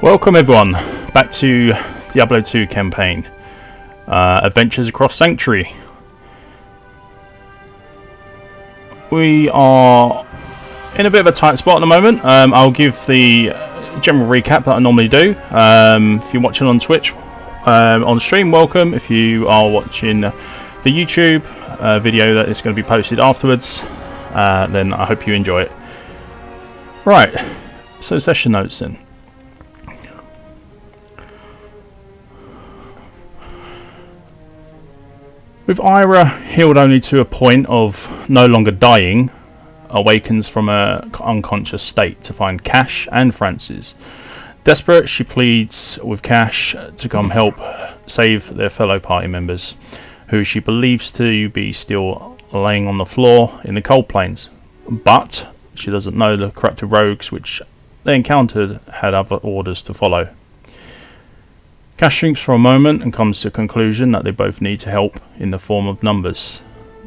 Welcome everyone back to Diablo 2 campaign, Adventures Across Sanctuary. We are in a bit of a tight spot at the moment. I'll give the general recap that I normally do. If you're watching on Twitch on stream, welcome. If you are watching the YouTube video that is going to be posted afterwards, then I hope you enjoy it. Right, so session notes then. With Ira healed only to a point of no longer dying, awakens from a unconscious state to find Cash and Francis. Desperate, she pleads with Cash to come help save their fellow party members, who she believes to be still laying on the floor in the cold plains. But she doesn't know the corrupted rogues which they encountered had other orders to follow. Cash thinks for a moment and comes to the conclusion that they both need to help in the form of numbers.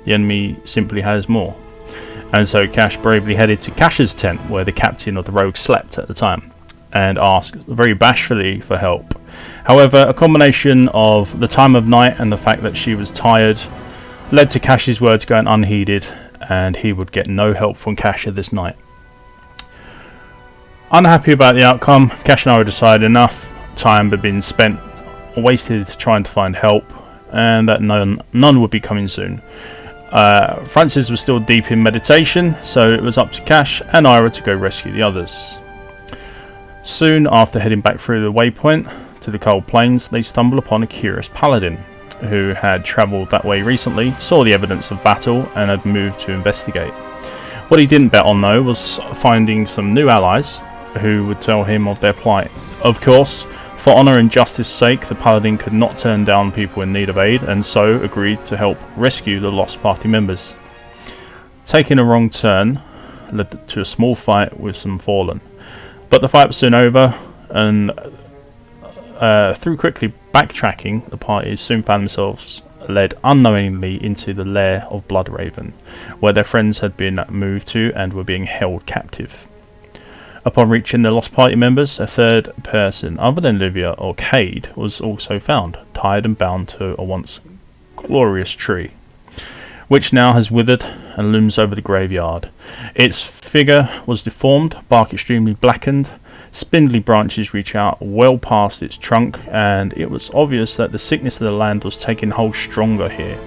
The enemy simply has more. And so Cash bravely headed to Cash's tent, where the captain of the rogues slept at the time, and asked very bashfully for help. However, a combination of the time of night and the fact that she was tired led to Cash's words going unheeded, and he would get no help from Cash this night. Unhappy about the outcome, Cash and I decided enough time had been spent wasted trying to find help, and that none would be coming soon. Francis was still deep in meditation, so it was up to Cash and Ira to go rescue the others. Soon after heading back through the waypoint to the cold plains, they stumbled upon a curious paladin who had travelled that way recently, saw the evidence of battle, and had moved to investigate. What he didn't bet on though was finding some new allies who would tell him of their plight. Of course, for honour and justice's sake, the paladin could not turn down people in need of aid, and so agreed to help rescue the lost party members. Taking a wrong turn led to a small fight with some fallen, but the fight was soon over, and through quickly backtracking, the party soon found themselves led unknowingly into the lair of Bloodraven, where their friends had been moved to and were being held captive. Upon reaching the lost party members, a third person other than Livia or Cade was also found, tied and bound to a once glorious tree, which now has withered and looms over the graveyard. Its figure was deformed, bark extremely blackened, spindly branches reach out well past its trunk, and it was obvious that the sickness of the land was taking hold stronger here.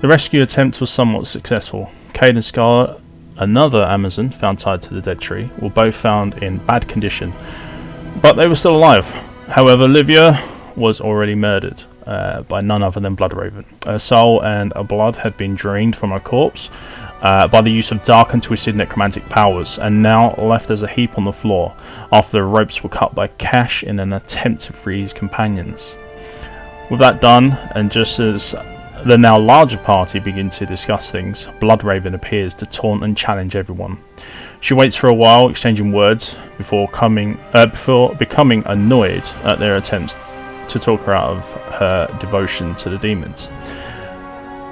The rescue attempt was somewhat successful. Cade and Scarlet, another Amazon found tied to the dead tree, were both found in bad condition, but they were still alive. However, Livia was already murdered by none other than Bloodraven. Her soul and her blood had been drained from her corpse by the use of dark and twisted necromantic powers, and now left as a heap on the floor after the ropes were cut by Cash in an attempt to free his companions. With that done, and just as the now larger party begin to discuss things, Bloodraven appears to taunt and challenge everyone. She waits for a while, exchanging words, before becoming annoyed at their attempts to talk her out of her devotion to the demons,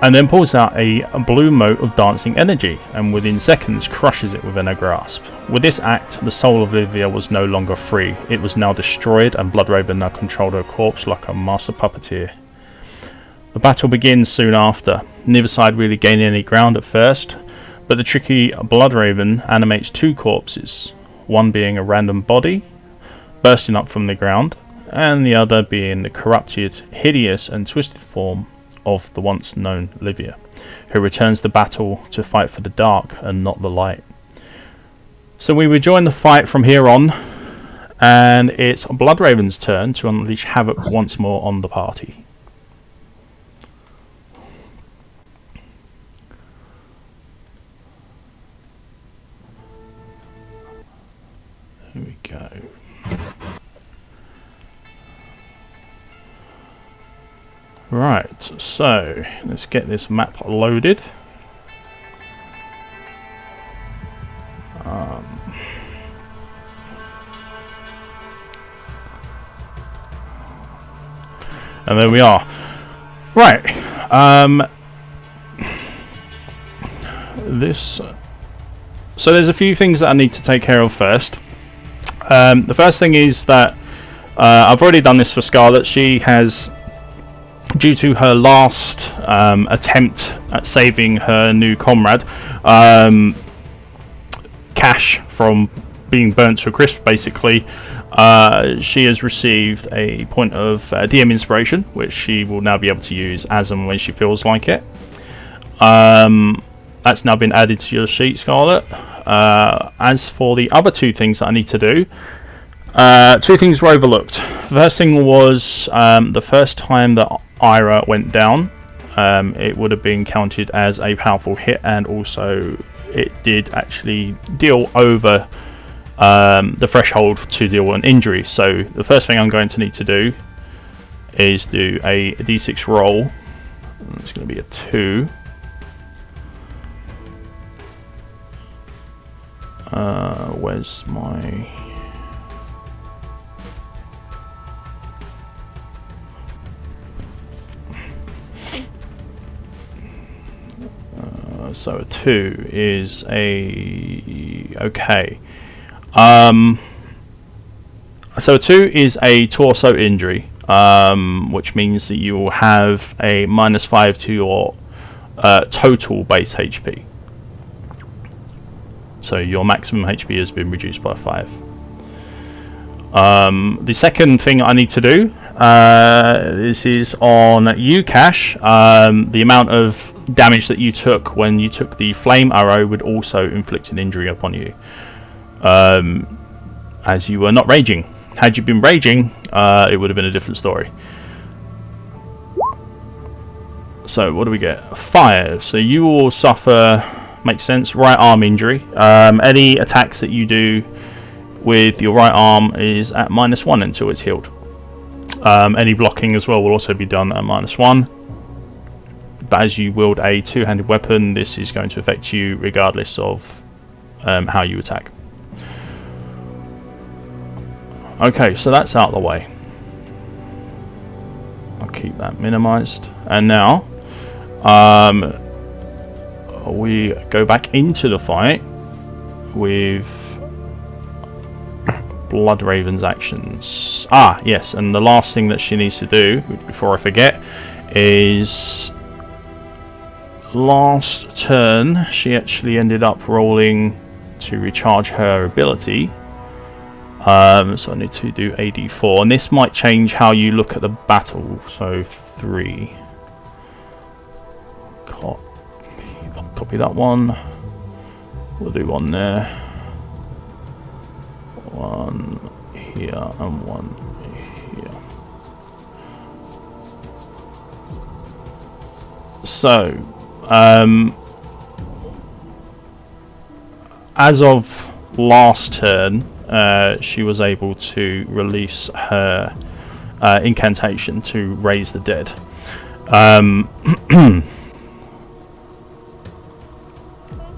and then pulls out a blue mote of dancing energy, and within seconds crushes it within her grasp. With this act, the soul of Livia was no longer free. It was now destroyed, and Bloodraven now controlled her corpse like a master puppeteer. The battle begins soon after, neither side really gaining any ground at first, but the tricky Bloodraven animates two corpses, one being a random body bursting up from the ground, and the other being the corrupted, hideous and twisted form of the once known Livia, who returns the battle to fight for the dark and not the light. So we rejoin the fight from here on, and it's Bloodraven's turn to unleash havoc once more on the party. Here we go. Right, so let's get this map loaded. And there we are. Right. So there's a few things that I need to take care of first. The first thing is that I've already done this for Scarlet. She has, due to her last attempt at saving her new comrade, Cash, from being burnt to a crisp, basically, she has received a point of DM inspiration, which she will now be able to use as and when she feels like it. That's now been added to your sheet, Scarlet. As for the other two things that I need to do, two things were overlooked. The first thing was the first time that Ira went down, it would have been counted as a powerful hit, and also it did actually deal over the threshold to deal an injury. So the first thing I'm going to need to do is do a d6 roll. It's going to be a 2. Where's my... so a 2 is a... okay. So a 2 is a torso injury, which means that you will have a -5 to your total base HP. So your maximum HP has been reduced by 5. The second thing I need to do, this is on you, Cash. The amount of damage that you took when you took the flame arrow would also inflict an injury upon you, as you were not raging. Had you been raging, it would have been a different story. So what do we get? 5. So you will suffer, makes sense, right arm injury. Any attacks that you do with your right arm is at -1 until it's healed. Any blocking as well will also be done at -1. But as you wield a two-handed weapon, this is going to affect you regardless of how you attack. Okay, so that's out of the way. I'll keep that minimized. And now we go back into the fight with Blood Raven's actions. Ah, yes, and the last thing that she needs to do, before I forget, is last turn she actually ended up rolling to recharge her ability. So I need to do a d4, and this might change how you look at the battle. So 3. Copy that one. We'll do one there. 1 here and 1 here. So, as of last turn, she was able to release her incantation to raise the dead.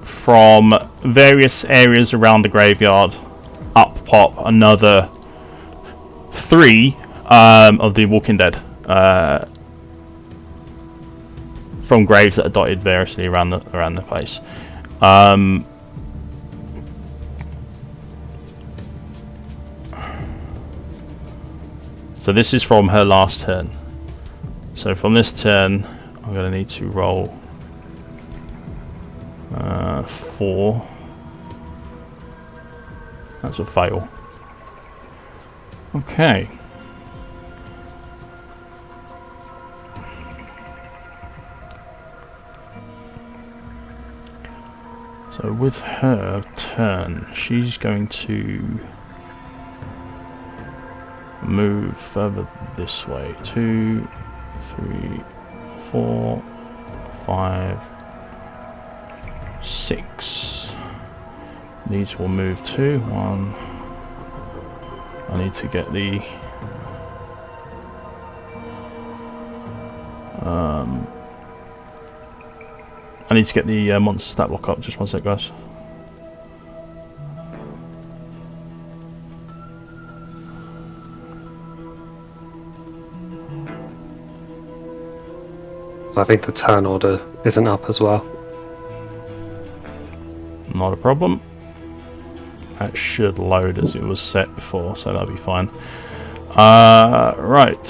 From various areas around the graveyard, up pop another 3 of the Walking Dead from graves that are dotted variously around the place. So this is from her last turn. So from this turn, I'm going to need to roll 4. That's a fail. Okay. So with her turn, she's going to move further this way. 2, 3, 4, 5, 6. These will move 2. 1. I need to get the monster stat block up. Just one sec, guys. I think the turn order isn't up as well. Not a problem. That should load as it was set before, so that'll be fine. Right.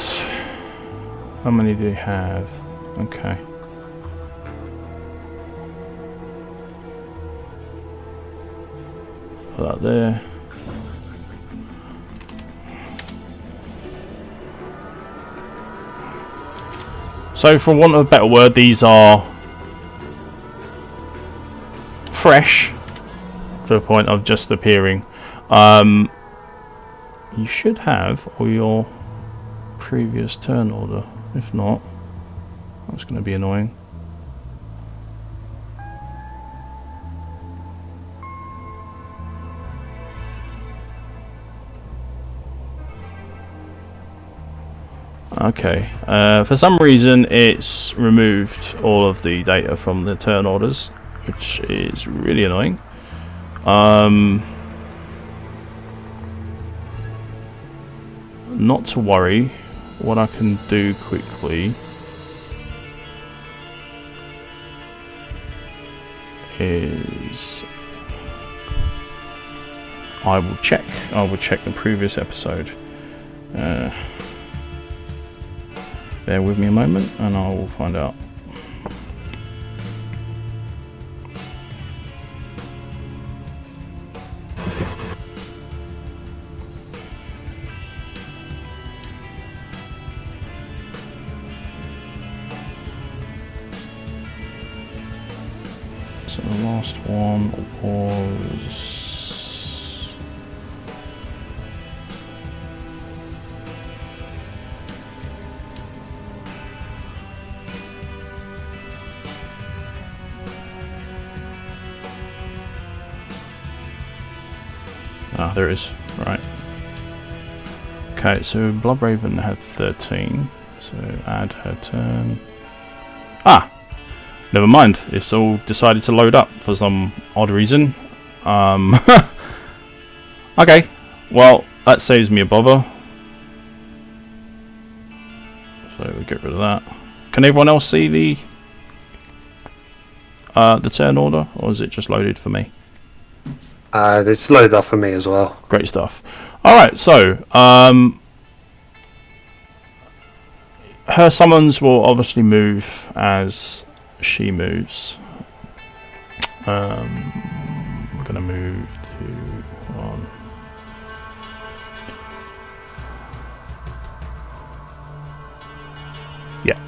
How many do you have? Okay. Put that there. So, for want of a better word, these are fresh to the point of just appearing. You should have all your previous turn order. If not, that's going to be annoying. Okay, for some reason it's removed all of the data from the turn orders, which is really annoying. Not to worry, what I can do quickly is I will check the previous episode. Bear with me a moment and I will find out. So the last one was... Ah, there it is. Right. Okay, so Bloodraven had 13. So add her turn. Ah! Never mind. It's all decided to load up for some odd reason. Okay. Well, that saves me a bother. So we get rid of that. Can everyone else see the turn order, or is it just loaded for me? It's loaded up for me as well. Great stuff. Alright, so her summons will obviously move as she moves. We're going to move to one. Yeah.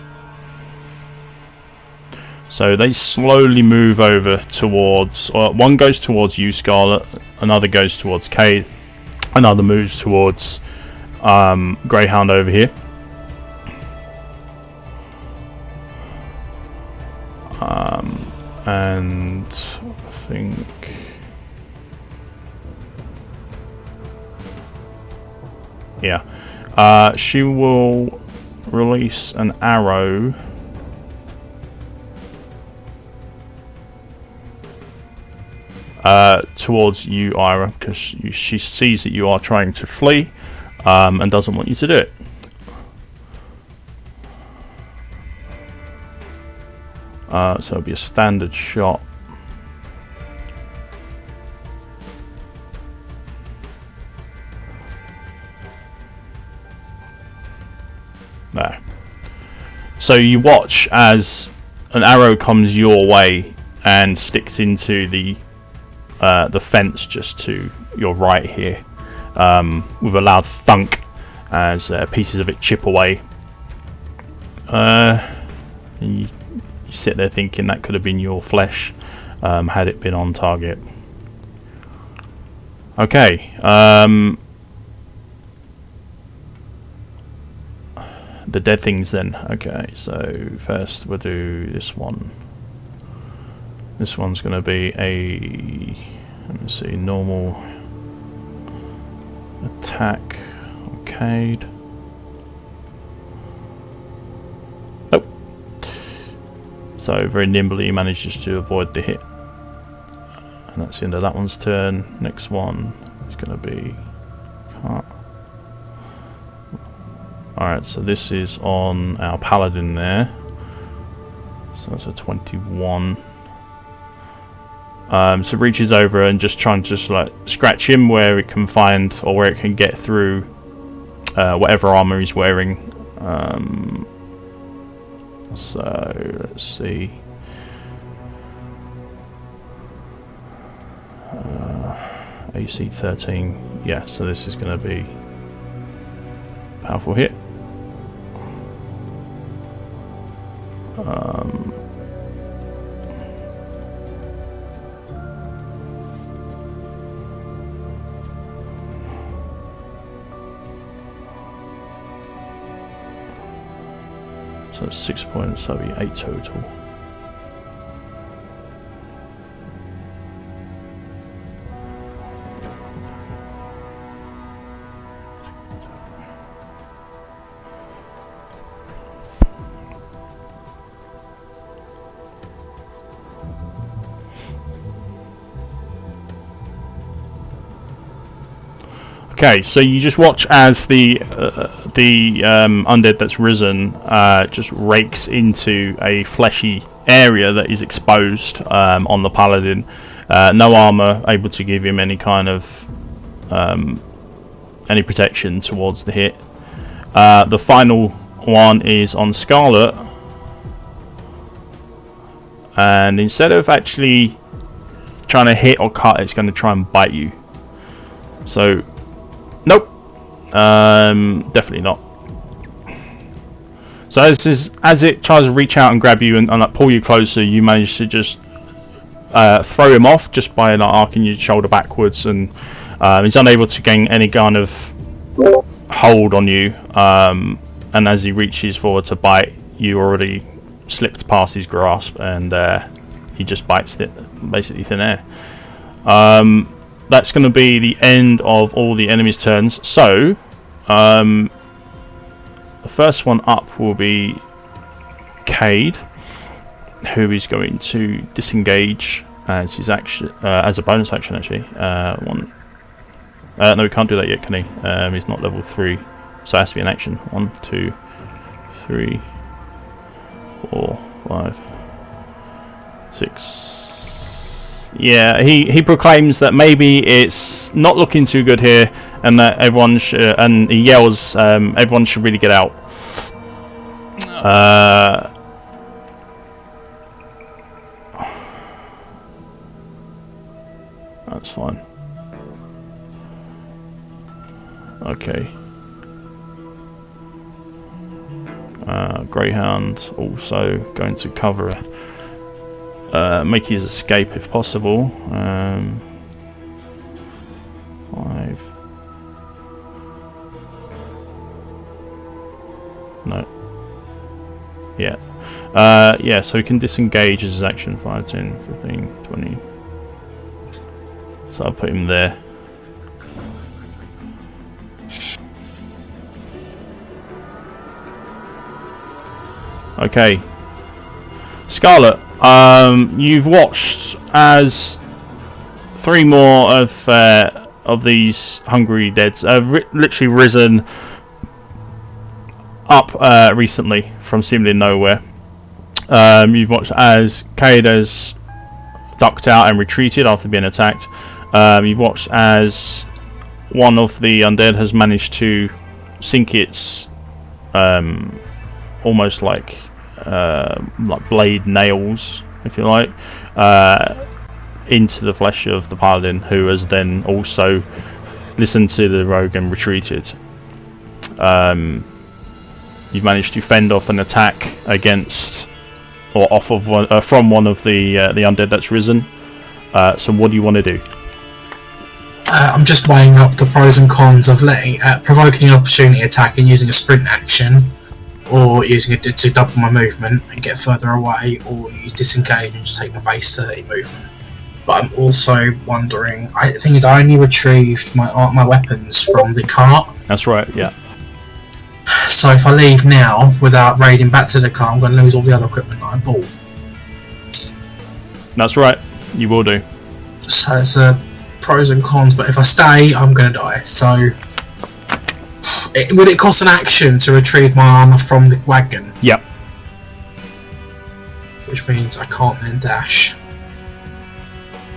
So they slowly move over towards, one goes towards you, Scarlet, another goes towards Cade, another moves towards Greyhound over here. And I think she will release an arrow towards you, Ira, because she sees that you are trying to flee and doesn't want you to do it. So it'll be a standard shot. There. So you watch as an arrow comes your way and sticks into the fence just to your right here, with a loud thunk as pieces of it chip away. You sit there thinking that could have been your flesh had it been on target. Okay. The dead things then. Okay, so first we'll do this one. This one's going to be a, let's see, normal attack. Okay. Oh. So very nimbly he manages to avoid the hit. And that's the end of that one's turn. Next one is going to be... Can't. Alright, so this is on our paladin there. So that's a 21. So it reaches over and just trying to just like scratch him where it can find or where it can get through whatever armor he's wearing. So let's see. AC 13. Yeah, so this is going to be a powerful hit. So that's 6 points, so that'll be 8 total. Okay, so you just watch as the undead that's risen just rakes into a fleshy area that is exposed on the paladin. No armor able to give him any kind of any protection towards the hit. The final one is on Scarlet, and instead of actually trying to hit or cut, it's going to try and bite you. So nope, definitely not. So as it tries to reach out and grab you and like pull you closer, you manage to just throw him off just by like arcing your shoulder backwards, and he's unable to gain any kind of hold on you. And as he reaches forward to bite, you already slipped past his grasp, and he just bites it, basically thin air. That's going to be the end of all the enemies' turns. So, the first one up will be Cade, who is going to disengage as his action, as a bonus action. Actually, no, we can't do that yet, can he? He's not level 3, so it has to be an action. 1, 2, 3, 4, 5, 6. Yeah, he proclaims that maybe it's not looking too good here, and that everyone and he yells, everyone should really get out. That's fine. Okay. Greyhound also going to cover make his escape if possible. 5. No. Yeah. Yeah, so he can disengage as his action. 5, 10, 15, 20. So I'll put him there. Okay. Scarlet, you've watched as 3 more of these hungry deads have literally risen up recently from seemingly nowhere. You've watched as Cade has ducked out and retreated after being attacked. You've watched as one of the undead has managed to sink its almost like blade nails, if you like, into the flesh of the paladin, who has then also listened to the rogue and retreated. You've managed to fend off an attack against or off of one, from one of the undead that's risen. So what do you want to do? I'm just weighing up the pros and cons of letting provoking an opportunity attack and using a sprint action, or using it to double my movement and get further away, or use disengage and just take my base 30 movement. But I'm also wondering, the thing is, I only retrieved my weapons from the cart. That's right, yeah. So if I leave now without raiding back to the car, I'm going to lose all the other equipment that I bought. That's right, you will do. So it's pros and cons, but if I stay, I'm going to die. So would it cost an action to retrieve my armour from the wagon? Yep. Which means I can't then dash.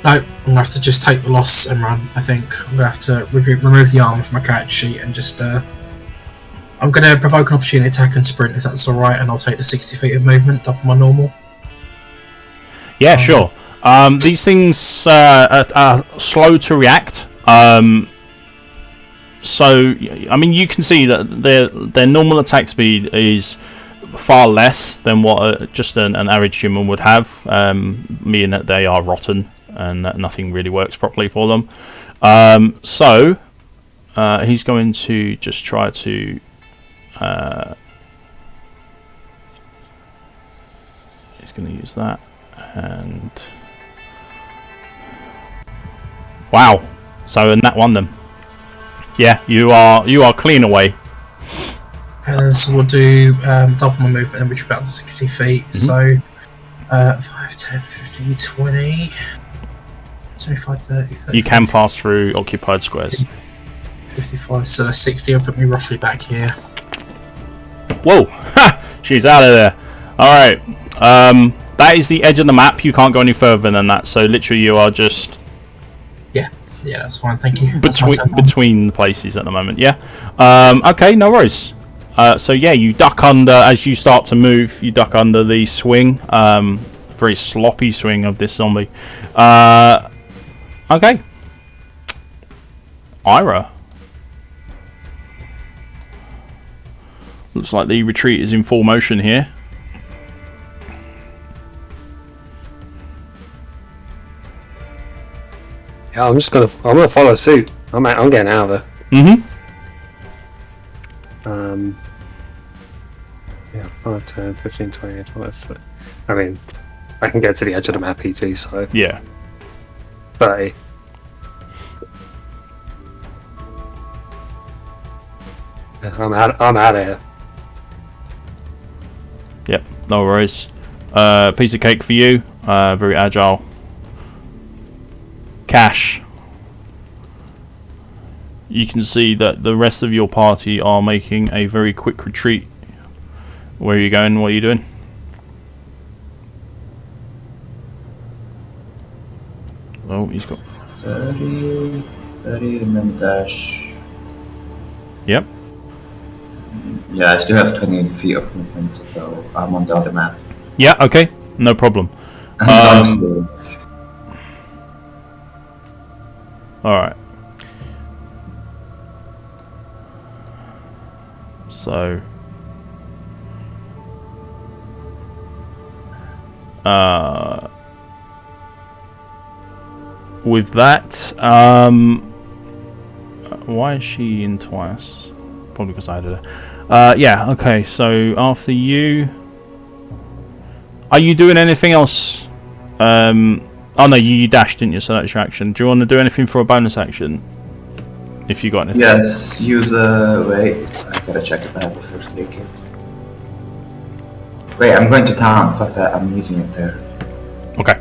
No, I'm gonna have to just take the loss and run. I think I'm gonna have to remove the armor from my character sheet and just. I'm gonna provoke an opportunity attack and sprint if that's all right, and I'll take the 60 feet of movement, double my normal. Yeah, sure. These things are slow to react. So, I mean, you can see that their normal attack speed is far less than what just an average human would have, meaning that they are rotten and that nothing really works properly for them. So, he's going to just try to... he's going to use that, and... Wow! So, in that one then. Yeah, you are clean away. And so we'll do double my movement, which is about 60 feet. So 5, 10, 15, 20, 25, 30, 30. You can pass through occupied squares. 55, so 60 will put me roughly back here. Whoa! Ha! She's out of there. Alright. That is the edge of the map. You can't go any further than that. So literally you are just... Yeah, that's fine, thank you. Between places at the moment, yeah? Okay, no worries. So yeah, you duck under, as you start to move, you duck under the swing. Very sloppy swing of this zombie. Okay. Ira. Looks like the retreat is in full motion here. Yeah, I'm gonna follow suit. I'm getting out of Mm-hmm. there. Yeah, 5, 10, 15, 20, 25. I mean, I can get to the edge of the map easy, so Yeah. 30. Yeah, I'm out of here. Yep, no worries. Piece of cake for you. Very agile. Cash. You can see that the rest of your party are making a very quick retreat. Where are you going? What are you doing? Oh, he's got 30 and then dash. Yep. Yeah, I still have 20 feet of movement, so I'm on the other map. Yeah, okay. No problem. Alright. So... with that, why is she in twice? Probably because I did it. Yeah, okay, so after you... Are you doing anything else? Oh no, you dashed, didn't you? So that's your action. Do you want to do anything for a bonus action? If you got anything. Yes, use the... Wait, I gotta check if I have a first aid kit. Wait, I'm going to town. Fuck that, I'm using it there. Okay.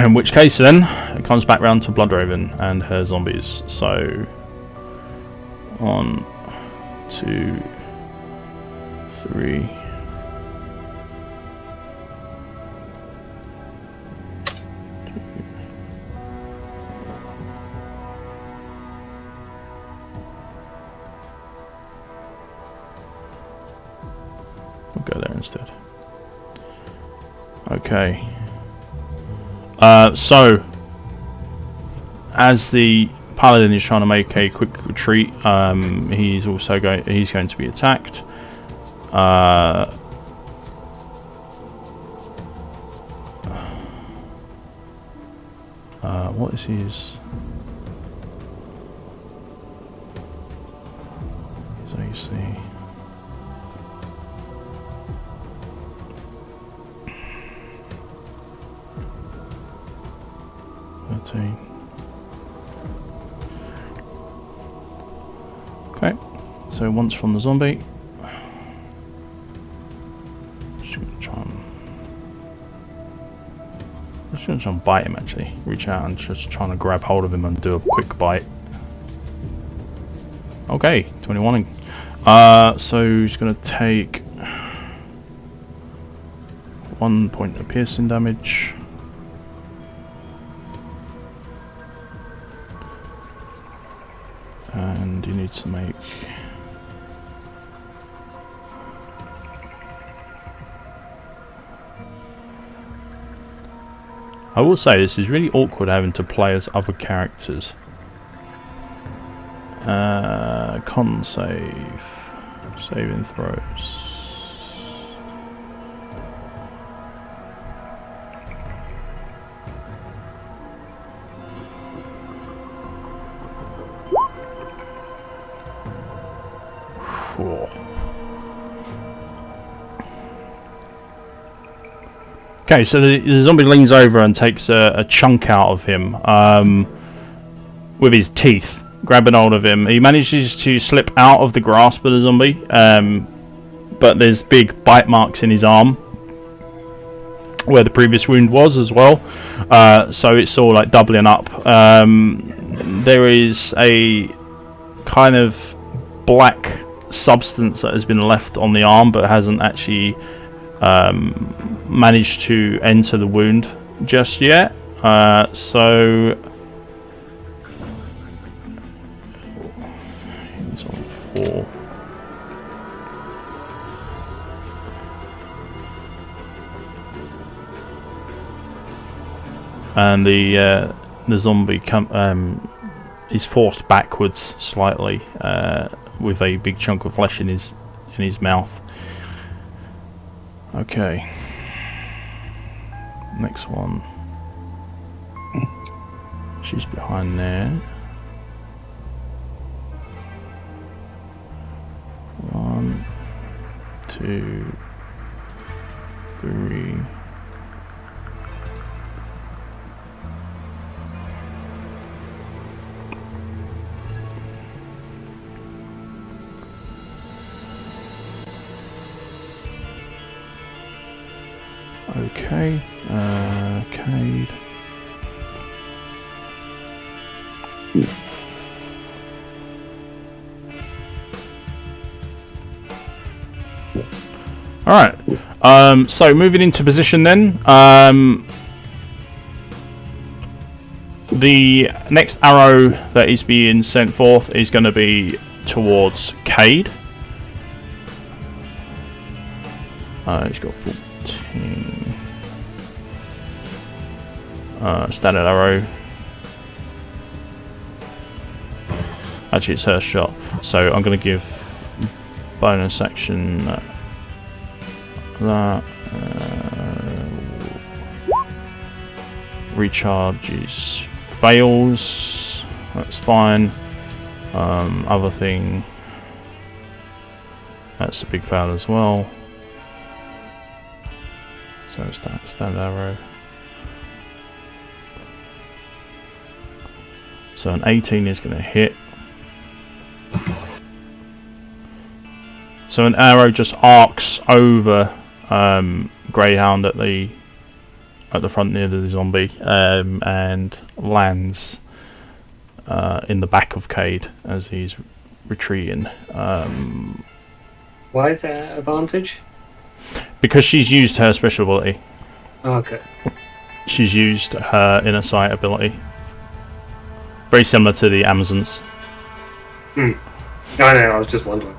In which case then, it comes back round to Bloodraven and her zombies. So... 1, 2, 3... We'll go there instead. Okay. So, as the paladin is trying to make a quick retreat, he's going to be attacked. What is his? His AC. Okay, so once from the zombie. Just gonna try and bite him actually. Reach out and just trying to grab hold of him and do a quick bite. Okay, 21. So he's gonna take 1 point of piercing damage. And he needs to make... I will say this is really awkward having to play as other characters. Con save. Saving throws. Whew. Okay, so the zombie leans over and takes a chunk out of him with his teeth, grabbing hold of him. He manages to slip out of the grasp of the zombie, but there's big bite marks in his arm where the previous wound was as well, so it's all like doubling up. There is a kind of black substance that has been left on the arm but hasn't actually managed to enter the wound just yet, so he's on 4. And the zombie is forced backwards slightly with a big chunk of flesh in his mouth. Okay. Next one. She's behind there. 1, 2, 3. Okay, Cade. Alright, so moving into position then. The next arrow that is being sent forth is going to be towards Cade. He's got 14. Standard arrow. Actually, it's her shot, so I'm going to give bonus action that. Recharges fails. That's fine. Other thing. That's a big fail as well. So standard arrow. So an 18 is going to hit. So an arrow just arcs over Greyhound at the front near the zombie and lands in the back of Cade as he's retreating. Why is that advantage? Because she's used her special ability. Oh, okay. She's used her inner sight ability. Very similar to the Amazons. I know, I was just wondering.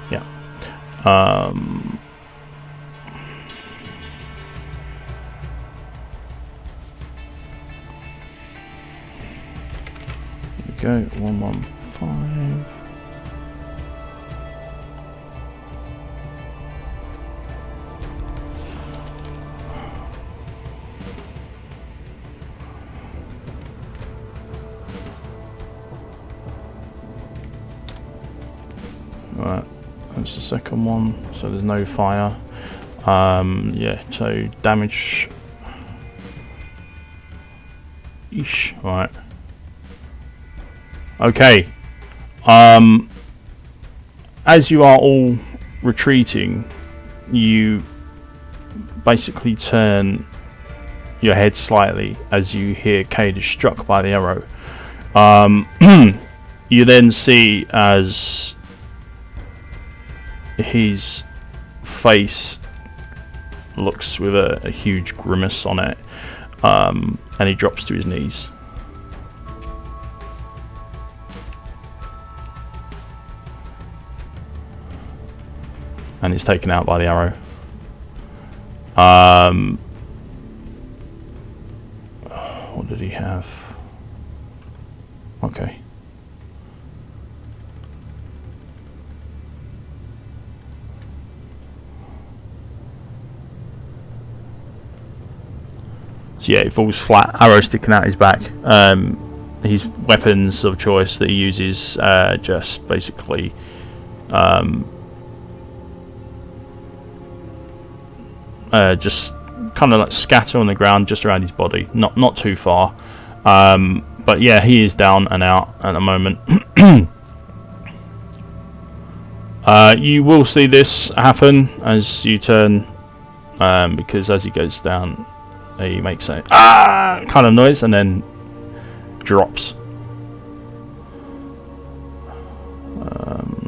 Yeah. Here we go, 115. Right, that's the second one, so there's no fire. Yeah, so damage. Eesh, right. Okay. As you are all retreating, you basically turn your head slightly as you hear Cade is struck by the arrow. You then see as his face looks with a huge grimace on it, and he drops to his knees. and it's taken out by the arrow. What did he have? Okay. So yeah, it falls flat, arrow sticking out his back. His weapons of choice that he uses just basically just kind of like scatter on the ground just around his body, not too far. But yeah, he is down and out at the moment. You will see this happen as you turn, because as he goes down, he makes a kind of noise and then drops.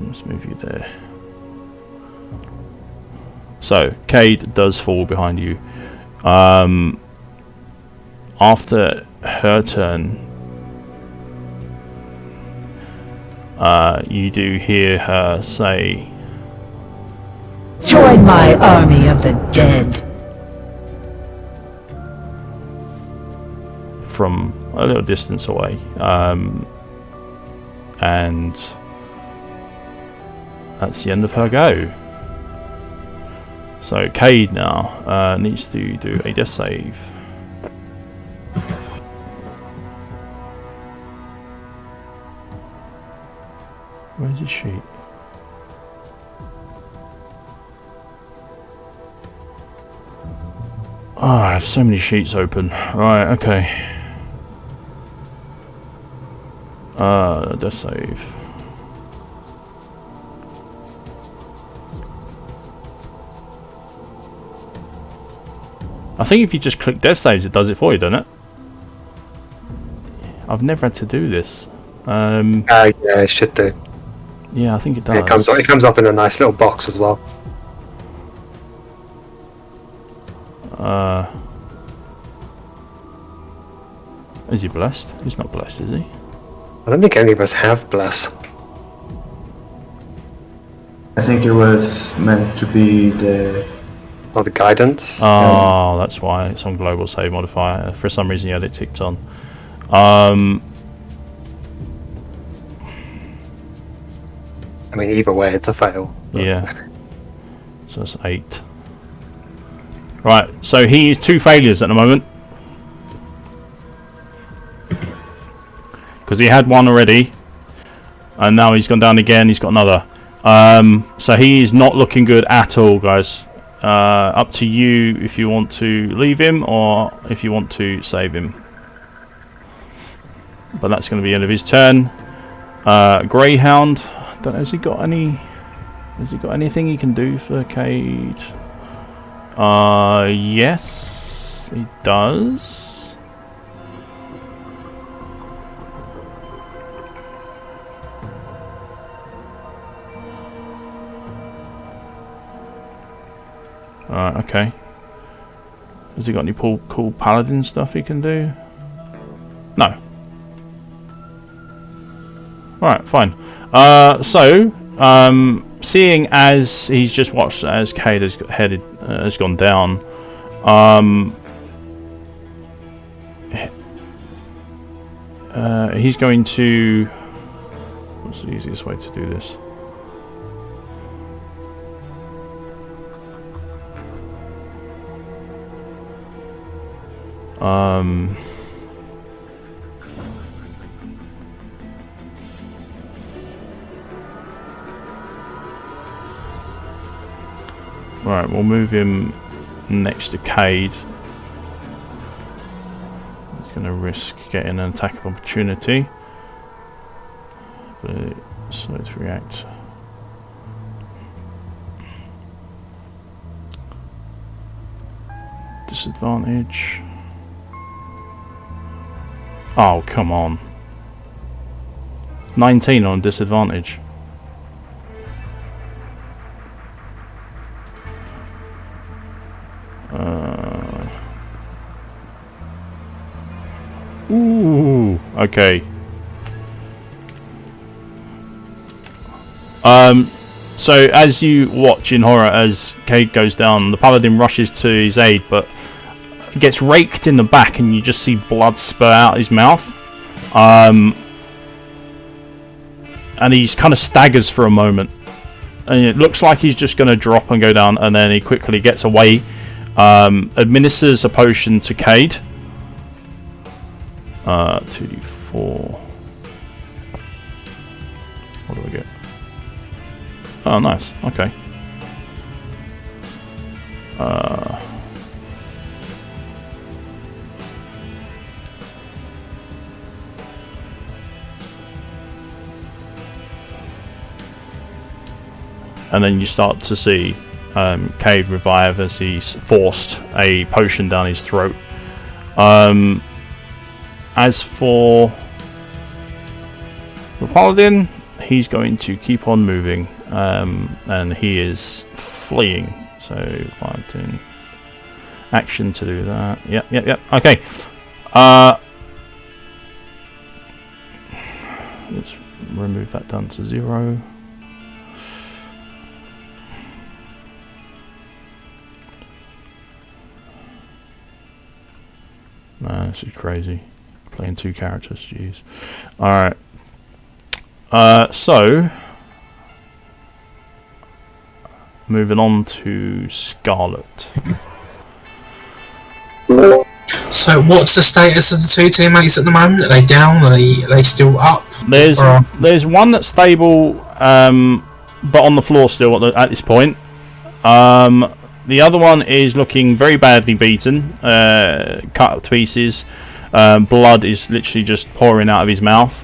Let's move you there. So Cade does fall behind you. After her turn, you do hear her say, "Join my army of the dead." From a little distance away, and that's the end of her go. So Cade now needs to do a death save. Where's his sheet? Oh, I have so many sheets open. Right, okay. Death save. I think if you just click death saves, it does it for you, doesn't it? I've never had to do this. Yeah, it should do. Yeah, I think it does. It comes up in a nice little box as well. Is he blessed? He's not blessed, is he? I don't think any of us have bless. I think it was meant to be the... Or the guidance. Oh, that's why it's on global save modifier. For some reason, he had it ticked on. I mean, either way, it's a fail. Yeah. So that's 8. Right, so he is 2 failures at the moment. Because he had 1 already. And now he's gone down again, he's got another. So he is not looking good at all, guys. Up to you if you want to leave him or if you want to save him. But that's going to be the end of his turn. Greyhound. Don't know, has he got any? Has he got anything he can do for Cade? Yes, he does. Okay. Has he got any cool paladin stuff he can do? No. Right, fine. Seeing as he's just watched as Cade has gone down, he's going to... What's the easiest way to do this? Right, we'll move him next to Cade. He's going to risk getting an attack of opportunity. But so let's react. Disadvantage. Oh, come on. 19 on disadvantage. Ooh, okay. So as you watch in horror as Cade goes down, the paladin rushes to his aid, but gets raked in the back, and you just see blood spur out his mouth. And he kind of staggers for a moment, and it looks like he's just going to drop and go down, and then he quickly gets away, administers a potion to Cade. 2d4. What do we get? Oh, nice. Okay. And then you start to see Cade revive as he's forced a potion down his throat. As for the paladin, he's going to keep on moving, and he is fleeing. So 5, 10 action to do that. Yep. Okay. Let's remove that down to 0. Man, this is crazy. Playing 2 characters, jeez. Alright. So moving on to Scarlet. So what's the status of the 2 teammates at the moment? Are they down? Are they still up? There's one that's stable, but on the floor still at this point. The other one is looking very badly beaten, cut up to pieces. Blood is literally just pouring out of his mouth.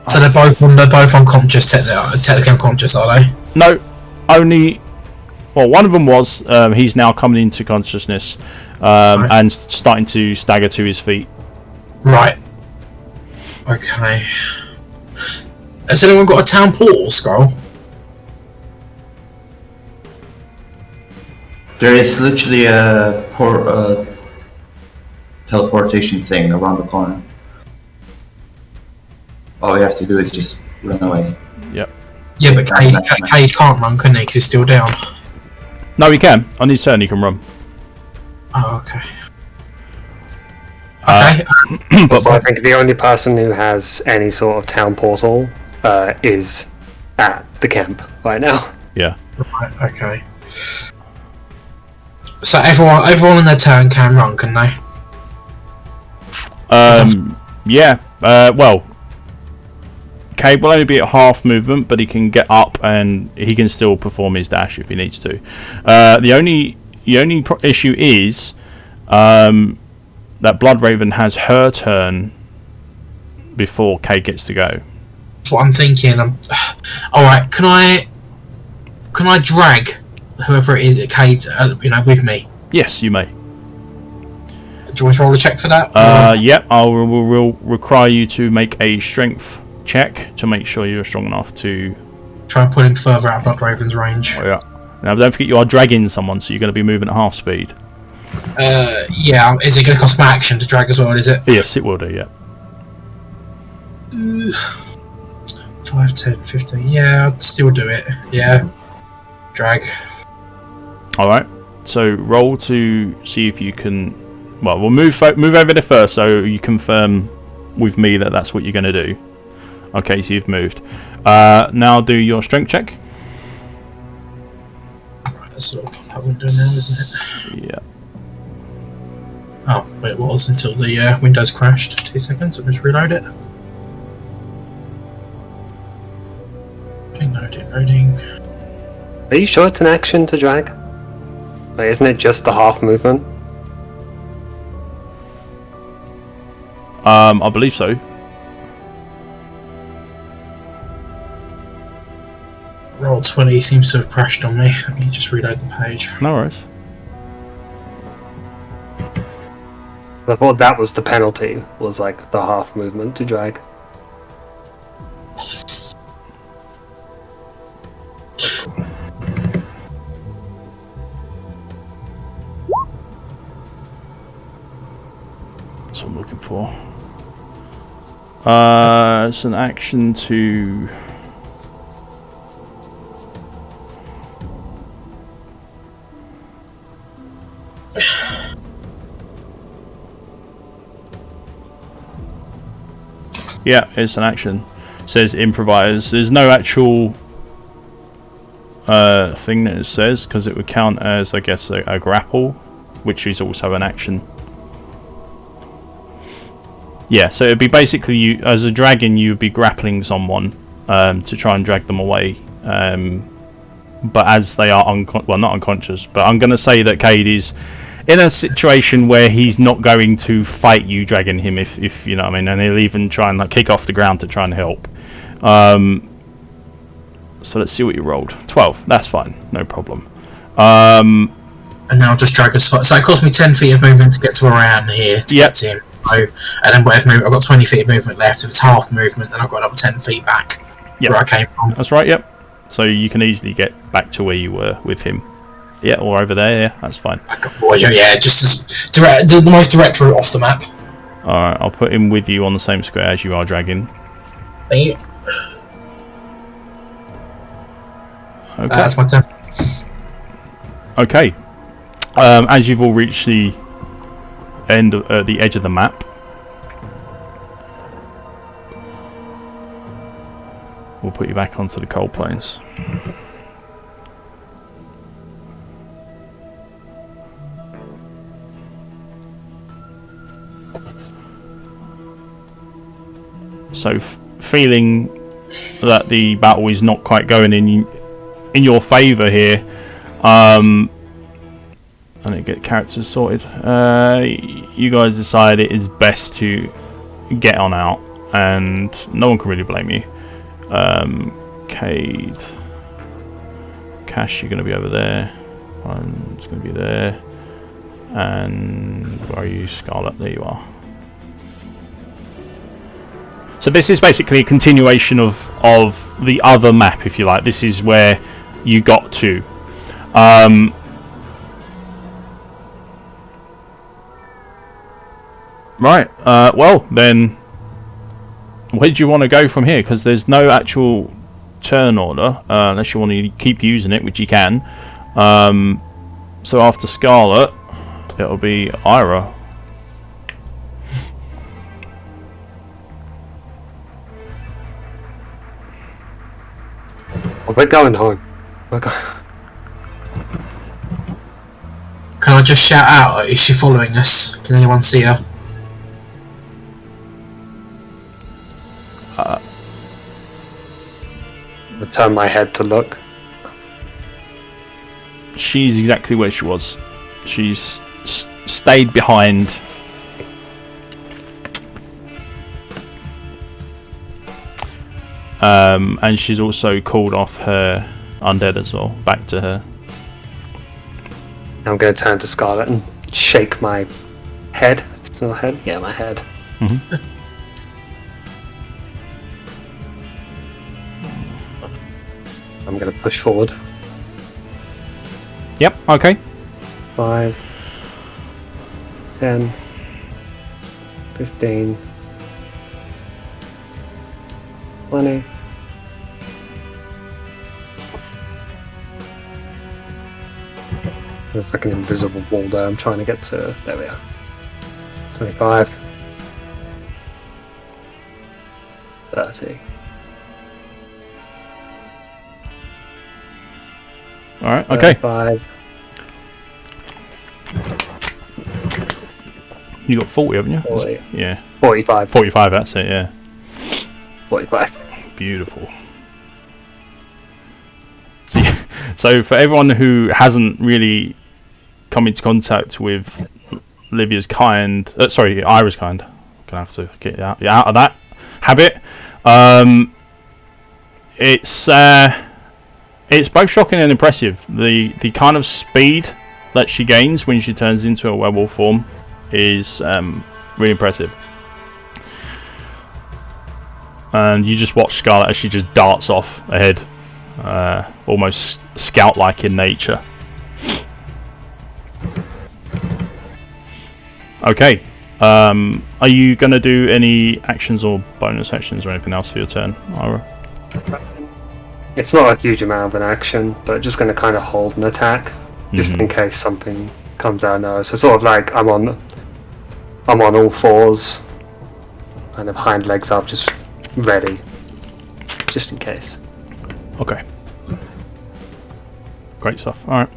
So they're both unconscious, technically unconscious, are they? No, only. Well, one of them was. He's now coming into consciousness, Right. and starting to stagger to his feet. Right. Okay. Has anyone got a town portal scroll? There is literally a teleportation thing around the corner. All you have to do is just run away. Yep. Yeah, but Cade can't run, can he? Because he's still down. No, he can. On his turn, he can run. Oh, okay. Okay. But So I think the only person who has any sort of town portal is at the camp right now. yeah. Right, okay. So everyone in their turn can run, can they? Yeah. Well, Cade will only be at half movement, but he can get up and he can still perform his dash if he needs to. The only issue is that Blood Raven has her turn before Cade gets to go. That's what I'm thinking. All right. Can I drag whoever it is at Cade, with me? Yes, you may. Do you want to roll a check for that? Yep. I will require you to make a strength check to make sure you're strong enough to Try and pull him further out of Blood Raven's range. Oh, yeah. Now, don't forget you are dragging someone, so you're going to be moving at half speed. Yeah. Is it going to cost my action to drag as well? Is it? Yes, it will do. Yeah. 5, 10, 15. Yeah, I'd still do it. Yeah. Drag. All right. So roll to see if you can. Well, we'll move over there first, so you confirm with me that that's what you're going to do. Okay, so you've moved. Now do your strength check. Right, that's all that window now, isn't it? Yeah. Oh, wait, it was until the Windows crashed. 2 seconds, I'll just reload it. Loading. Are you sure it's an action to drag? Like, isn't it just the half movement? I believe so. Roll 20 seems to have crashed on me. Let me just reload the page. No worries. I thought that was the penalty, was like the half movement to drag. That's what I'm looking for. It's an action to. Yeah, it's an action. It says improvise. There's no actual thing that it says, because it would count as, I guess, a grapple, which is also an action. Yeah, so it'd be basically you as a dragon, you'd be grappling someone to try and drag them away. But as they are well, not unconscious, but I'm going to say that Cade is in a situation where he's not going to fight you dragging him, if you know what I mean, and he'll even try and like kick off the ground to try and help. So let's see what you rolled. 12. That's fine, no problem. And then I'll just drag us. So it cost me 10 feet of movement to get to around here to get to him. So, and then whatever movement, I've got 20 feet of movement left. If it's half movement, then I've got another 10 feet back where I came from. That's right. Yep. So you can easily get back to where you were with him. Yeah, or over there. Yeah, that's fine. Yeah, just as direct, the most direct route off the map. All right, I'll put him with you on the same square as you are dragging. Thank you. Okay. That's my turn. Okay. As you've all reached the end of the edge of the map, we'll put you back onto the cold plains. So, feeling that the battle is not quite going in your favour here, and get characters sorted. You guys decide it is best to get on out, and no one can really blame you. Cade, Cash, you're going to be over there. One's going to be there, and where are you, Scarlet? There you are. So this is basically a continuation of the other map, if you like. This is where you got to. Right, well then, where do you want to go from here? Because there's no actual turn order, unless you want to keep using it, which you can. So after Scarlet, it'll be Ira. Well, we're going home. We're going. Can I just shout out? Is she following us? Can anyone see her? I turn my head to look. She's exactly where she was. She's stayed behind. And she's also called off her undead as well, back to her. I'm going to turn to Scarlet and shake my head. It's not head? Yeah, my head. Mm-hmm. I'm going to push forward. Yep, okay. 5, 10, 15, 20. There's like an invisible wall there. I'm trying to get to. There we are. 25. 30. Alright, okay. 35. You got 40, haven't you? 40. Yeah. 45. 45, that's it, yeah. 45. Beautiful. So for everyone who hasn't really come into contact with Livia's kind, Ira's kind, I'm gonna have to get you out of that habit. It's both shocking and impressive. The kind of speed that she gains when she turns into a werewolf form is really impressive. And you just watch Scarlet as she just darts off ahead, almost scout-like in nature. Okay, Are you going to do any actions or bonus actions or anything else for your turn, Ira? It's not a huge amount of an action, but just going to kind of hold an attack, just in case something comes out of nowhere. So sort of like I'm on all fours, kind of hind legs up, just ready, just in case. Okay. Great stuff. All right.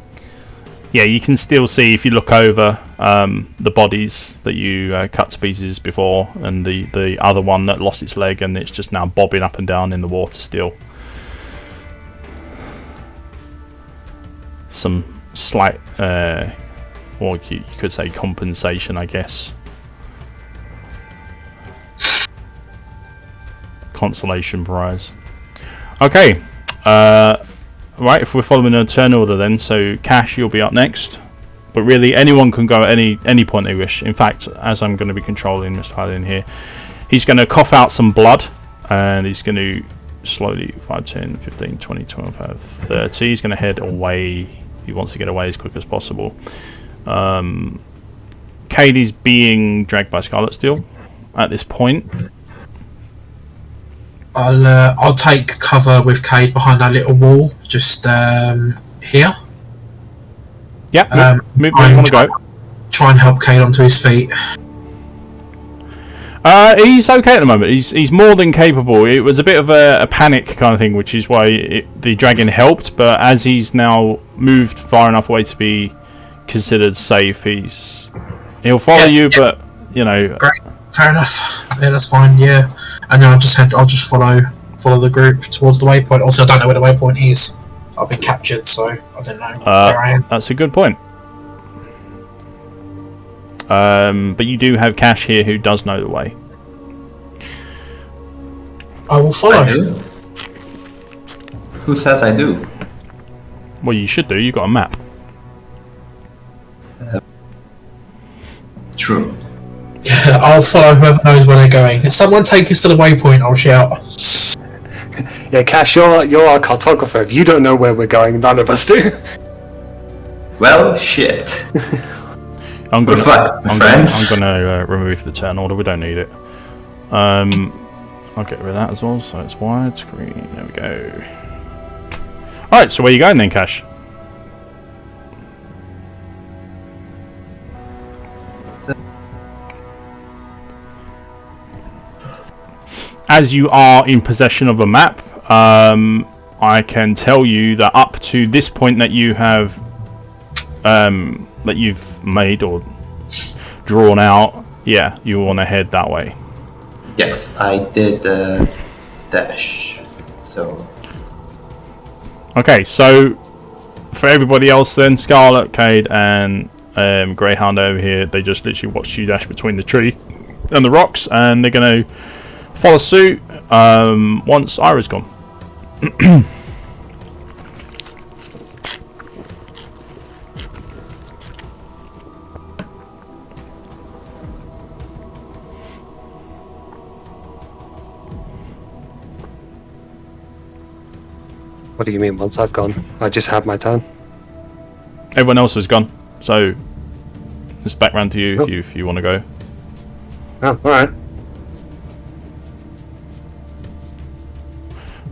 Yeah, you can still see if you look over the bodies that you cut to pieces before, and the other one that lost its leg, and it's just now bobbing up and down in the water still. Some slight, or you could say compensation, I guess. Consolation prize. Okay. Right, if we're following a turn order then, so Cash, you'll be up next. But really, anyone can go at any point they wish. In fact, as I'm going to be controlling Mr. Paladin here, he's going to cough out some blood, and he's going to slowly, 5, 10, 15, 20, 25, 30. He's going to head away. He wants to get away as quick as possible. Cade is being dragged by Scarlet still at this point. I'll take cover with Cade behind that little wall, just here. Yeah, move where you want to go. Try and help Cade onto his feet. He's okay at the moment. He's more than capable. It was a bit of a panic kind of thing, which is why the dragon helped. But as he's now moved far enough away to be considered safe, he'll follow you. Yeah. But you know, great, fair enough. Yeah, that's fine. Yeah, and then I'll just follow the group towards the waypoint. Also, I don't know where the waypoint is. I've been captured, so I don't know where I am. That's a good point. But you do have Cash here who does know the way. I will follow. I do? Who says I do? Well, you should do. You've got a map. True. I'll follow whoever knows where they're going. If someone take us to the waypoint, I'll shout. Yeah, Cash, you're our cartographer. If you don't know where we're going, none of us do. Well, shit. I'm gonna remove the turn order. We don't need it. I'll get rid of that as well, so it's widescreen. There we go. Alright, so where are you going then, Cash? As you are in possession of a map, I can tell you that up to this point that you have that you've made or drawn out, yeah, you want to head that way. Yes, I did dash. So. Okay, so for everybody else then, Scarlet, Cade, and Greyhound over here, they just literally watched you dash between the tree and the rocks, and they're going to follow suit once Ira's gone. What do you mean once I've gone? I just have my turn. Everyone else has gone, so it's back round to you if you want to go. Oh, alright.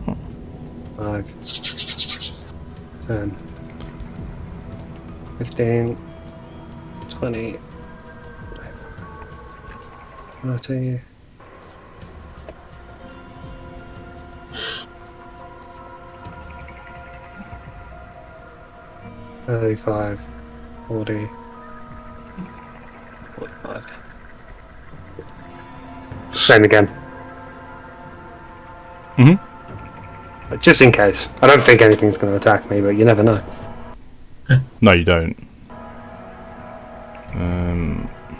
Oh. 5, 10, 15, 20, 30. 35, 40, 45. Same again. But just in case. I don't think anything's going to attack me, but you never know. No, you don't.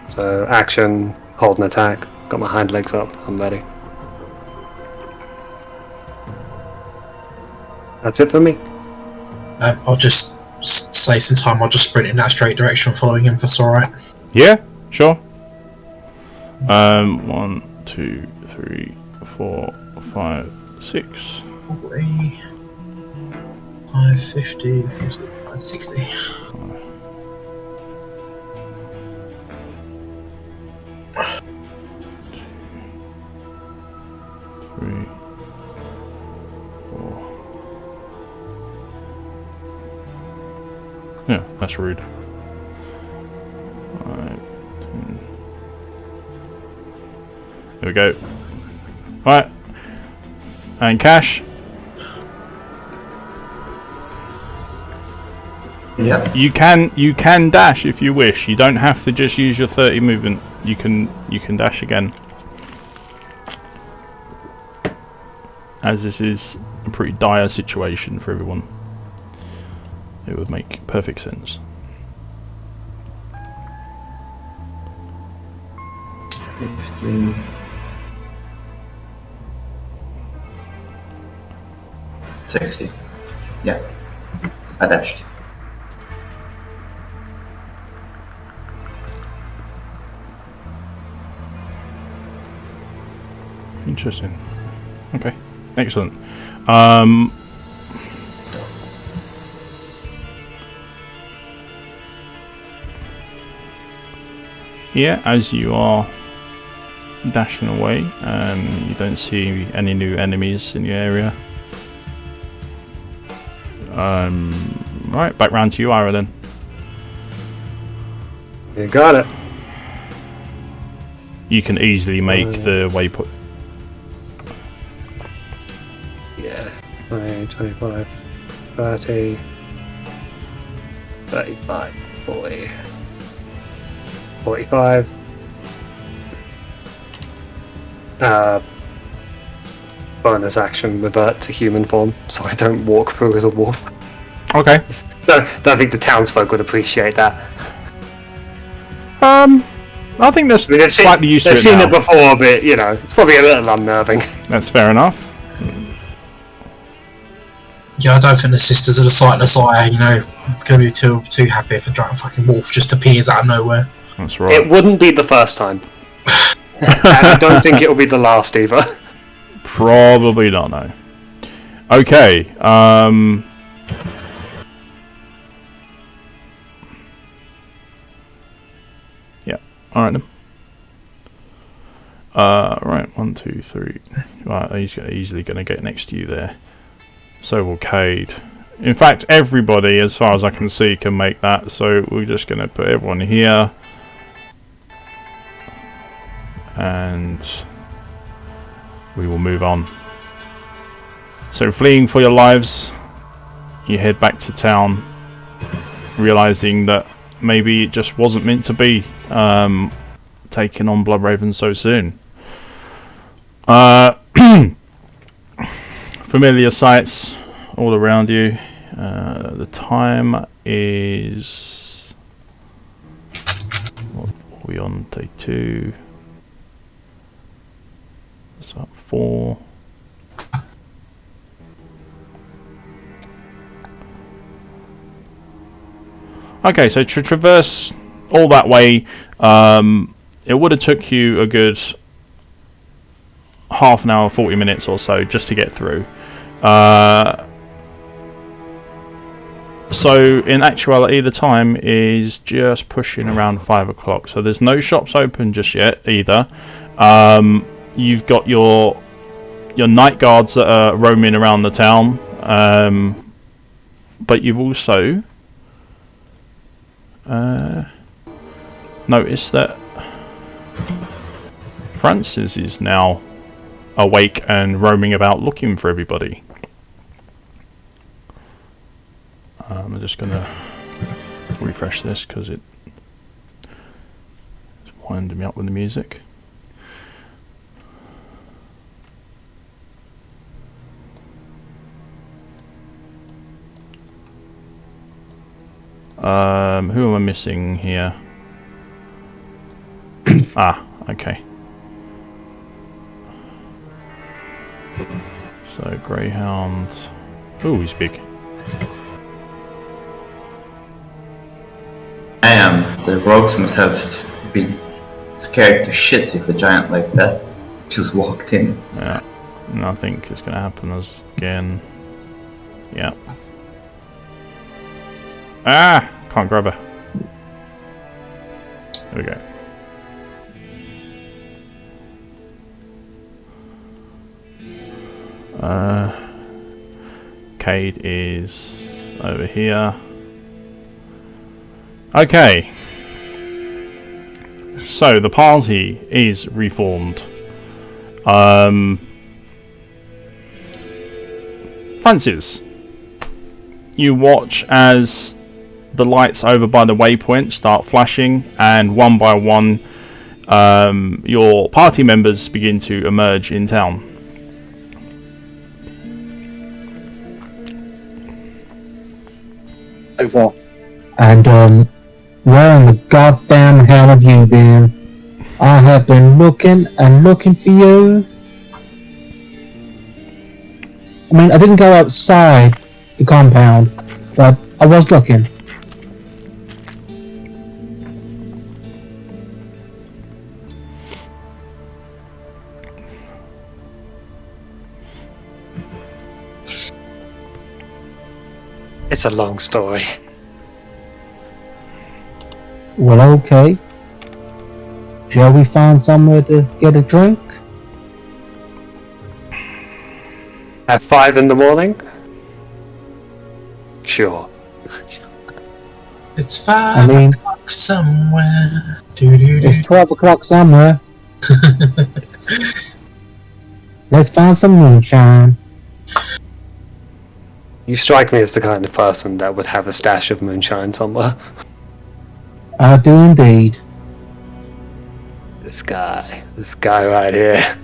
So, action, hold an attack. Got my hind legs up. I'm ready. That's it for me. I'll just save some time. I'll just sprint in that straight direction, following him. If that's all right. Yeah, sure. 1, 2, 3, 4, 5, 6. 40, 550, 560. 3, 4. Yeah, that's rude. 5, 10. There we go. Right. And cash. Yeah. You can dash if you wish. You don't have to just use your 30 movement. You can dash again. As this is a pretty dire situation for everyone. It would make perfect sense. 50. 60. Yeah. I dashed. Interesting. Okay. Excellent. Yeah, as you are dashing away, you don't see any new enemies in the area. Right, back round to you, Ira, then. You got it. You can easily make the waypoint. Yeah. 20, 25, 30, 35, 40, 45. Bonus action, revert to human form, so I don't walk through as a wolf. Okay. Don't think the townsfolk would appreciate that. I think they're slightly used to it They've seen now. it before, but you know, it's probably a little unnerving. That's fair enough. Yeah, I don't think the sisters of the sightless eye, you know, gonna be too happy if a giant fucking wolf just appears out of nowhere. That's right. It wouldn't be the first time. And I don't think it'll be the last either. Probably not, no. Okay, yeah, alright then. Right, 1, 2, 3. Right, he's easily going to get next to you there. So will Cade. In fact, everybody, as far as I can see, can make that. So we're just going to put everyone here. And we will move on. So fleeing for your lives, you head back to town, realizing that maybe it just wasn't meant to be taking on Bloodraven so soon. Familiar sights all around you. The time is... What are we on? Day 2. So 4. Okay, so to traverse all that way, it would have took you a good half an hour, 40 minutes or so just to get through. So in actuality, the time is just pushing around 5 o'clock. So there's no shops open just yet either. You've got your night guards that are roaming around the town, but you've also noticed that Francis is now awake and roaming about looking for everybody. I'm just going to refresh this because it's winding me up with the music. Who am I missing here? Okay. So Greyhound. Ooh, he's big. The rogues must have been scared to shit if a giant like that just walked in. Yeah, nothing is going to happen again. Yeah. Can't grab her. There we go. Cade is over here. Okay. So the party is reformed. Francis, you watch as the lights over by the waypoint start flashing, and one by one, your party members begin to emerge in town. Over. And where in the goddamn hell have you been? I have been looking and looking for you. I mean, I didn't go outside the compound, but I was looking. It's a long story. Well, okay. Shall we find somewhere to get a drink? At 5 in the morning? Sure. It's 5 I mean- o'clock somewhere. Do-do-do. It's 12 o'clock somewhere. Let's find some moonshine. You strike me as the kind of person that would have a stash of moonshine somewhere. I do indeed. This guy right here.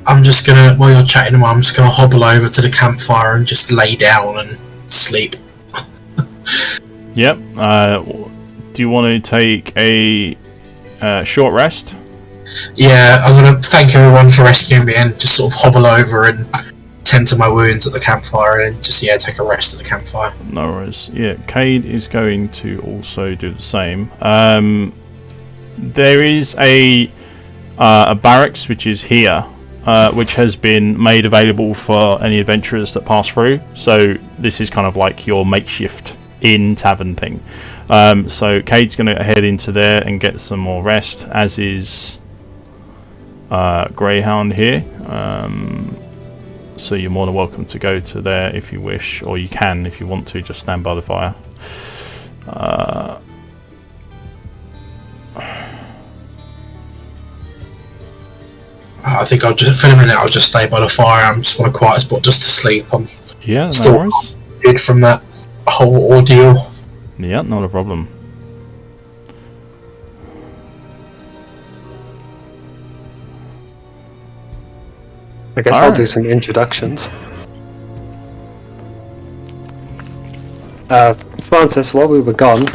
I'm just gonna, while you're chatting, I'm just gonna hobble over to the campfire and just lay down and sleep. Yep. Do you want to take a short rest? Yeah, I'm gonna thank everyone for rescuing me and just sort of hobble over and tend to my wounds at the campfire and just take a rest at the campfire. No worries. Yeah, Cade is going to also do the same. There is a barracks which is here, which has been made available for any adventurers that pass through. So this is kind of like your makeshift inn tavern thing. So Cade's going to head into there and get some more rest, as is Greyhound here. So you're more than welcome to go to there if you wish, or you can if you want to just stand by the fire. I think I'll just, for a minute, I'll just stay by the fire. I just want a quiet spot just to sleep. I'm Yeah, no still worries. good from that whole ordeal. Yeah, not a problem. I guess I'll do some introductions. Francis, while we were gone,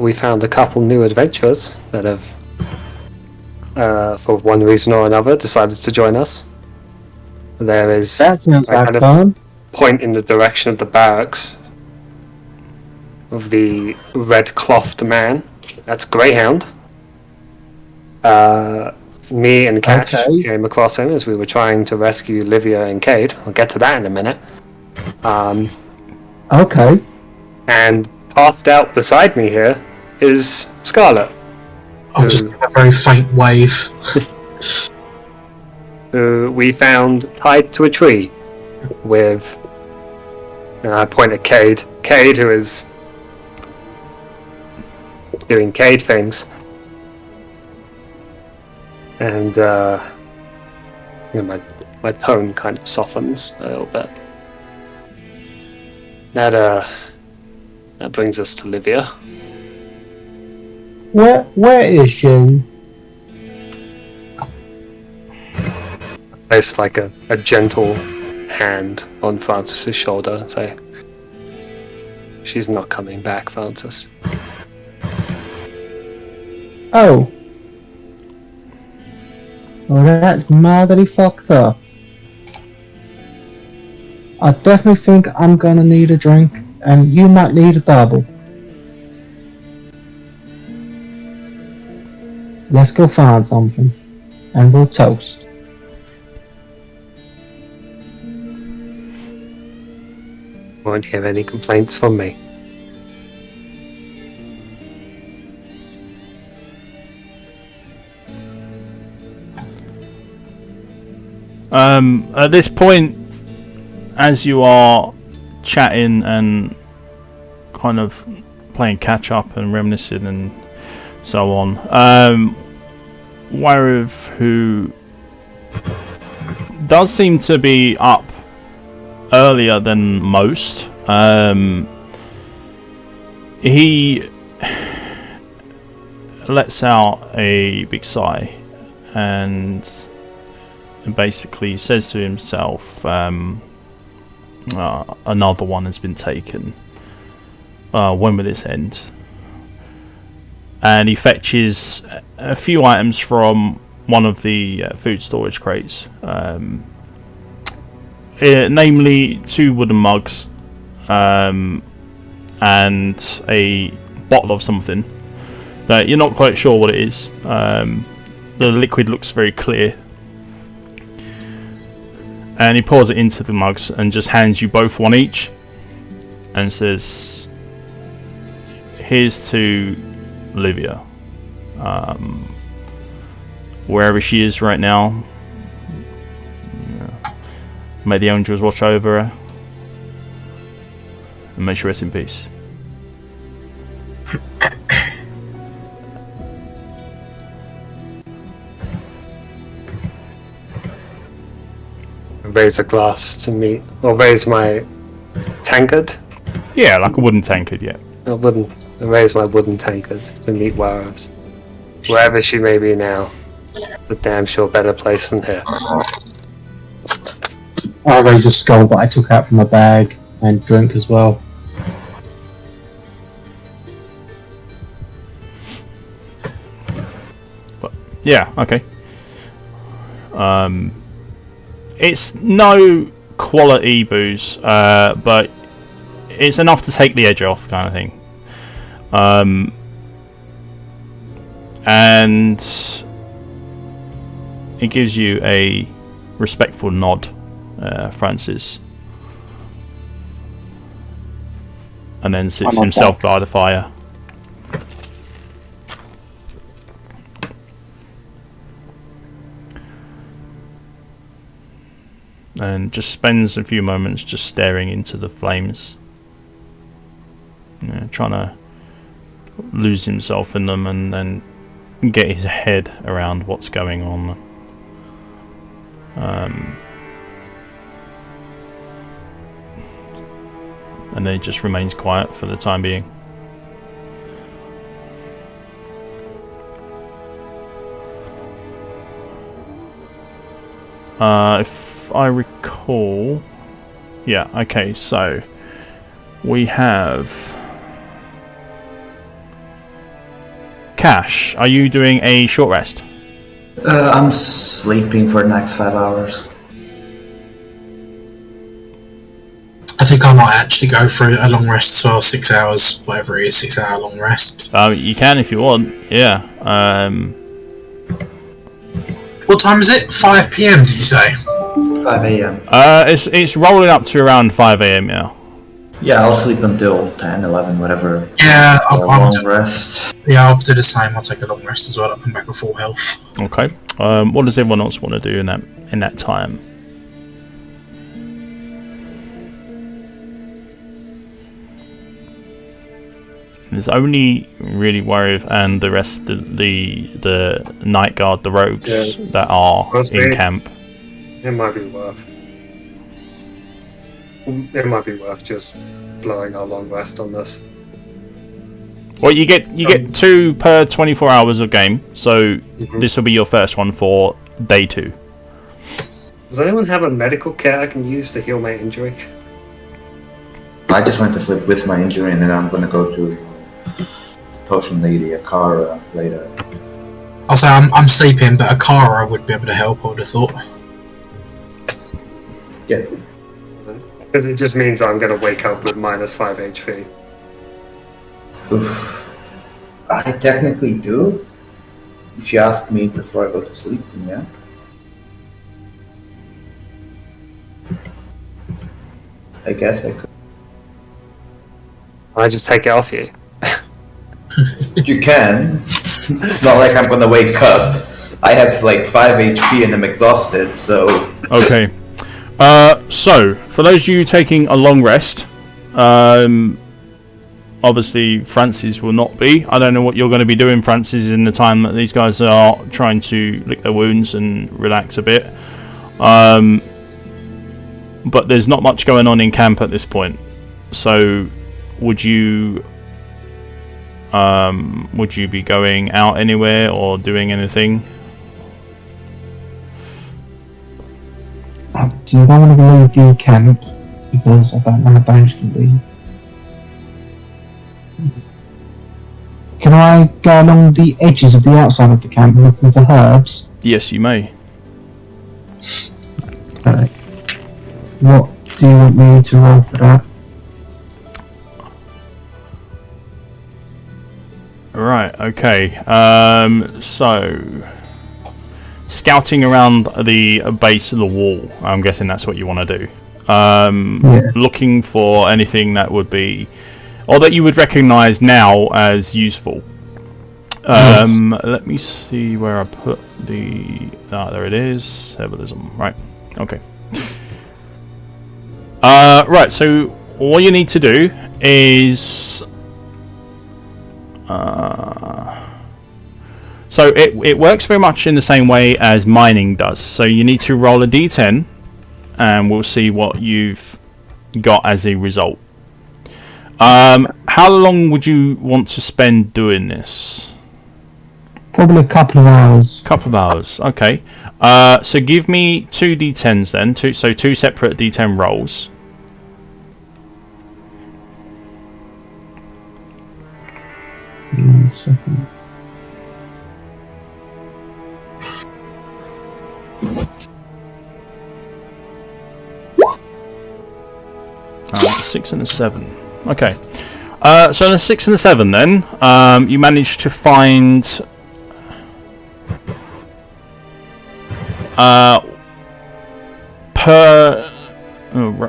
we found a couple new adventurers that have, for one reason or another, decided to join us. There is That sounds I like kind of fun. point in the direction of the barracks of the red-clothed man. That's Greyhound. Me and Cash Okay. came across him as we were trying to rescue Livia and Cade. I'll get to that in a minute. Okay. And passed out beside me here is Scarlet, I'll just give a very faint wave. who we found tied to a tree with, and I point at Cade, who is doing Cade things. And my tone kind of softens a little bit. That brings us to Livia. Where is she? Place like a gentle hand on Francis's shoulder and say, "She's not coming back, Francis." Oh. Well, that's mildly fucked up. I definitely think I'm gonna need a drink, and you might need a double. Let's go find something, and we'll toast. Won't hear any complaints from me. At this point, as you are chatting and kind of playing catch up and reminiscing and so on, Warav, who does seem to be up earlier than most, he lets out a big sigh and basically says to himself, another one has been taken. When will this end? And he fetches a few items from one of the food storage crates, namely 2 wooden mugs and a bottle of something that you're not quite sure what it is. The liquid looks very clear, and he pours it into the mugs and just hands you both one each and says, here's to Livia, wherever she is right now. May the angels watch over her, and may she rest in peace. Raise a glass to meet, or raise my tankard. Yeah, like a wooden tankard, yeah. I raise my wooden tankard to meet Warav's. Wherever she may be now, it's a damn sure better place than here. I raise a skull that I took out from my bag and drink as well. Yeah, okay. It's no quality booze, but it's enough to take the edge off, kind of thing. And it gives you a respectful nod, Francis, and then sits himself by the fire. And just spends a few moments just staring into the flames, trying to lose himself in them and then get his head around what's going on. And then he just remains quiet for the time being. If I recall, yeah, okay, so we have Cash. Are you doing a short rest? I'm sleeping for the next 5 hours. I think I might actually go for a long rest as well, 6 hours, whatever it is, 6 hour long rest. You can if you want, yeah. What time is it? 5 PM, did you say? 5 a.m. It's rolling up to around 5 a.m. now. Yeah, I'll sleep until 10, 11, whatever. Yeah, I'll rest. Yeah, I'll do the same. I'll take a long rest as well. I'll come back with full health. Okay. What does everyone else want to do in that time? There's only really Warav and the rest of the night guard, the rogues, that are in camp. It might be worth just blowing our long rest on this. Well, you get 2 per 24 hours of game, so this will be your first one for day 2. Does anyone have a medical kit I can use to heal my injury? I just went to sleep with my injury, and then I'm gonna go to Potion Lady Akara later. I'll say I'm sleeping, but Akara would be able to help, I would have thought. Yeah. Because it just means I'm going to wake up with minus 5 HP. Oof. I technically do. If you ask me before I go to sleep, then yeah. I guess I could. I just take it off you. You can. It's not like I'm gonna wake up I have like 5 HP and I'm exhausted, so... Okay. So, for those of you taking a long rest, obviously Francis will not be. I don't know what you're going to be doing, Francis, in the time that these guys are trying to lick their wounds and relax a bit. But there's not much going on in camp at this point. So, would you be going out anywhere or doing anything? I don't want to leave the camp because I don't know how dangerous it can be. Can I go along the edges of the outside of the camp looking for herbs? Yes, you may. Okay. What do you want me to roll for that? Right, okay. So, scouting around the base of the wall, I'm guessing that's what you want to do. Looking for anything that would be, or that you would recognise now as useful. Yes. Let me see where I put the... there it is. Herbalism. Right, okay. Right, so what you need to do is... so it works very much in the same way as mining does. So you need to roll a d10 and we'll see what you've got as a result. How long would you want to spend doing this? Probably a couple of hours. Couple of hours, okay. So give me 2 d10s then, two separate d10 rolls. One second. A 6 and a 7. Okay. So on a 6 and a 7 then, you managed to find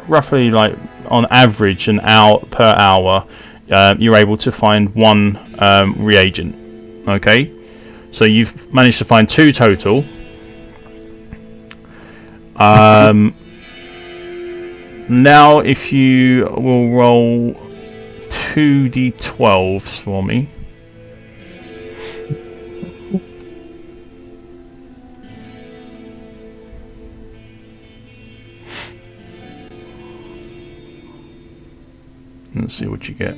roughly like on average an hour per hour, you're able to find 1 reagent. Okay, so you've managed to find 2 total. Now if you will roll 2 d12s for me. Let's see what you get.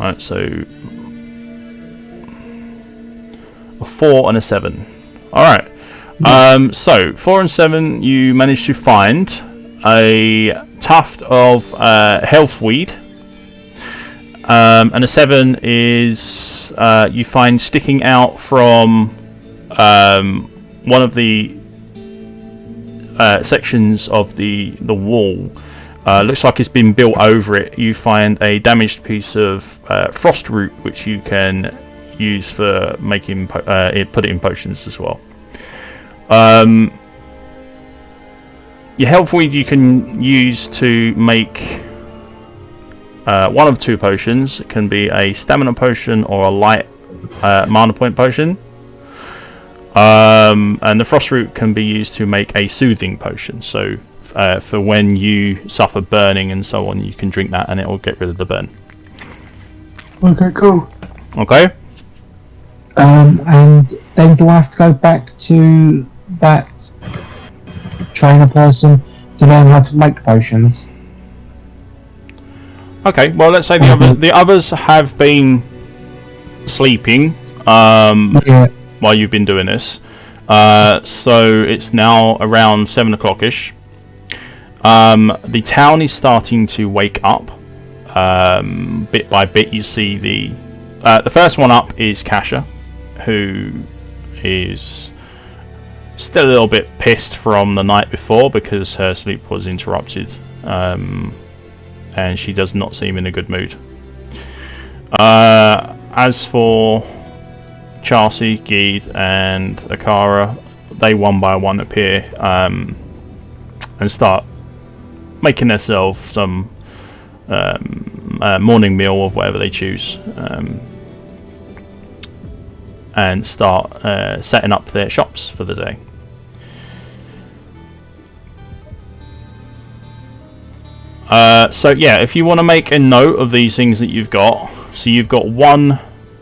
Alright, so a 4 and a 7. Alright. So 4 and 7 you managed to find a tuft of health weed. And a 7 is you find sticking out from one of the sections of the wall. Looks like it's been built over it. You find a damaged piece of frost root, which you can use for making put it in potions as well. Your health weed you can use to make one of 2 potions. It can be a stamina potion or a light mana point potion. And the frost root can be used to make a soothing potion. So for when you suffer burning and so on, you can drink that and it will get rid of the burn. Okay, cool. Okay. And then do I have to go back to that trainer person to learn how to make potions? Okay, well let's say the others have been sleeping while you've been doing this. So it's now around 7 o'clock-ish. The town is starting to wake up. Bit by bit you see the first one up is Kasha, who is still a little bit pissed from the night before because her sleep was interrupted, and she does not seem in a good mood. As for Chelsea, Geed and Akara, they one by one appear and start making themselves some morning meal of whatever they choose. and start setting up their shops for the day. So yeah, if you want to make a note of these things that you've got, so you've got one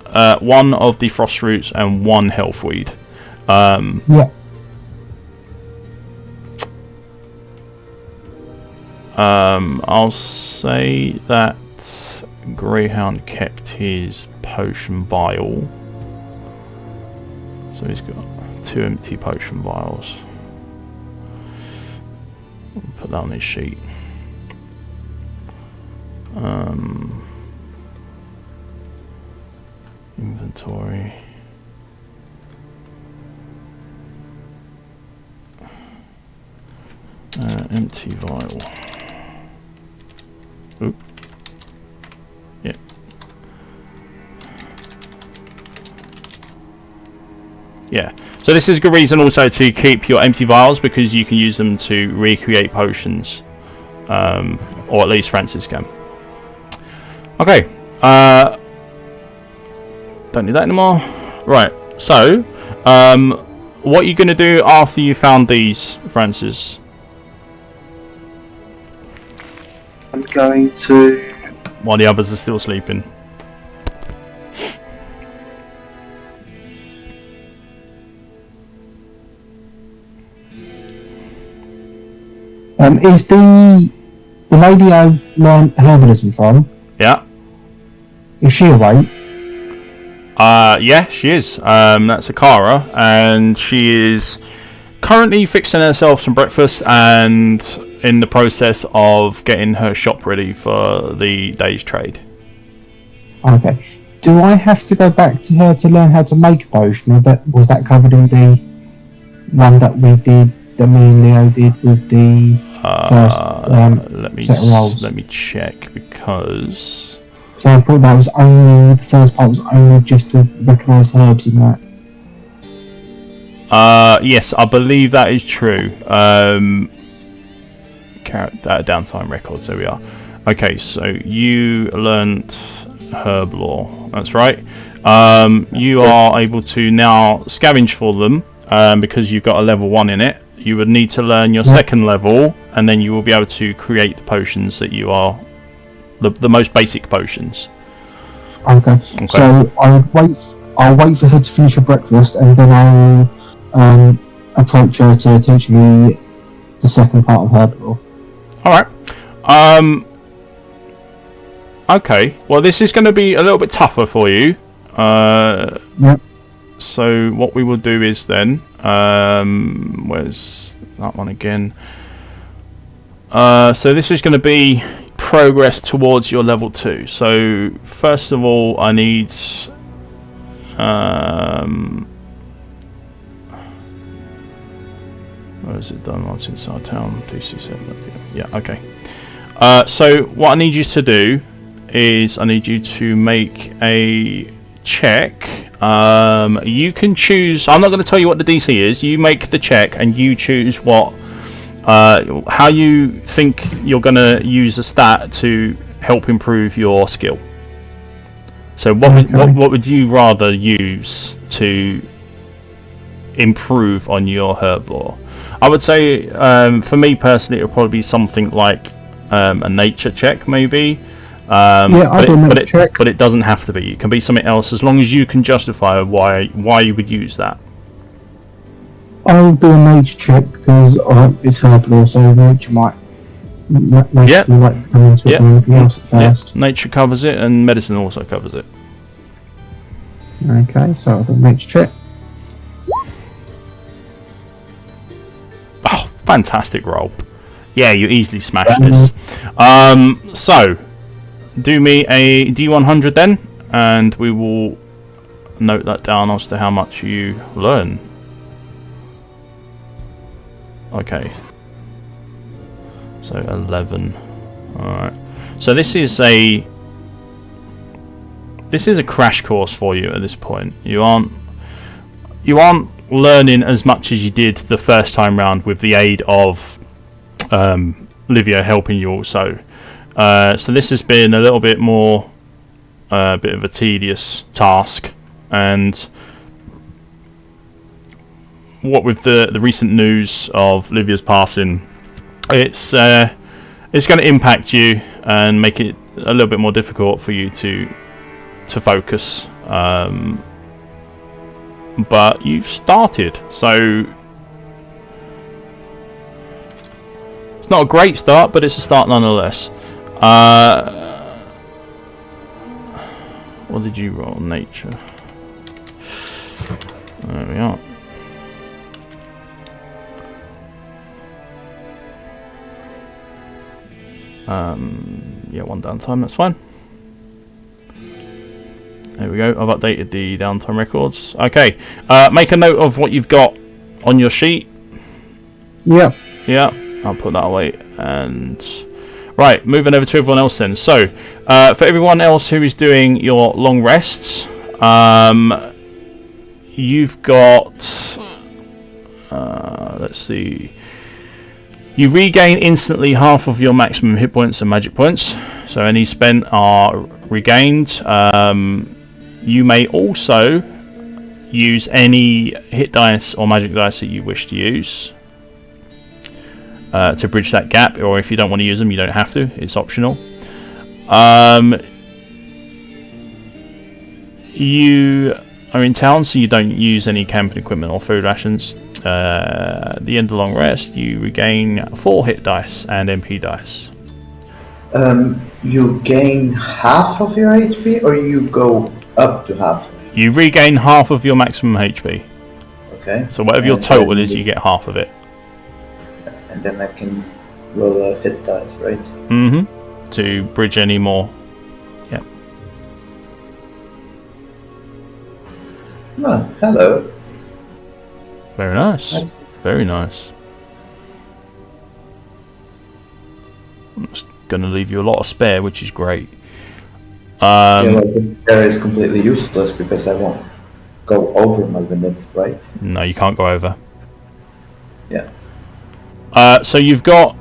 of the frost roots and one health weed. Yeah. I'll say that Greyhound kept his potion vial, so he's got 2 empty potion vials. I'll put that on his sheet. Inventory. Empty vial. Oop. Yeah. Yeah. So this is a good reason also to keep your empty vials, because you can use them to recreate potions. Or at least Francis can. Okay. Don't need that anymore. Right. So, what are you going to do after you found these, Francis? I'm going to... While the others are still sleeping. Is the lady I learned herbalism from, Yeah. is she awake? Yeah, she is. That's Akara, and she is currently fixing herself some breakfast and in the process of getting her shop ready for the day's trade. Okay. Do I have to go back to her to learn how to make a potion, or was that covered in the one that we did, that me and Leo did with the first set of rolls? Let me check, because... So I thought that was only, the first part was only just to recognise herbs and that. Yes, I believe that is true. Downtime records, there we are. Okay, so you learnt herb lore, that's right. You are able to now scavenge for them, because you've got a level 1 in it. You would need to learn your second level, and then you will be able to create the potions that you are, the most basic potions. Okay. So I'll wait for her to finish her breakfast, and then I'll approach her to teach me the second part of herb lore. Alright. Okay. Well, this is going to be a little bit tougher for you. Yep. So what we will do is then... where's that one again? So this is going to be progress towards your level 2. So first of all, I need... where is it done? Once inside town, DC7. Yeah, okay. So what I need you to do is I need you to make a check. You can choose. I'm not going to tell you what the DC is. You make the check and you choose what, how you think you're going to use a stat to help improve your skill. So what would you rather use to improve on your herb lore? I would say, for me personally, it would probably be something like a nature check, maybe. But it doesn't have to be. It can be something else, as long as you can justify why you would use that. I'll do a nature check because it's herb lore, so nature might like to come into it than anything else at first. Nature covers it, and medicine also covers it. Okay, so I'll do a nature check. Oh, fantastic roll. Yeah, you easily smashed this. So, do me a D100 then, and we will note that down as to how much you learn. Okay. So 11. Alright. So this is a crash course for you at this point. You aren't learning as much as you did the first time round with the aid of Livia helping you also. So this has been a little bit more, bit of a tedious task, and what with the recent news of Livia's passing, it's going to impact you and make it a little bit more difficult for you to focus. But you've started, so it's not a great start, but it's a start nonetheless. What did you roll? Nature. There we are. Yeah, 1 downtime, that's fine. There we go, I've updated the downtime records. Okay, make a note of what you've got on your sheet. Yeah. Yeah, I'll put that away. And right, moving over to everyone else then. So, for everyone else who is doing your long rests, you've got... let's see... You regain instantly half of your maximum hit points and magic points. So any spent are regained. You may also use any hit dice or magic dice that you wish to use to bridge that gap, or if you don't want to use them, you don't have to. It's optional. You are in town, so you don't use any camping equipment or food rations. At the end of the long rest, you regain 4 hit dice and MP dice. You gain half of your HP, or you go up to half? You regain half of your maximum HP. Okay. So whatever your total is, you get half of it. And then I can roll a hit dice, right? Mm-hmm. To bridge any more. Yep. Oh, hello. Very nice. Okay. Very nice. It's going to leave you a lot of spare, which is great. Yeah, well, this area is completely useless because I won't go over my limit, right? No, you can't go over. Yeah. So you've got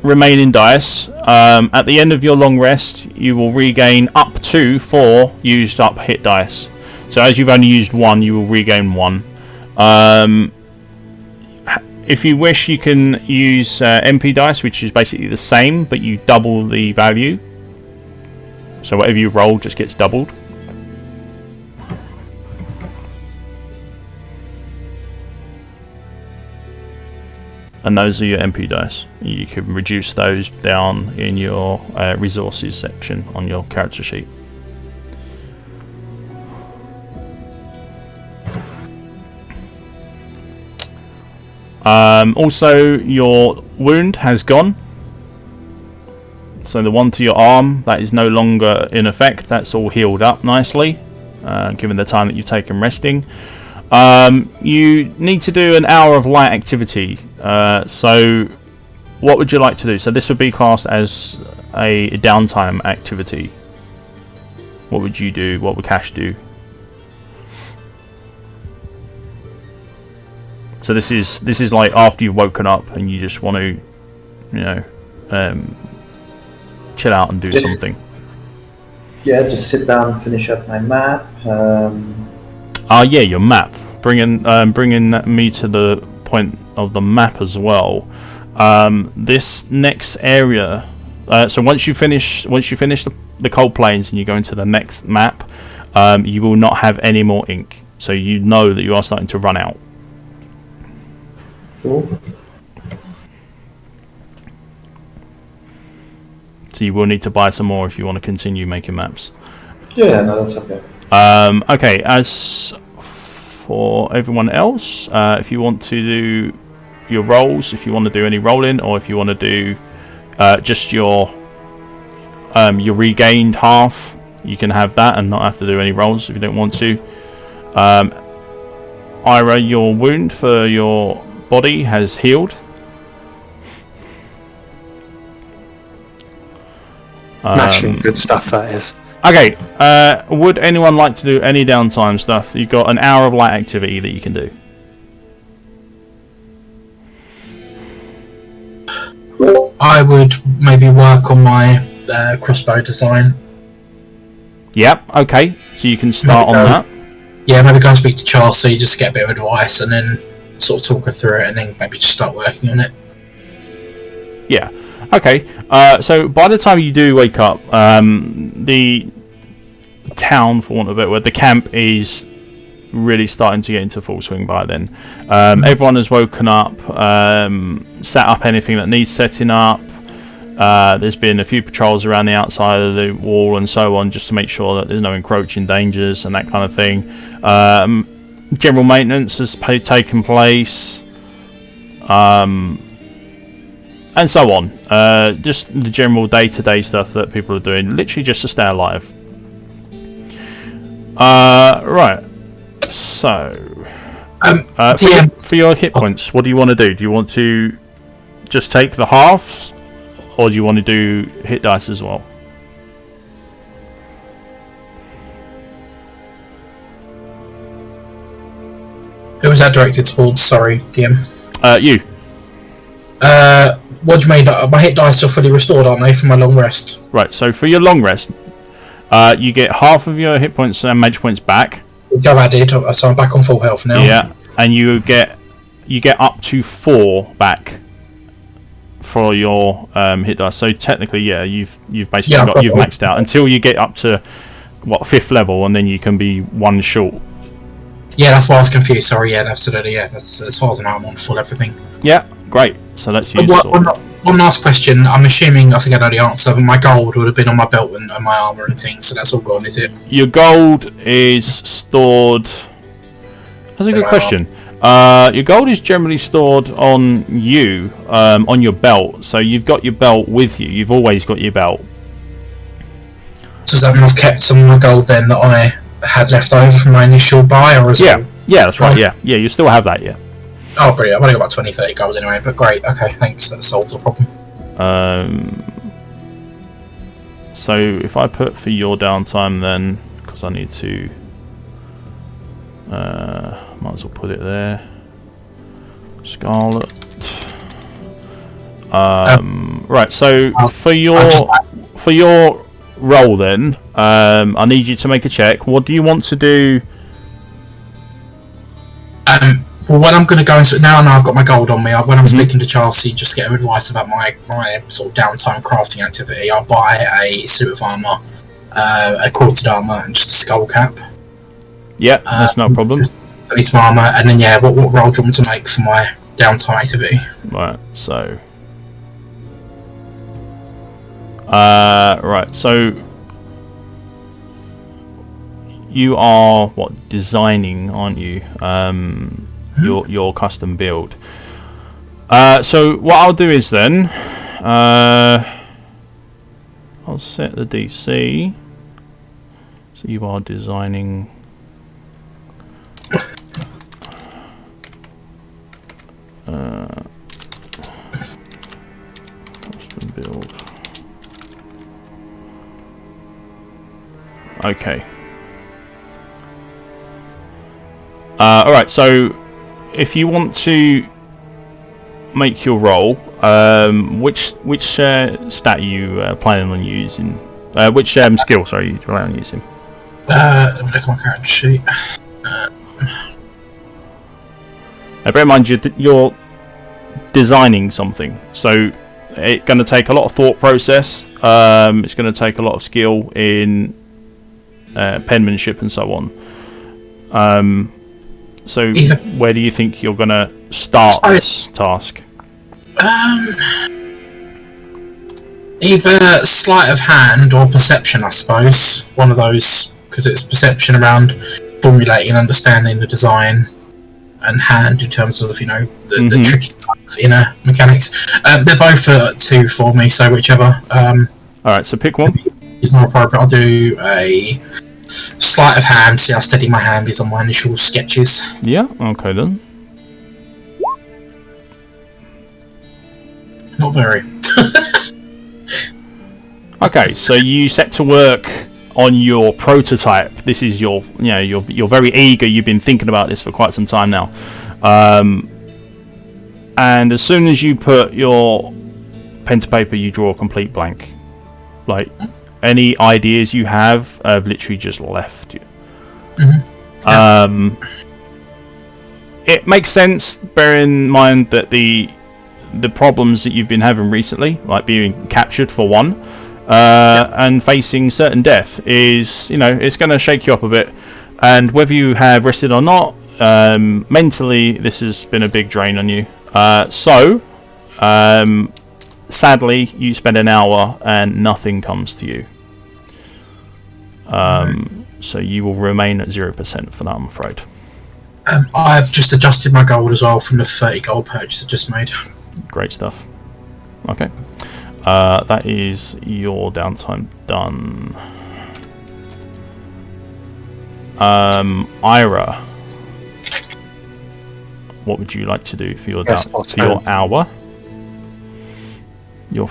remaining dice. At the end of your long rest, you will regain up to 4 used up hit dice. So as you've only used 1, you will regain 1. If you wish, you can use MP dice, which is basically the same, but you double the value. So whatever you roll just gets doubled. And those are your MP dice. You can reduce those down in your resources section on your character sheet. Also, your wound has gone. So the one to your arm, that is no longer in effect. That's all healed up nicely, given the time that you've taken resting. You need to do an hour of light activity. So what would you like to do? So this would be classed as a downtime activity. What would you do? What would Cash do? So this is like after you've woken up and you just want to, you know, chill out and do something. Yeah, just sit down and finish up my map. Yeah, your map. Bringing me to the point of the map as well. This next area. So once you finish the cold plains and you go into the next map, you will not have any more ink. So you know that you are starting to run out. Cool. So you will need to buy some more if you want to continue making maps. Yeah, no, that's okay. Okay, as for everyone else, if you want to do your rolls, if you want to do any rolling, or if you want to do just your regained half, you can have that and not have to do any rolls if you don't want to. Ira, your wound for your body has healed. Mashing good stuff, that is. Okay, would anyone like to do any downtime stuff? You've got an hour of light activity that you can do. I would maybe work on my crossbow design. Yep, okay, so you can start on that. Yeah, maybe go and speak to Chelsea, just get a bit of advice, and then sort of talk her through it, and then maybe just start working on it. Yeah. Okay. So by the time you do wake up, the town, for want of a better word, the camp is really starting to get into full swing by then. Everyone has woken up, set up anything that needs setting up. There's been a few patrols around the outside of the wall and so on, just to make sure that there's no encroaching dangers and that kind of thing. General maintenance has taken place, and so on. Just the general day-to-day stuff that people are doing, literally just to stay alive. Right. So, for your hit points, what do you want to do? Do you want to just take the halves, or do you want to do hit dice as well? Who was that directed towards? Sorry, DM. You. What do you mean? My hit dice are fully restored, aren't they, for my long rest? Right, so for your long rest, you get half of your hit points and magic points back. Which I've added, so I'm back on full health now. Yeah, and you get up to 4 back for your hit dice. So technically, yeah, you've basically you've maxed out until you get up to 5th level, and then you can be 1 short. Yeah, that's why I was confused. Sorry, yeah, absolutely, yeah. That's as far as I know, I'm on full everything. Yeah, great. So let's use one last question. I'm assuming, I think I know the answer, but my gold would have been on my belt and my armour and things, so that's all gone, is it? Your gold is stored... That's a good question. Your gold is generally stored on you, on your belt. So you've got your belt with you. You've always got your belt. So does that mean I've kept some of my gold then that I had left over from my initial buy, or is it? Yeah, that's right. Yeah, you still have that. Yeah. Oh, brilliant! I've only got about 20-30 gold anyway, but great. Okay, thanks. That solves the problem. So if I put for your downtime, then because I need to, might as well put it there. Scarlet. Right. So for your roll, then I need you to make a check. What do you want to do? Well, when I'm going to go into it now, and I've got my gold on me, when I'm speaking to Chelsea, just get advice about my sort of downtime crafting activity, I'll buy a suit of armour, a quartered armour, and just a skull cap. Yeah, that's no problem. Just need some armour, and then what roll do you want me to make for my downtime activity? Right, so... so... You are, designing, aren't you? Your custom build. So what I'll do is then I'll set the DC. So you are designing custom build. Okay. Alright, so if you want to make your roll, which stat are you planning on using? Which skill, sorry, you planning on using? Let me look at my character sheet. Bear in mind, you're designing something, so it's going to take a lot of thought process. It's going to take a lot of skill in penmanship and so on. So, where do you think you're going to start this task? Either sleight of hand or perception, I suppose. One of those, because it's perception around formulating and understanding the design, and hand in terms of, the tricky kind of inner mechanics. They're both 2 for me, so whichever. Alright, so pick one. Is more appropriate. I'll do a sleight of hand, see how steady my hand is on my initial sketches. Yeah, okay then. Not very. Okay, so you set to work on your prototype. This is you're very eager. You've been thinking about this for quite some time now. And as soon as you put your pen to paper, you draw a complete blank. Like, any ideas you have literally just left you. it makes sense. Bear in mind that the problems that you've been having recently, like being captured for one, and facing certain death, is it's going to shake you up a bit. And whether you have rested or not, mentally this has been a big drain on you. Sadly, you spend an hour and nothing comes to you. So you will remain at 0% for that, I'm afraid. I've just adjusted my gold as well from the 30 gold purchase I just made. Great stuff. Okay. That is your downtime done. Ira, what would you like to do for your hour? Your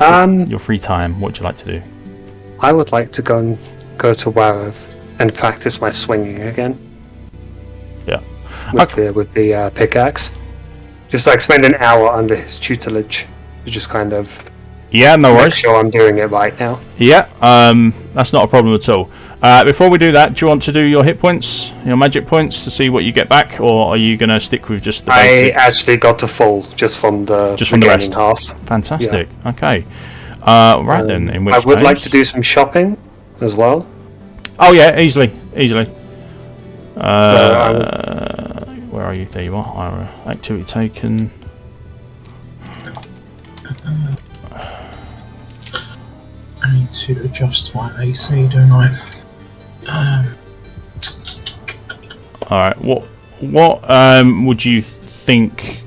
free time. What would you like to do? I would like to go to Warav and practice my swinging again. Yeah. With the pickaxe. Just like spend an hour under his tutelage to just kind of no worries. Make sure I'm doing it right now. Yeah, that's not a problem at all. Before we do that, do you want to do your hit points, your magic points, to see what you get back, or are you going to stick with just the basic? I actually got to full just from the beginning half. Fantastic. Yeah. Okay. Right then. In which I would like to do some shopping as well. Oh yeah, easily. Where are you? There you are. Activity taken. I need to adjust my AC, don't I? Alright, what would you think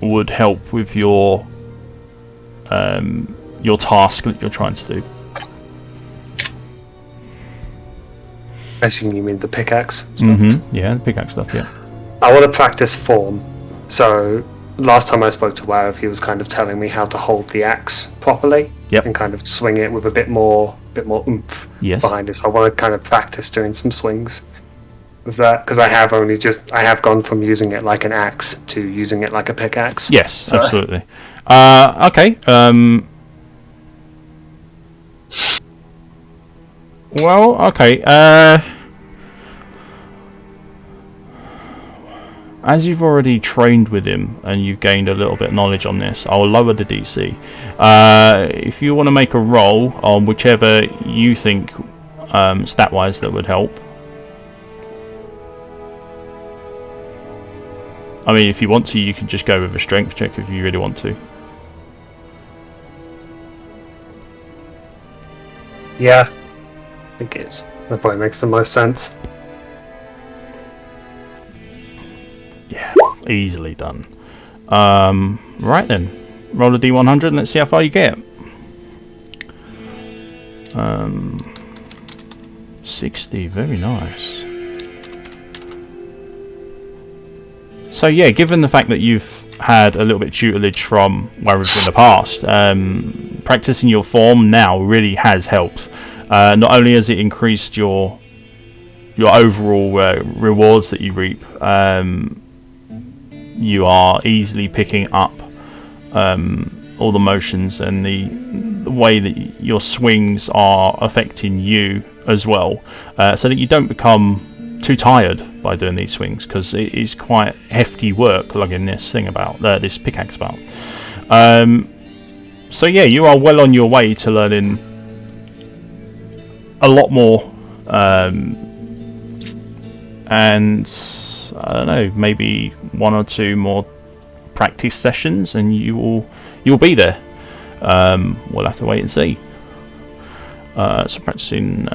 would help with your task that you're trying to do? I assume you mean the pickaxe stuff? Mm-hmm. Yeah, the pickaxe stuff, yeah. I want to practice form. So, last time I spoke to Warav, he was kind of telling me how to hold the axe properly. Yep. And kind of swing it with a bit more oomph behind it. So I want to kind of practice doing some swings with that, because I have gone from using it like an axe to using it like a pickaxe. Yes, absolutely. Okay. Well, okay. As you've already trained with him and you've gained a little bit of knowledge on this, I'll lower the DC. If you want to make a roll on whichever you think stat-wise that would help. I mean, if you want to, you can just go with a strength check if you really want to. Yeah, I think that probably makes the most sense. Yeah, easily done. Right then, roll a d100 and let's see how far you get. 60, very nice. So yeah, given the fact that you've had a little bit of tutelage from Warav in the past, practicing your form now really has helped. Not only has it increased your overall rewards that you reap, you are easily picking up all the motions and the way that your swings are affecting you as well, so that you don't become too tired by doing these swings, because it is quite hefty work lugging this pickaxe about. So yeah, you are well on your way to learning a lot more, and I don't know, maybe 1 or 2 more practice sessions and you'll be there. We'll have to wait and see. So practicing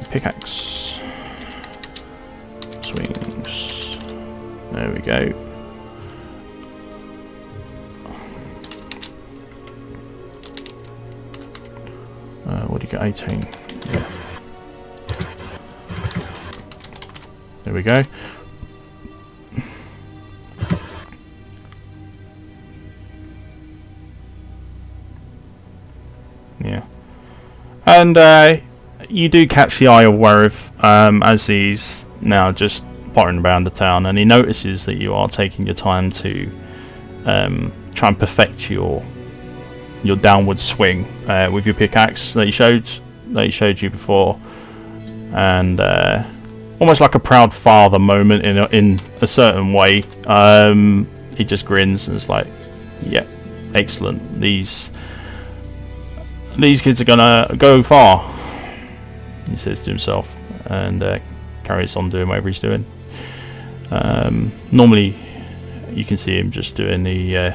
pickaxe swings. There we go. What do you get? 18. Yeah. There we go. Yeah. And you do catch the eye of Warav as he's now just pottering around the town, and he notices that you are taking your time to try and perfect your downward swing with your pickaxe that he showed you before, and almost like a proud father moment in a certain way. He just grins and is like, "Yeah, excellent. These kids are gonna go far." He says to himself, and carries on doing whatever he's doing. Normally, you can see him just doing the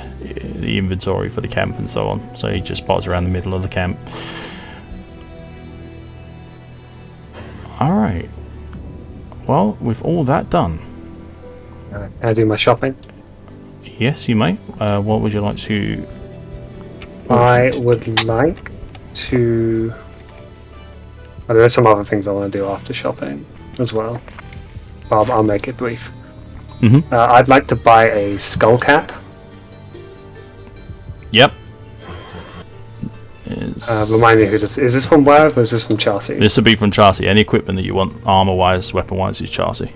inventory for the camp and so on. So he just spots around the middle of the camp. Alright. Well, with all that done... Can I do my shopping? Yes, you may. What would you like to... I would like to... Oh, there are some other things I want to do after shopping as well. I'll make it brief. Mm-hmm. I'd like to buy a skull cap. Yep. Remind me who this is. This from where, or is this from Chelsea? This would be from Chelsea. Any equipment that you want, armor-wise, weapon-wise, is Chelsea.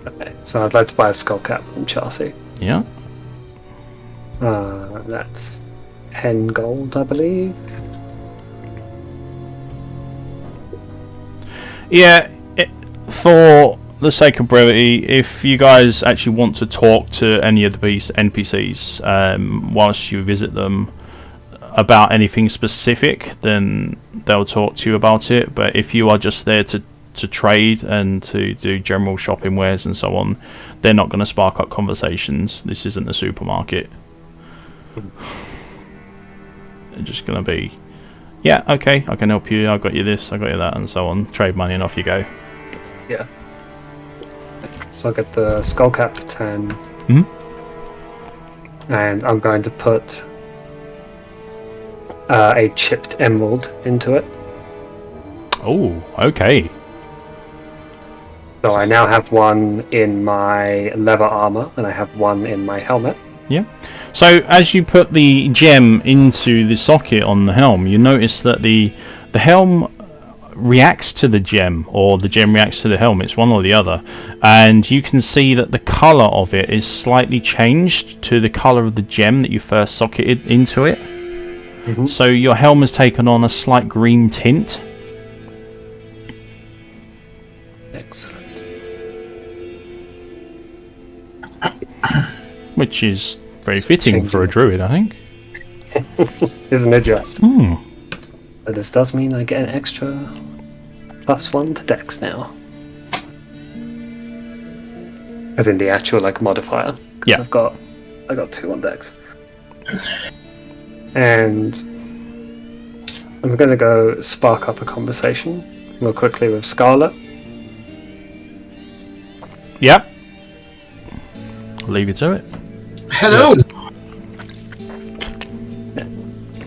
Okay, so I'd like to buy a skull cap from Chelsea. Yeah. That's 10 gold, I believe. Yeah, for the sake of brevity, if you guys actually want to talk to any of the NPCs whilst you visit them about anything specific, then they'll talk to you about it. But if you are just there to trade and to do general shopping wares and so on, they're not going to spark up conversations. This isn't a supermarket. They're just going to be, yeah, okay, I can help you, I got you this, I got you that, and so on. Trade money and off you go. Yeah. So I'll get the skull cap for 10. Mm-hmm. And I'm going to put a chipped emerald into it. Oh, okay. So I now have one in my leather armor, and I have one in my helmet. Yeah. So as you put the gem into the socket on the helm, you notice that the helm reacts to the gem, or the gem reacts to the helm. It's one or the other. And you can see that the colour of it is slightly changed to the colour of the gem that you first socketed into it. Mm-hmm. So your helm has taken on a slight green tint. Excellent. Which is very fitting for a druid, I think. Isn't it just? Hmm. But this does mean I get an extra +1 to Dex now. As in the actual modifier. 'Cause Yeah. I got 2 on Dex. And I'm gonna go spark up a conversation real quickly with Scarlet. Yep. I'll leave you to it. Hello.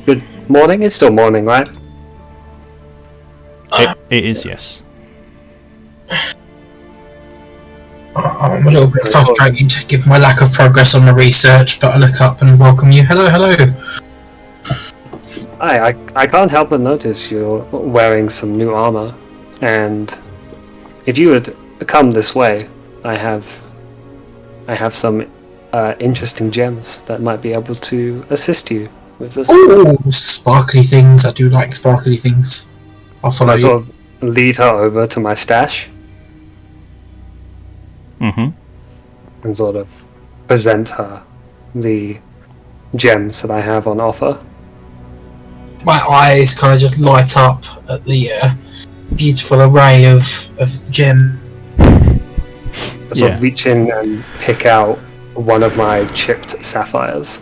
Good morning. It's still morning, right? It is, yes. I'm a little bit frustrated given my lack of progress on the research, but I look up and welcome you. Hello, hello. I can't help but notice you're wearing some new armor, and if you would come this way, I have some interesting gems that might be able to assist you with this. Oh, sparkly things. I do like sparkly things. I'll follow I you. sort of lead her over to my stash Mm-hmm. and sort of present her the gems that I have on offer. My eyes kind of just light up at the beautiful array of gems. I sort of reach in and pick out one of my chipped sapphires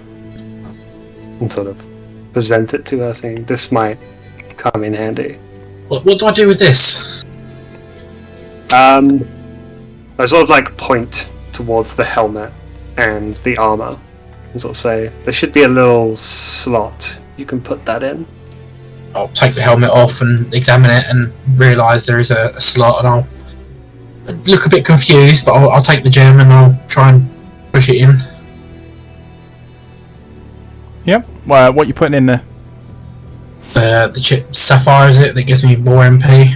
and sort of present it to her, saying, "This might come in handy." What do I do with this? I sort of point towards the helmet and the armor and sort of say, "There should be a little slot. You can put that in." I'll take the helmet off and examine it and realise there is a slot, and I'll look a bit confused, but I'll take the gem and I'll try and push it in. Yep. Well, what you putting in there? The chip sapphire, is it, that gives me more MP?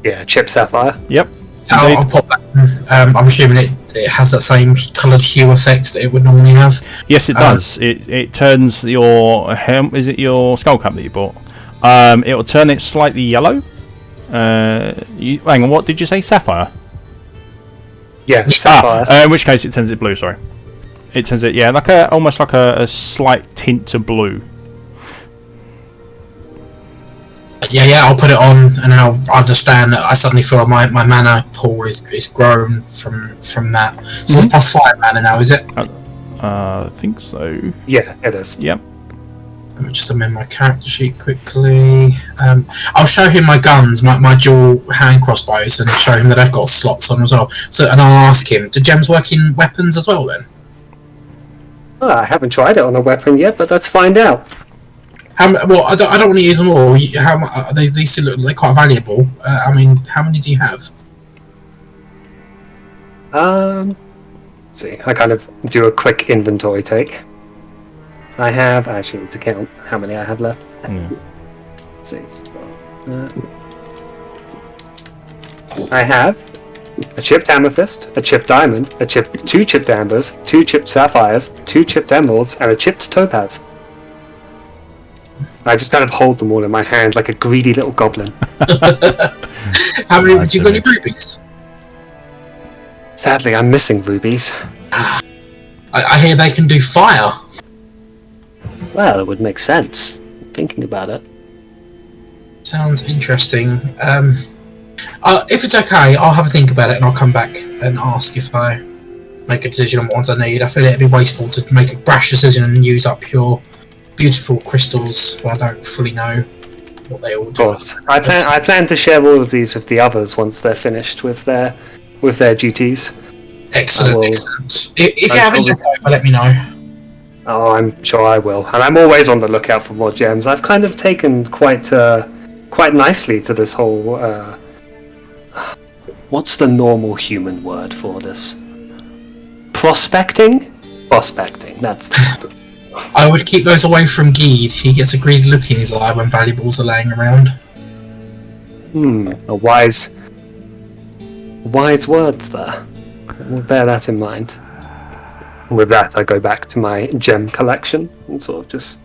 Yeah, chipped sapphire. Yep. I'll pop that in. I'm assuming it has that same coloured hue effect that it would normally have. Yes, it does. It turns your helm. Is it your skull cap that you bought? It will turn it slightly yellow. Hang on. What did you say? Sapphire. Yeah, sapphire. In which case it turns it blue. Sorry, it turns it almost like a slight tint to blue. Yeah, I'll put it on, and then I'll understand that I suddenly feel my mana pool is grown from that. So it's +5 mana now, is it? I think so. Yeah, it is. Yep. Let me just amend my character sheet quickly. I'll show him my guns, my dual hand crossbows, and show him that I've got slots on as well. So, and I'll ask him, do gems work in weapons as well then? Well, I haven't tried it on a weapon yet, but let's find out. Well, I don't want to use them all. They still look like quite valuable. I mean, how many do you have? See, I kind of do a quick inventory take. I have actually need to count how many I have left. 6, 12. I have a chipped amethyst, a chipped diamond, 2 chipped ambers, 2 chipped sapphires, 2 chipped emeralds, and a chipped topaz. I just kind of hold them all in my hand like a greedy little goblin. How many? Do you got any rubies? Sadly, I'm missing rubies. I hear they can do fire. Well, it would make sense, thinking about it. Sounds interesting. If it's okay, I'll have a think about it and I'll come back and ask if I make a decision on what ones I need. I feel it'd be wasteful to make a brash decision and use up your beautiful crystals when I don't fully know what they all do. Of course. I plan to share all of these with the others once they're finished with their duties. Excellent, excellent. If you have any info, let me know. Oh, I'm sure I will. And I'm always on the lookout for more gems. I've kind of taken quite nicely to this whole... what's the normal human word for this? Prospecting? Prospecting, that's... I would keep those away from Geed. He gets a greedy look in his eye when valuables are laying around. A wise words there. We'll bear that in mind. With that, I go back to my gem collection and sort of just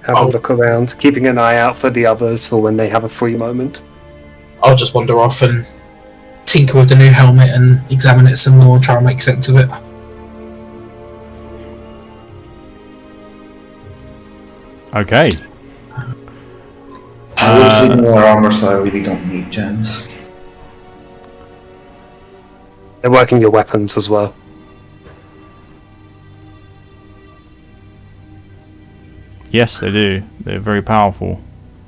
have a look around, keeping an eye out for the others for when they have a free moment. I'll just wander off and tinker with the new helmet and examine it some more and try and make sense of it. Okay. I will see more armor, so I really don't need gems. They're working your weapons as well. Yes, they do. They're very powerful.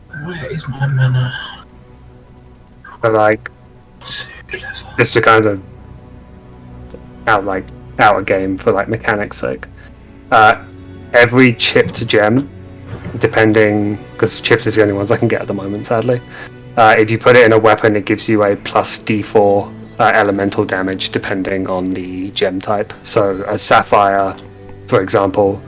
Where is my mana? But like, just to kind of out a game for like mechanics sake. Every chipped gem, depending, because chipped is the only ones I can get at the moment, sadly. If you put it in a weapon, it gives you a plus D4 elemental damage depending on the gem type. So a sapphire, for example,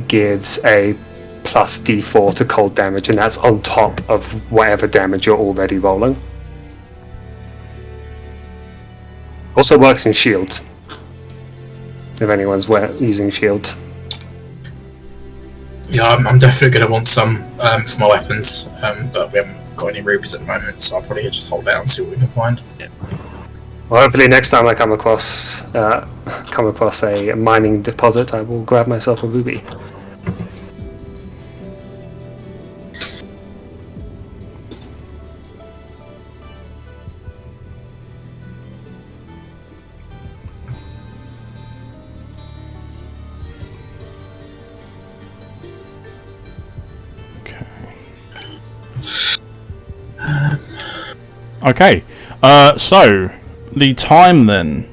gives a plus D4 to cold damage, and that's on top of whatever damage you're already rolling. Also works in shields, if anyone's using shields. Yeah, I'm definitely going to want some for my weapons, but we haven't got any rubies at the moment, so I'll probably just hold out and see what we can find. Yeah. Well, hopefully next time I come across a mining deposit, I will grab myself a ruby. Okay, so the time then,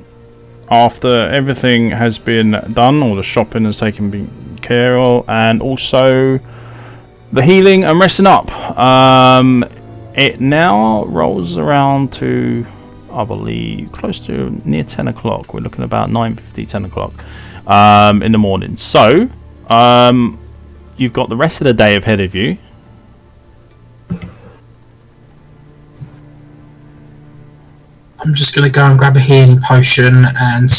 after everything has been done, all the shopping has taken care of, and also the healing and resting up, it now rolls around to, I believe, close to near 10 o'clock. We're looking about 9:50, 10 o'clock in the morning. So, you've got the rest of the day ahead of you. I'm just going to go and grab a healing potion and...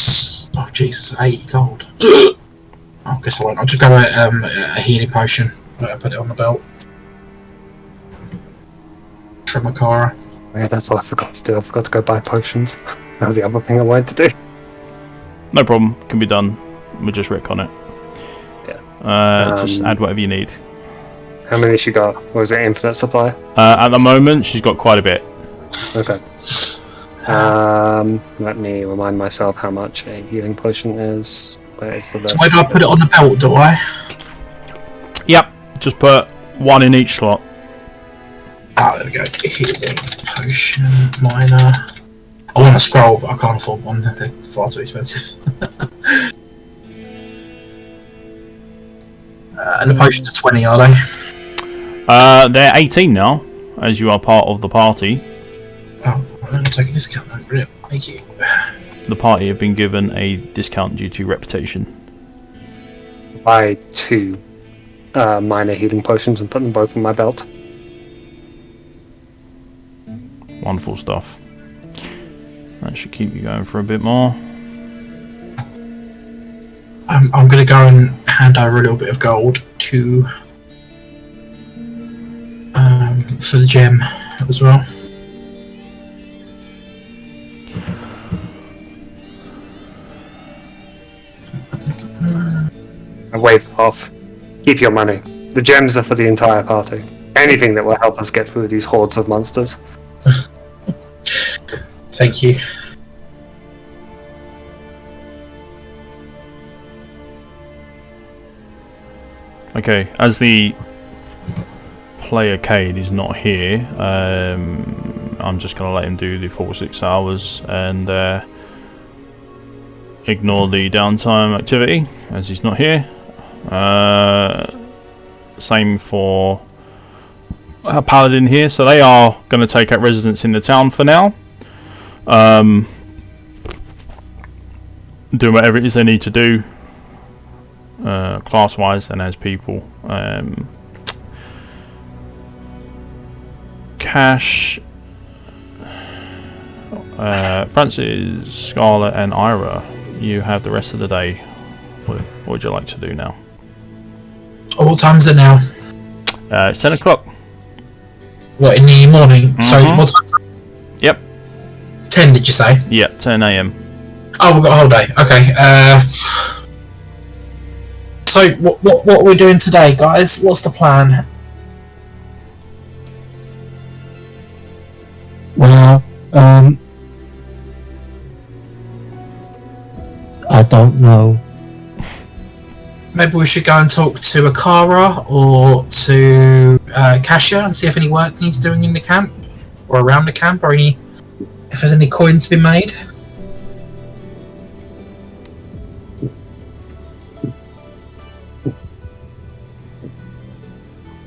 Oh, Jesus, 80 gold. I guess I won't. I'll just grab a healing potion and put it on the belt. From Makara. Yeah, that's what I forgot to do. I forgot to go buy potions. That was the other thing I wanted to do. No problem. Can be done. We'll just retcon it. Yeah. Just add whatever you need. How many she got? Or is it infinite supply? At the moment, she's got quite a bit. Okay. Let me remind myself how much a healing potion is. Where is the list? So where do I put it on the belt, do I? Yep. Just put one in each slot. Oh, there we go. Healing potion, minor. I want a scroll, but I can't afford one. They're far too expensive. And the potions are 20, are they? They're 18 now, as you are part of the party. Oh, I'm going to take a discount then. Brilliant. Thank you. The party have been given a discount due to reputation. Buy 2 minor healing potions and put them both in my belt. Wonderful stuff. That should keep you going for a bit more. I'm going to go and hand over a little bit of gold to for the gem as well. And wave it off. Keep your money. The gems are for the entire party. Anything that will help us get through these hordes of monsters. Thank you. Okay, as the player Cade is not here, I'm just going to let him do the full 6 hours and ignore the downtime activity as he's not here. Same for our paladin here, so they are going to take up residence in the town for now. Do whatever it is they need to do. Class wise and as people. Cash, Francis, Scarlet and Ira, you have the rest of the day. What would you like to do now? Oh, what time is it now? It's 10 o'clock. What, in the morning? Mm-hmm. So what time? Yep. 10 did you say? Yeah, 10 AM. Oh, we've got a whole day. Okay. So what we're doing today, guys? What's the plan? Well, I don't know. Maybe we should go and talk to Akara or to Kasia and see if any work needs doing in the camp or around the camp, or if there's any coin to be made.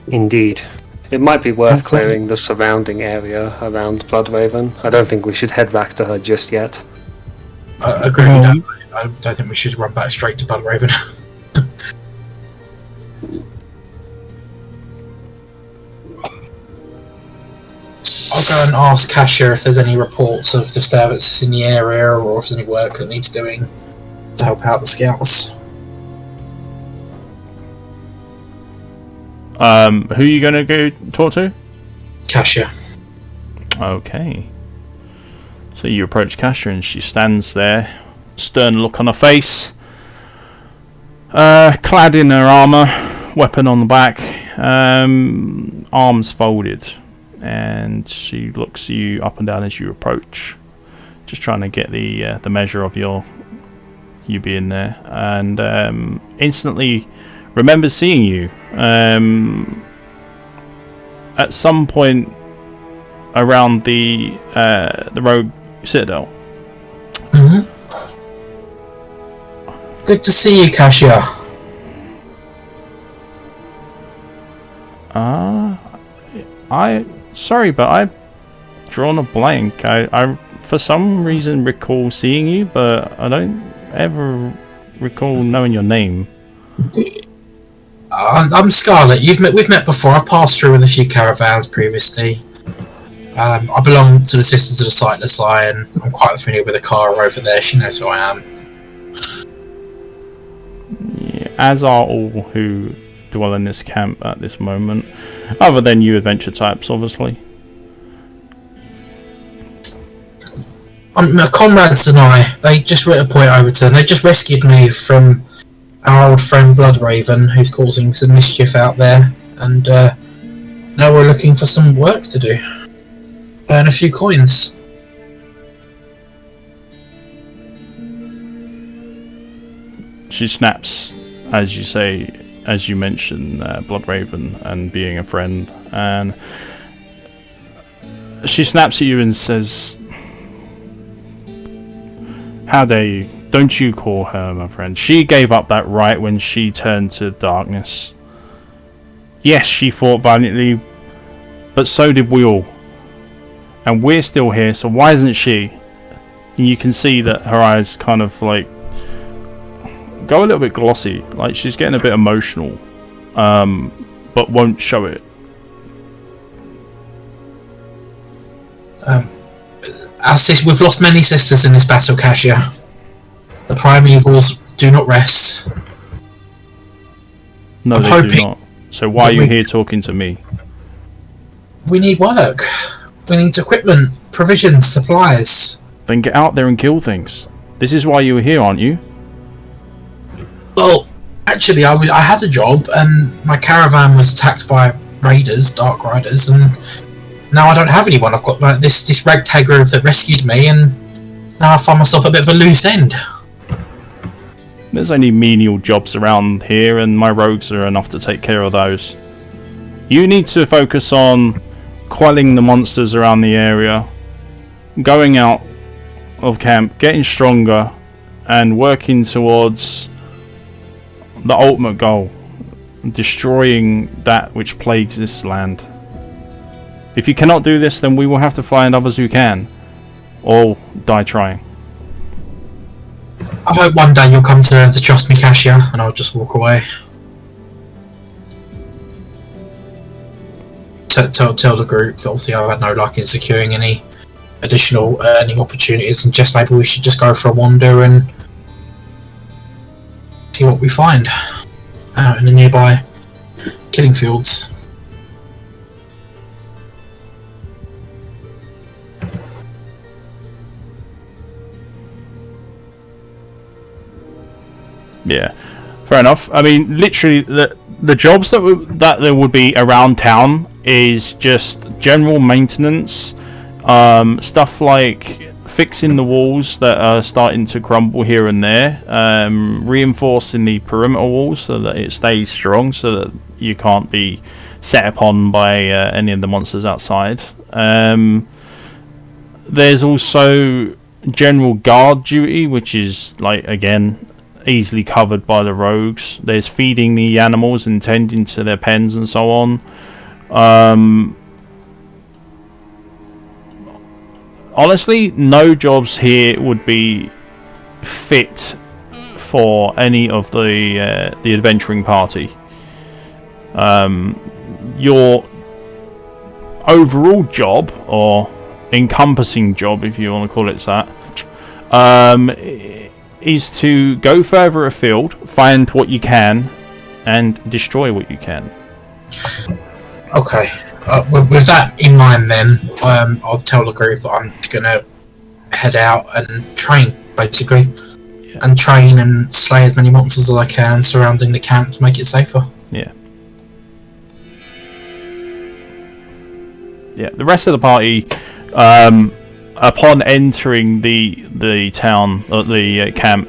Indeed. It might be worth Absolutely. clearing the surrounding area around Bloodraven. I don't think we should head back to her just yet. Agreed. I don't think we should run back straight to Bloodraven. I'll go and ask Kasia if there's any reports of disturbances in the area or if there's any work that needs doing to help out the scouts. Who are you going to go talk to? Kasia. Okay. So you approach Kasia and she stands there, stern look on her face, clad in her armour, weapon on the back, arms folded, and she looks at you up and down as you approach, just trying to get the measure of you being there, and instantly remembers seeing you at some point around the Rogue Citadel. Mm-hmm. Good to see you, Kasia. Sorry, but I've drawn a blank. I for some reason recall seeing you, but I don't ever recall knowing your name. I'm Scarlet. We've met before. I've passed through with a few caravans previously. I belong to the Sisters of the Sightless Eye, and I'm quite familiar with the car over there. She knows who I am. Yeah, as are all who dwell in this camp at this moment, other than you adventure types, obviously. My comrades and I, they just report over to them. They just rescued me from our old friend Bloodraven, who's causing some mischief out there, and now we're looking for some work to do. Earn a few coins. She snaps, as you say, as you mention Bloodraven and being a friend, and she snaps at you and says, "How dare you? Don't you call her my friend. She gave up that right when she turned to darkness. Yes, she fought valiantly, but so did we all. And we're still here, so why isn't she?" And you can see that her eyes kind of like go a little bit glossy, like she's getting a bit emotional, but won't show it. We've lost many sisters in this battle, Cassia. The prime evils do not rest. No, they do not. So why are you here talking to me? We need work. We need equipment, provisions, supplies. Then get out there and kill things. This is why you were here, aren't you? Well, actually, I had a job, and my caravan was attacked by raiders, dark riders, and now I don't have anyone. I've got like this ragtag group that rescued me, and now I find myself a bit of a loose end. There's only menial jobs around here, and my rogues are enough to take care of those. You need to focus on quelling the monsters around the area, going out of camp, getting stronger, and working towards the ultimate goal, destroying that which plagues this land. If you cannot do this, then we will have to find others who can, or die trying. I hope one day you'll come to learn to trust me, Cassia, and I'll just walk away. Tell the group that obviously I've had no luck in securing any additional earning opportunities, and just maybe we should just go for a wander and see what we find out in the nearby killing fields. Yeah, fair enough. I mean, literally, the jobs that there would be around town is just general maintenance, stuff like fixing the walls that are starting to crumble here and there, reinforcing the perimeter walls so that it stays strong, so that you can't be set upon by any of the monsters outside. There's also general guard duty, which is, like, again, easily covered by the rogues. There's feeding the animals and tending to their pens and so on. Honestly, no jobs here would be fit for any of the adventuring party. Your overall job, or encompassing job, if you want to call it that, is to go further afield, find what you can, and destroy what you can. Okay. With that in mind, then I'll tell the group that I'm gonna head out and train, basically, and train and slay as many monsters as I can surrounding the camp to make it safer. Yeah. Yeah. The rest of the party, upon entering the town, the camp,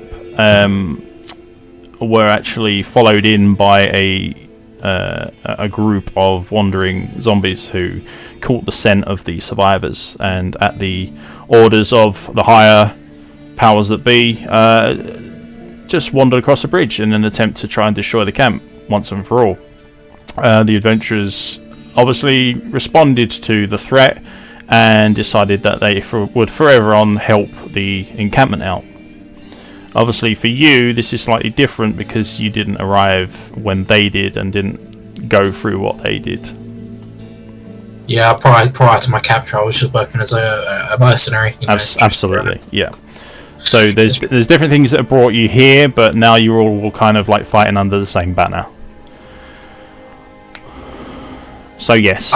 were actually followed in by a group of wandering zombies who caught the scent of the survivors, and at the orders of the higher powers that be, just wandered across the bridge in an attempt to try and destroy the camp once and for all. The adventurers obviously responded to the threat and decided that they would forever on help the encampment out. Obviously for you, this is slightly different because you didn't arrive when they did and didn't go through what they did. Yeah, prior to my capture, I was just working as a mercenary. Absolutely, yeah. So there's different things that have brought you here, but now you're all kind of like fighting under the same banner. So yes,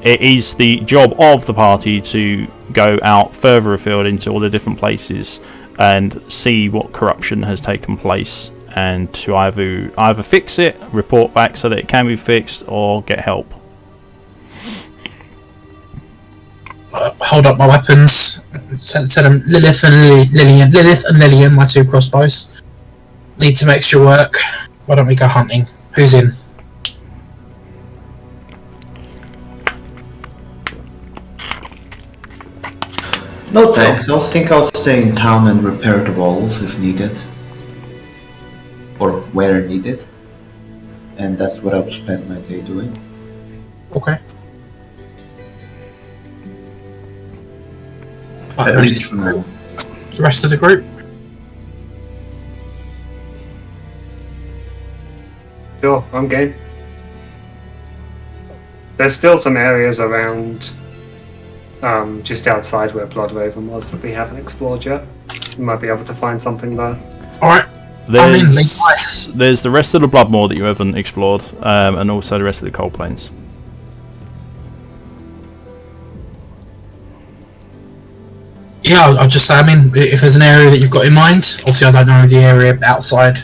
it is the job of the party to go out further afield into all the different places and see what corruption has taken place, and to either fix it, report back so that it can be fixed, or get help. Hold up my weapons. Send them Lilith and Lillian, my 2 crossbows. Need some extra work. Why don't we go hunting? Who's in? No thanks, I think I'll stay in town and repair the walls if needed. Or where needed. And that's what I'll spend my day doing. Okay. At least for now. The rest of the group? Sure, I'm game. There's still some areas around, just outside where Blood Raven was that we haven't explored yet. We might be able to find something there. Alright. There's the rest of the Blood Moor that you haven't explored, and also the rest of the Cold Plains. Yeah, I'll just say, I mean, if there's an area that you've got in mind, obviously I don't know the area outside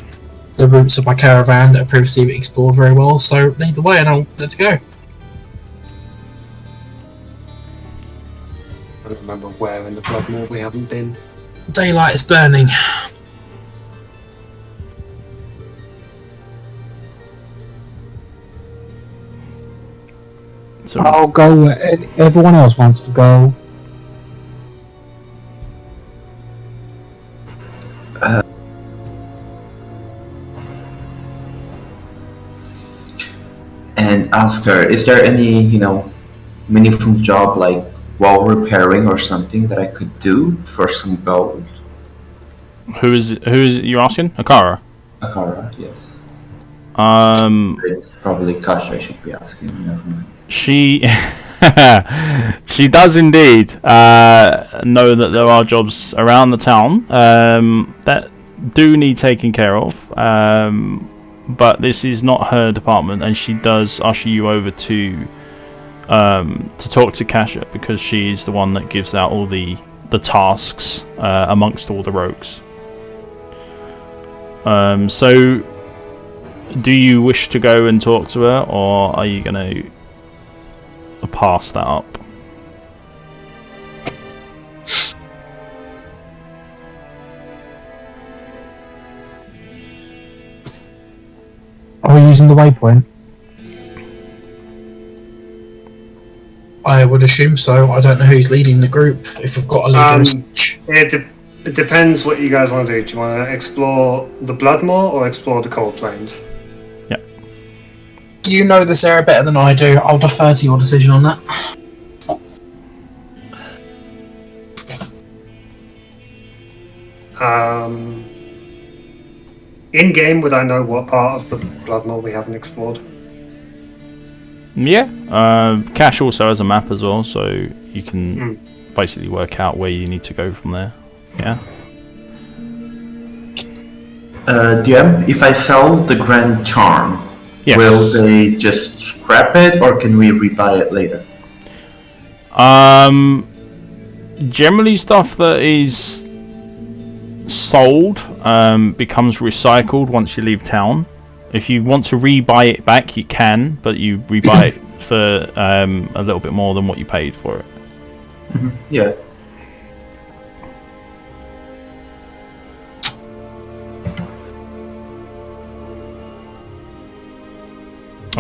the routes of my caravan that have previously explored very well, so lead the way and let's go. I don't remember where in the Blood Moor we haven't been. Daylight is burning. So I'll go where everyone else wants to go. And ask her, is there any, meaningful job like wall repairing or something that I could do for some gold? Who is you asking? Akara? Akara, yes. It's probably Kash I should be asking, never mind. She she does indeed know that there are jobs around the town that do need taking care of, but this is not her department, and she does usher you over to talk to Kasha, because she's the one that gives out all the tasks amongst all the rogues. So do you wish to go and talk to her, or are you going to pass that up? Are we using the waypoint? I would assume so. I don't know who's leading the group. If we've got a leader, It depends what you guys want to do. Do you want to explore the Blood Moor or explore the Cold Plains? Yeah. You know this area better than I do. I'll defer to your decision on that. In game, would I know what part of the Blood Moor we haven't explored? Yeah. Cash also has a map as well, so you can basically work out where you need to go from there. Yeah. DM, if I sell the Grand Charm, Yes. will they just scrap it, or can we rebuy it later? Generally, stuff that is sold becomes recycled once you leave town. If you want to rebuy it back, you can, but you rebuy it for a little bit more than what you paid for it. Mm-hmm. Yeah.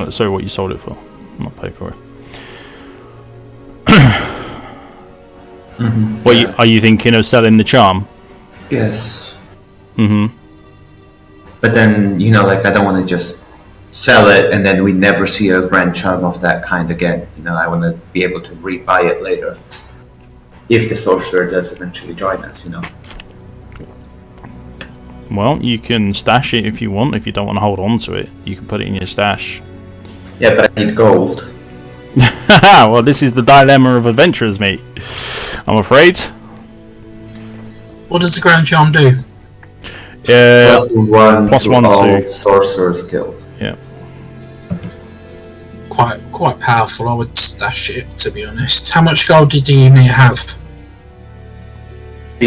Sorry, what you sold it for? Not paid for it. Mm-hmm. What are you thinking of selling the charm? Yes. Mm-hmm. But then, I don't want to just sell it and then we never see a Grand Charm of that kind again. I want to be able to rebuy it later. If the sorcerer does eventually join us, Well, you can stash it if you want. If you don't want to hold on to it, you can put it in your stash. Yeah, but I need gold. Well, this is the dilemma of adventurers, mate. I'm afraid. What does the Grand Charm do? +1 plus to 1 all to sorcerer skills. Yeah. Quite powerful. I would stash it, to be honest. How much gold do you need to have?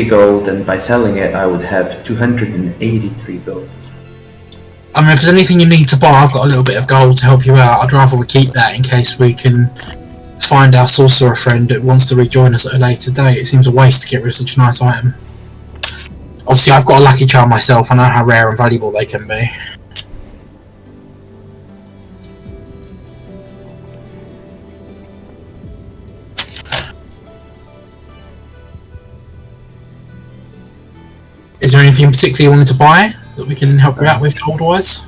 gold, and by selling it, I would have 283 gold. I mean, if there's anything you need to buy, I've got a little bit of gold to help you out. I'd rather we keep that in case we can find our sorcerer friend that wants to rejoin us at a later date. It seems a waste to get rid of such a nice item. Obviously, I've got a lucky charm myself. I know how rare and valuable they can be. Is there anything particular you wanted to buy that we can help you out with gold-wise?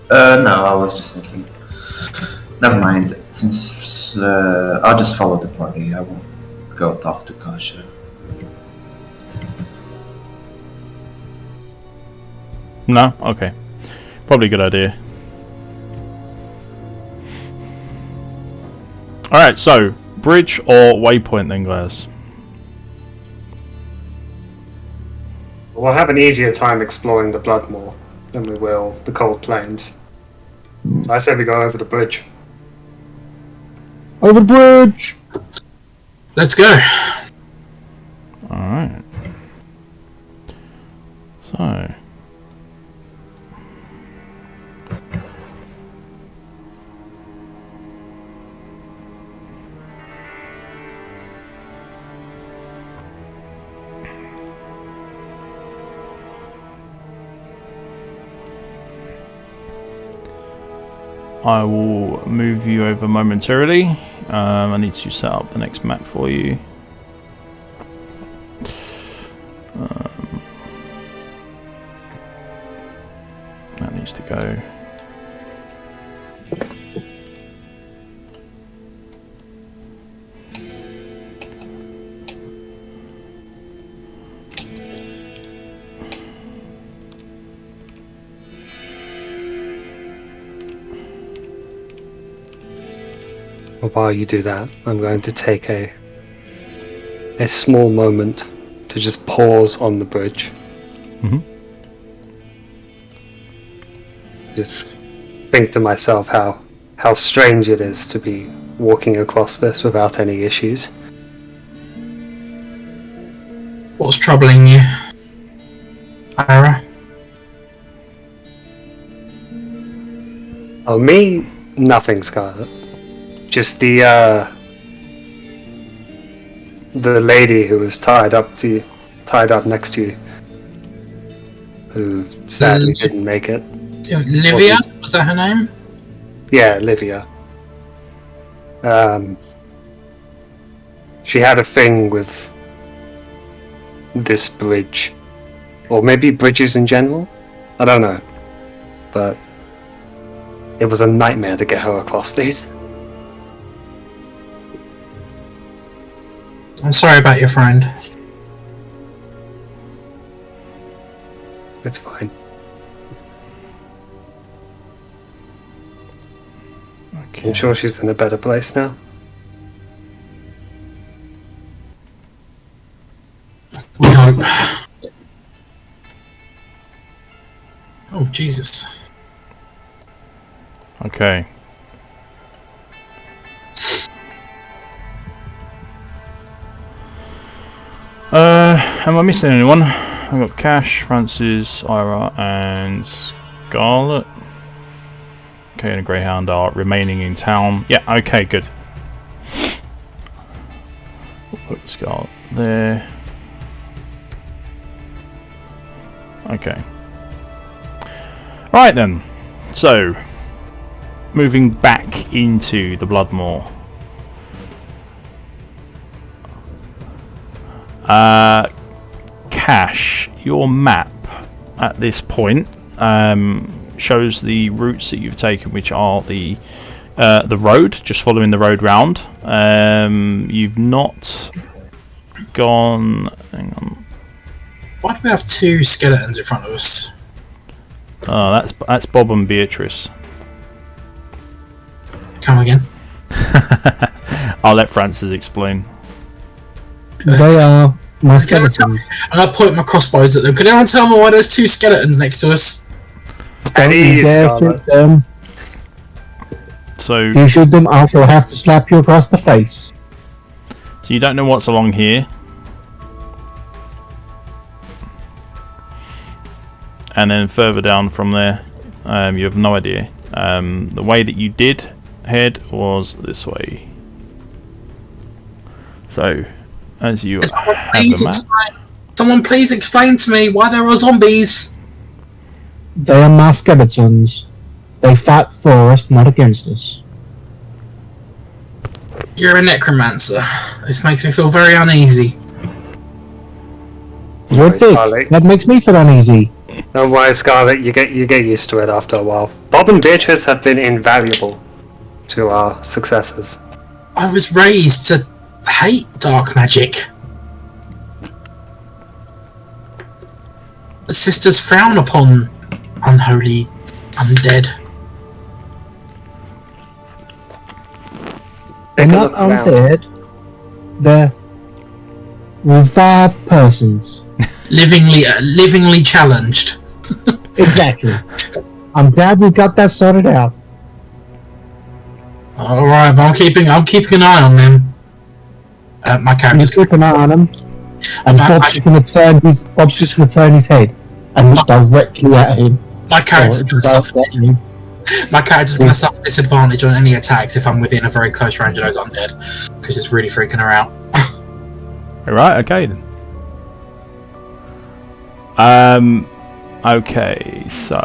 No, I was just thinking. Never mind. Since I'll just follow the party, I won't go talk to Kasha. No? Okay. Probably a good idea. Alright, so, bridge or waypoint then, guys? We'll have an easier time exploring the Blood Moor than we will the Cold Plains. So I say we go over the bridge. Over the bridge! Let's go. Alright. So. I will move you over momentarily. I need to set up the next map for you. That needs to go. While you do that, I'm going to take a small moment to just pause on the bridge. Mm-hmm. Just think to myself how strange it is to be walking across this without any issues. What's troubling you, Ara? Oh, me? Nothing, Scarlet. Just the lady who was tied up next to you, who sadly didn't make it. Livia? Was that her name? Yeah, Livia. She had a thing with this bridge, or maybe bridges in general. I don't know, but it was a nightmare to get her across these. I'm sorry about your friend. It's fine. Okay. I'm sure she's in a better place now. We hope. Oh, Jesus. Okay. Am I missing anyone? I've got Cash, Francis, Ira, and Scarlet. Okay, and Greyhound are remaining in town. Yeah, okay, good. We'll put Scarlet there. Okay. Right then. So, moving back into the Blood Moor. Cash, your map at this point shows the routes that you've taken, which are the road, just following the road round. You've not gone. Hang on. Why do we have two skeletons in front of us? Oh, that's Bob and Beatrice. Come again. I'll let Francis explain. They are my skeletons. And I point my crossbows at them. Can anyone tell me why there's two skeletons next to us? Don't you dare shoot them. So If you shoot them, I shall have to slap you across the face. So you don't know what's along here. And then further down from there, you have no idea. The way that you did head was this way. So, as you have the map... Someone please explain to me why there are zombies! They are masked skeletons. They fight for us, not against us. You're a necromancer. This makes me feel very uneasy. You're a dick. Scarlet. That makes me feel uneasy. Don't worry, Scarlet, you get used to it after a while. Bob and Beatrice have been invaluable to our successes. I was raised to hate dark magic. The sisters frown upon unholy undead. They're not undead. They're revived persons. Livingly challenged. Exactly. I'm glad we got that sorted out. All right, but I'm keeping an eye on them. My character's keep an eye on them, and Bob's just going to turn his head and look directly at him. My character's going to suffer disadvantage on any attacks if I'm within a very close range of those undead, because it's really freaking her out. Right, okay then. Okay, so...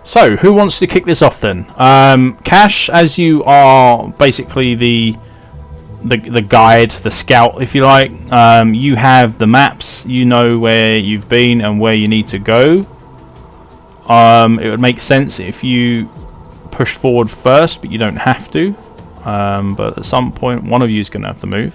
So, who wants to kick this off then? Cash, as you are basically the guide, the scout, if you like. You have the maps. You know where you've been and where you need to go. It would make sense if you push forward first, but you don't have to. But at some point, one of you is going to have to move.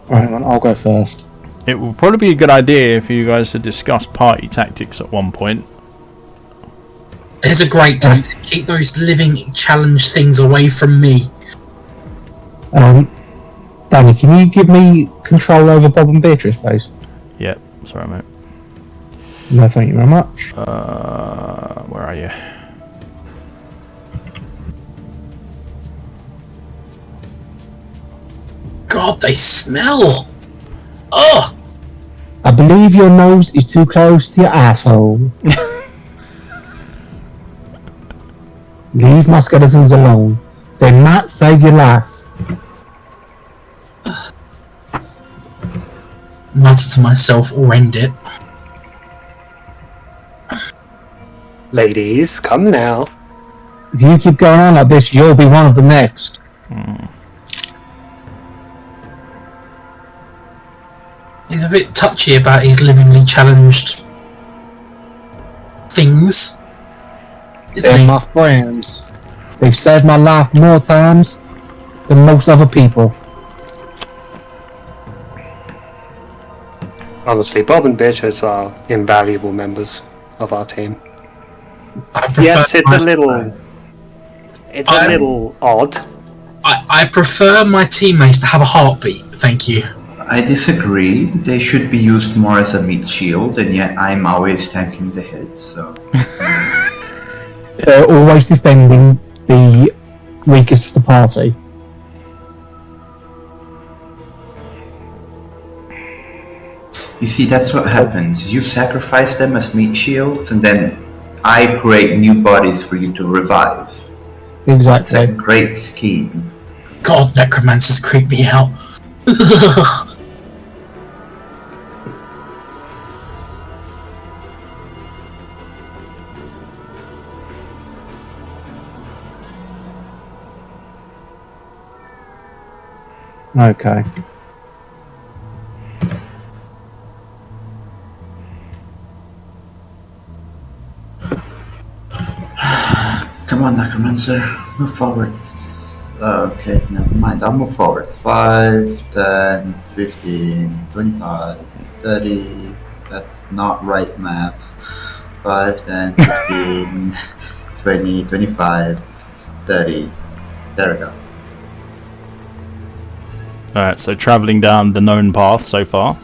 Right, well, I'll go first. It will probably be a good idea for you guys to discuss party tactics at one point. There's a great tactic. Keep those living challenge things away from me. Danny, can you give me control over Bob and Beatrice, please? Yep, sorry mate. No, thank you very much. Where are you? God, they smell! Ugh! I believe your nose is too close to your asshole. Leave my skeletons alone. They might save your life. Mutter to myself or end it. Ladies, come now. If you keep going on like this, you'll be one of the next. He's a bit touchy about his livingly challenged things. They're my friends. They've saved my life more times than most other people. Honestly, Bob and Beatrice are invaluable members of our team. Yes, it's a little odd. I prefer my teammates to have a heartbeat, thank you. I disagree. They should be used more as a meat shield, and yet I'm always tanking the hit, so... They're always defending the weakest of the party. You see, that's what happens. You sacrifice them as meat shields, and then I create new bodies for you to revive. Exactly. It's a great scheme. God, necromancers creep me out. Okay. Come on, Necromancer, move forward. Okay, never mind, I'll move forward. 5, 10, 15, 25, 30. That's not right math. 5, 10, 15, 20, 25, 30. There we go. Alright, so travelling down the known path so far.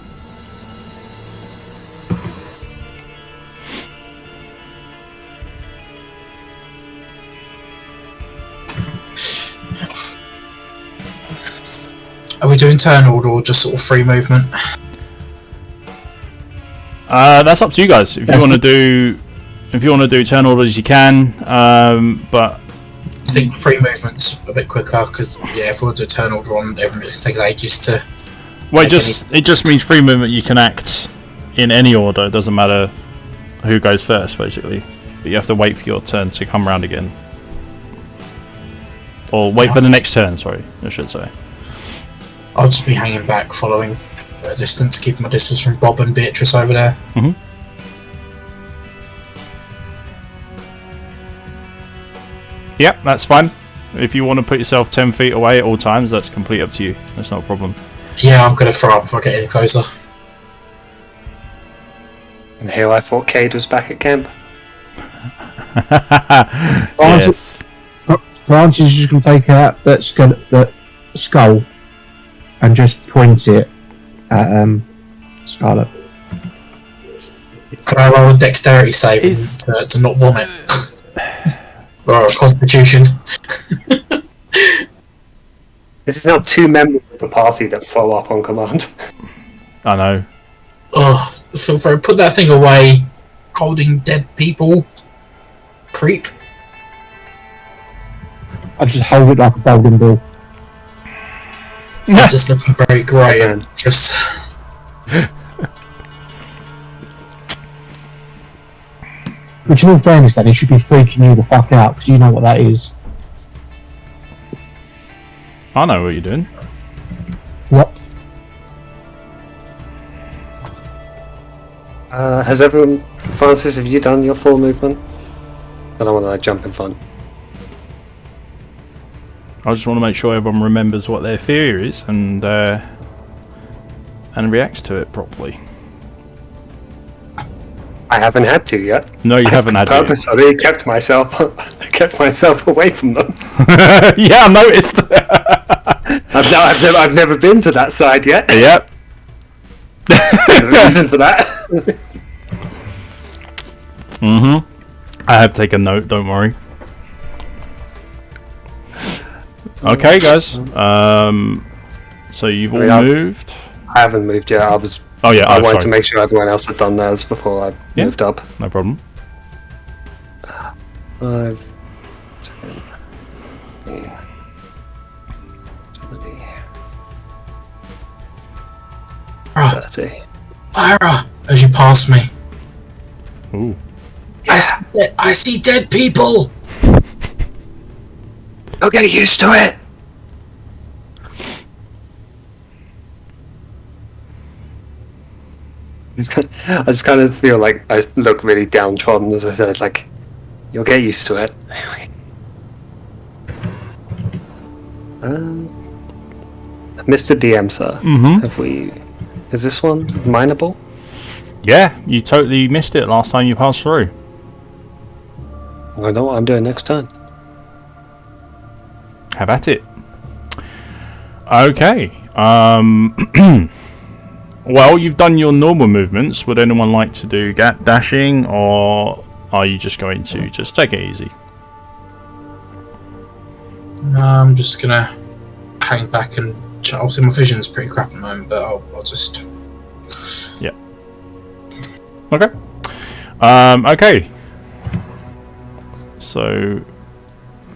Are we doing turn order or just sort of free movement? That's up to you guys. If you want to do turn orders, you can. But I think free movement's a bit quicker because if we want to do turn order on, it takes ages to. Well, it just means free movement. You can act in any order. It doesn't matter who goes first, basically. But you have to wait for your turn to come round again, or wait for the next turn. Sorry, I should say. I'll just be hanging back, following a distance, keeping my distance from Bob and Beatrice over there. Mm-hmm. Yep, that's fine. If you want to put yourself 10 feet away at all times, that's completely up to you. That's not a problem. Yeah, I'm going to throw up if I get any closer. And here I thought Cade was back at camp. Yes. Francis is just going to take out that skull and just point it at Scarlet. Can I roll a dexterity saving to not vomit? Or a constitution? This is now 2 members of the party that throw up on command. I know. Oh, so put that thing away. Holding dead people. Creep. I just hold it like a bowling ball. Just looking very grey and just. Which, in all fairness, then, it should be freaking you the fuck out because you know what that is. I know what you're doing. What? Has everyone... Francis, have you done your full movement? I don't want to jump in front. I just want to make sure everyone remembers what their theory is and reacts to it properly. I haven't had to yet. No, you haven't had to. Purposely kept myself away from them. Yeah, I noticed. I've never been to that side yet. Yep. There's a reason for that. I have taken note. Don't worry. Okay, guys. So you've all moved. I haven't moved yet. Oh yeah, I wanted to make sure everyone else had done theirs before I moved up. No problem. 5, 10, 20. Oh, 30. Ira, as you pass me. Ooh. I see dead people! Don't get used to it! I just kind of feel like I look really downtrodden, as I said. It's like, you'll get used to it. Mr. DM, sir. Have we... Is this one mineable? Yeah, you totally missed it last time you passed through. I know what I'm doing next turn. Have at it. Okay. Well, you've done your normal movements. Would anyone like to do dashing, or are you just going to just take it easy? No, I'm just gonna hang back and obviously my vision's pretty crap at the moment, but I'll just. Yeah. Okay. Okay. So,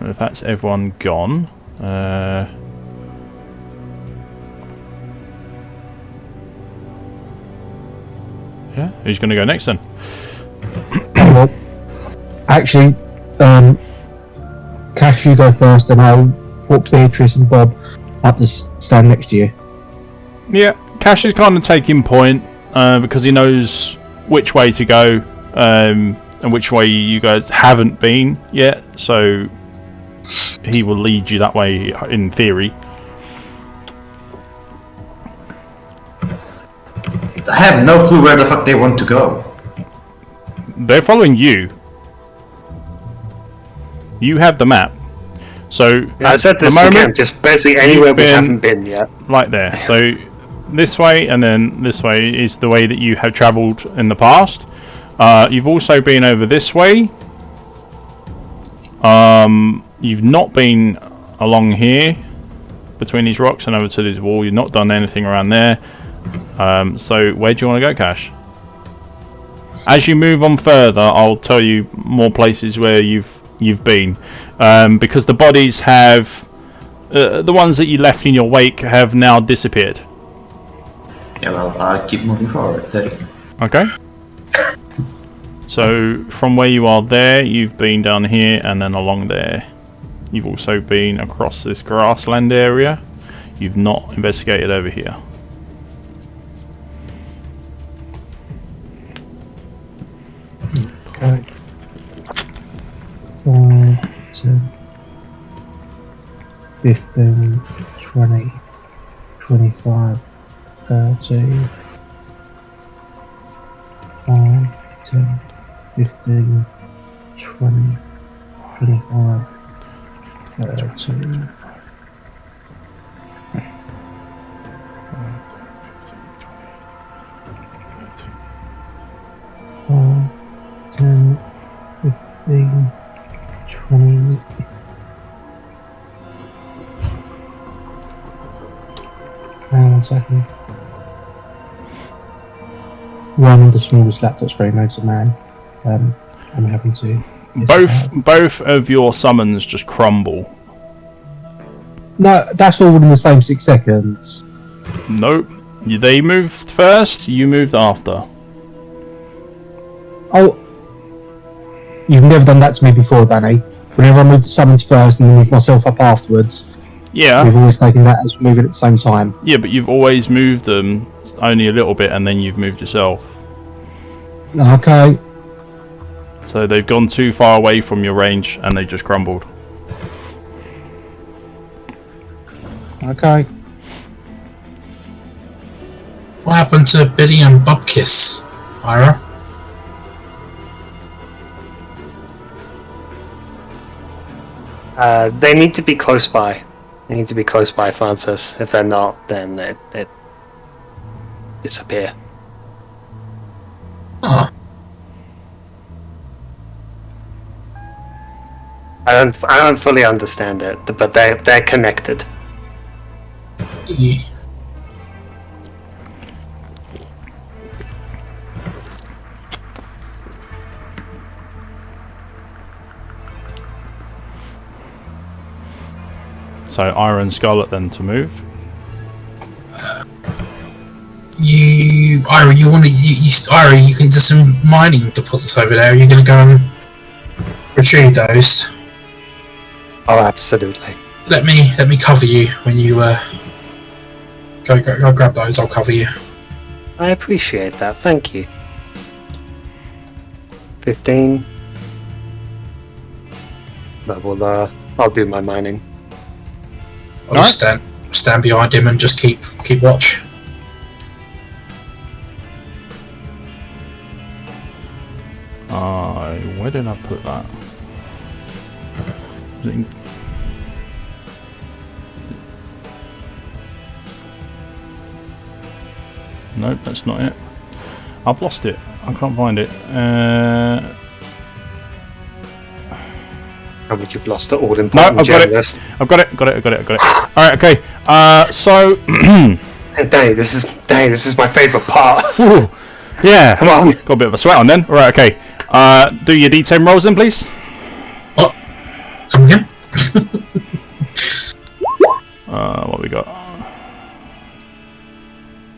if that's everyone gone, yeah, who's going to go next then? Well, actually, Cash, you go first, and I'll put Beatrice and Bob up to stand next to you. Yeah, Cash is kind of taking point because he knows which way to go and which way you guys haven't been yet, so he will lead you that way in theory. I have no clue where the fuck they want to go. They're following you. You have the map. So I said this again, just basically anywhere we haven't been yet. Right there. So this way and then this way is the way that you have travelled in the past. You've also been over this way. You've not been along here between these rocks and over to this wall. You've not done anything around there. So where do you want to go, Cash? As you move on further, I'll tell you more places where you've been, because the bodies have the ones that you left in your wake have now disappeared. Yeah, well, I'll keep moving forward. Okay. So from where you are there, you've been down here and then along there. You've also been across this grassland area. You've not investigated over here. Okay. 5, 10, 15, 20, 25, 30, 5, 10, 15, 20, 25, 30. Five, 10, 15, 20. Hang on a second. One of the smallest laptop screen notes a man. I'm having to. Both of your summons just crumble. No, that's all in the same 6 seconds. Nope. They moved first, you moved after. Oh, you've never done that to me before, Danny. Whenever I move the summons first and then move myself up afterwards, Yeah. we've always taken that as moving at the same time. Yeah, but you've always moved them only a little bit and then you've moved yourself. Okay. So they've gone too far away from your range and they just crumbled. Okay. What happened to Billy and Bubkiss, Ira? They need to be close by. They need to be close by, Francis. If they're not, then they disappear. Oh, I don't fully understand it, but they're connected. yeah. So Ira and Scarlet then to move. Ira, Ira, you can do some mining deposits over there. Are you going to go and retrieve those? Oh, absolutely. Let me cover you when you go grab those. I'll cover you. I appreciate that. Thank you. 15. But I'll do my mining. I'll just stand behind him and just keep watch. Where did I put that? Is it in... Nope, that's not it. I've lost it. I can't find it. How would you've lost it all in No, I've got it. I've got it. Alright, okay. So Danny, this is my favourite part. Ooh, yeah. Come on. Got a bit of a sweat on then. Right, okay. Do your D10 rolls then, please. Oh, come again? What we got?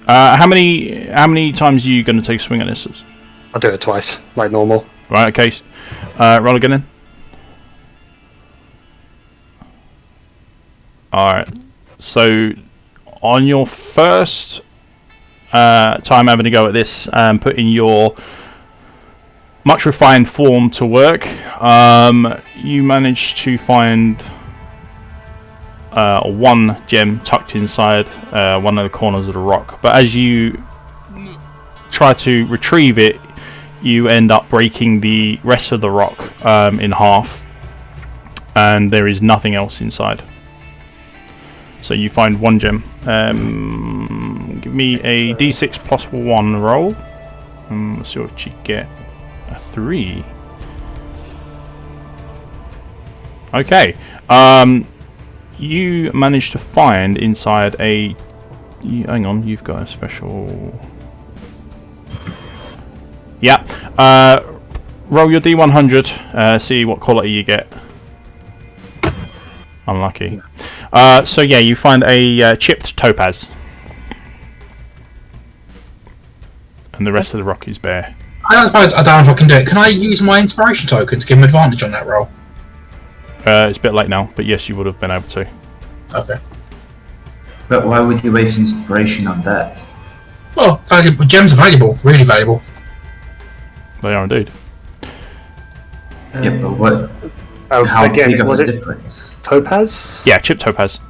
How many times are you going to take a swing at this? I'll do it twice, like normal. Right, okay. Roll again then. Alright. So, on your first time having a go at this and putting your much refined form to work, you managed to find one gem tucked inside one of the corners of the rock. But as you try to retrieve it, you end up breaking the rest of the rock in half. and there is nothing else inside. So you find 1 gem. Give me a d6 plus 1 roll. Let's see what you get. A 3. Okay. You managed to find inside a... hang on, you've got a special... Yeah. Roll your d100. See what quality you get. Unlucky. So yeah, you find a chipped topaz. And the rest of the rock is bare. I suppose I don't know if I can do it. Can I use my inspiration token to give him advantage on that roll? It's a bit late now, but yes, you would have been able to. Okay. But why would you waste inspiration on that? Well, valuable gems are valuable, really valuable. They are indeed. Yeah, but what? Oh, How again, big of was a it difference? topaz? Yeah, chipped topaz.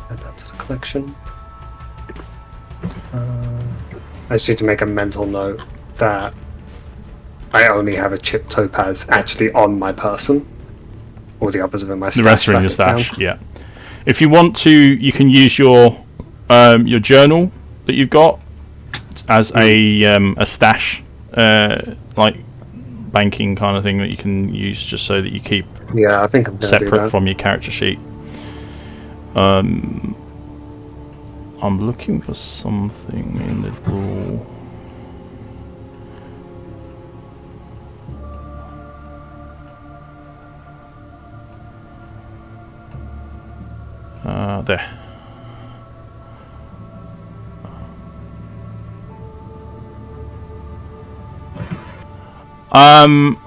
Add that to the collection. I just need to make a mental note that I only have a chipped topaz actually on my person. All the others are in my stash. The rest are in back your in stash. town. Yeah. If you want to, you can use your journal that you've got as a stash, like banking kind of thing that you can use just so that you keep Yeah, I think I'm going to do separate that. from your character sheet. I'm looking for something in the rule. There.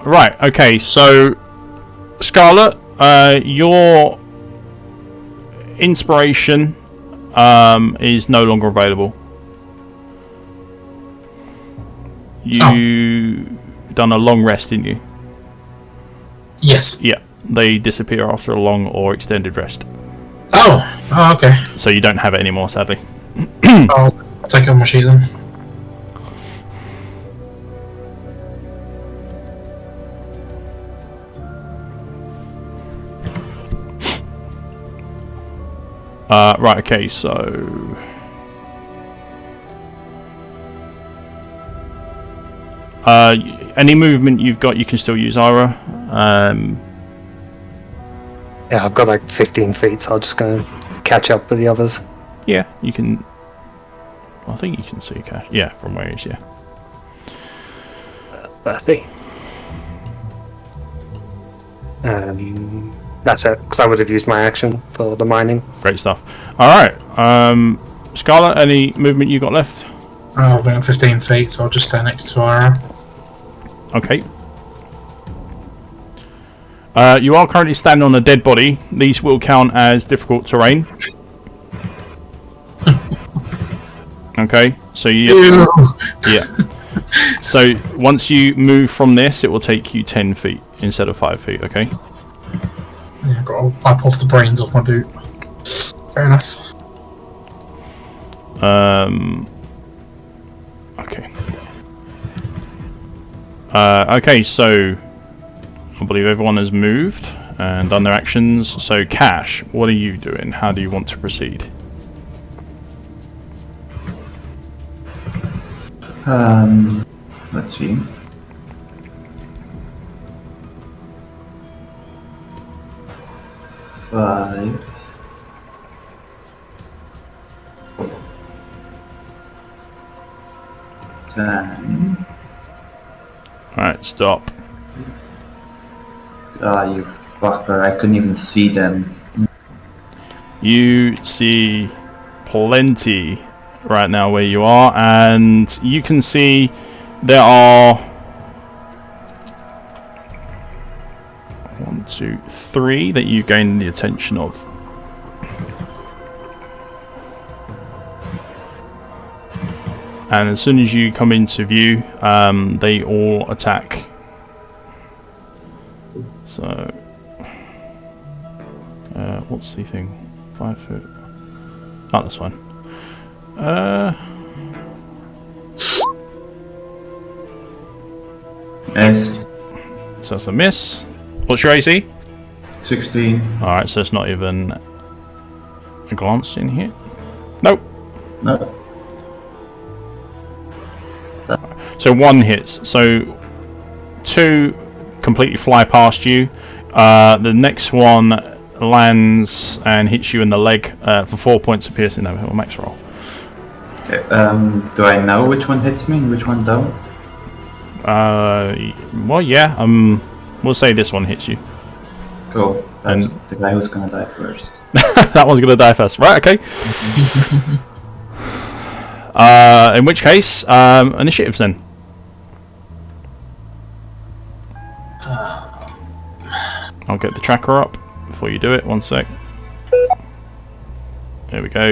Right, okay, so Scarlet, your inspiration is no longer available. You done a long rest, didn't you? Yes. Yeah, they disappear after a long or extended rest. Oh, okay. So you don't have it anymore, sadly. I'll take off my sheet then. Right, okay, so... any movement you've got, you can still use Ira. Yeah, I've got like 15 feet, so I'll just go catch up with the others. Yeah, you can... I think you can see Cash. Yeah, from where he is, yeah. 30. That's it, because I would have used my action for the mining. Great stuff. Alright, Scarlet, any movement you got left? Oh, I've got 15 feet, so I'll just stand next to Ira. Okay. You are currently standing on a dead body. These will count as difficult terrain. Okay, so you... Yeah. So once you move from this, it will take you 10 feet instead of 5 feet, okay? Yeah, I've got to wipe off the brains off my boot. Fair enough. Okay. Okay, so I believe everyone has moved and done their actions. So Cash, what are you doing? How do you want to proceed? Let's see. Five. 10. Alright, stop. Ah, you fucker, I couldn't even see them. You see plenty right now where you are, and you can see there are 1, 2, 3 that you gain the attention of. And as soon as you come into view, they all attack. So, what's the thing? 5 foot. Oh, that's fine. Yes. So that's a miss. What's your AC? 16. Alright, so it's not even a glance in here. Nope. No. So 1 hits. So 2 completely fly past you. The next one lands and hits you in the leg for 4 points of piercing damage. Max roll. Okay. Do I know which one hits me and which one don't? Well, yeah. We'll say this one hits you. Cool. That's the guy who's gonna die first. That one's gonna die first. Right. Okay. In which case, initiatives then. I'll get the tracker up before you do it. 1 sec. There we go.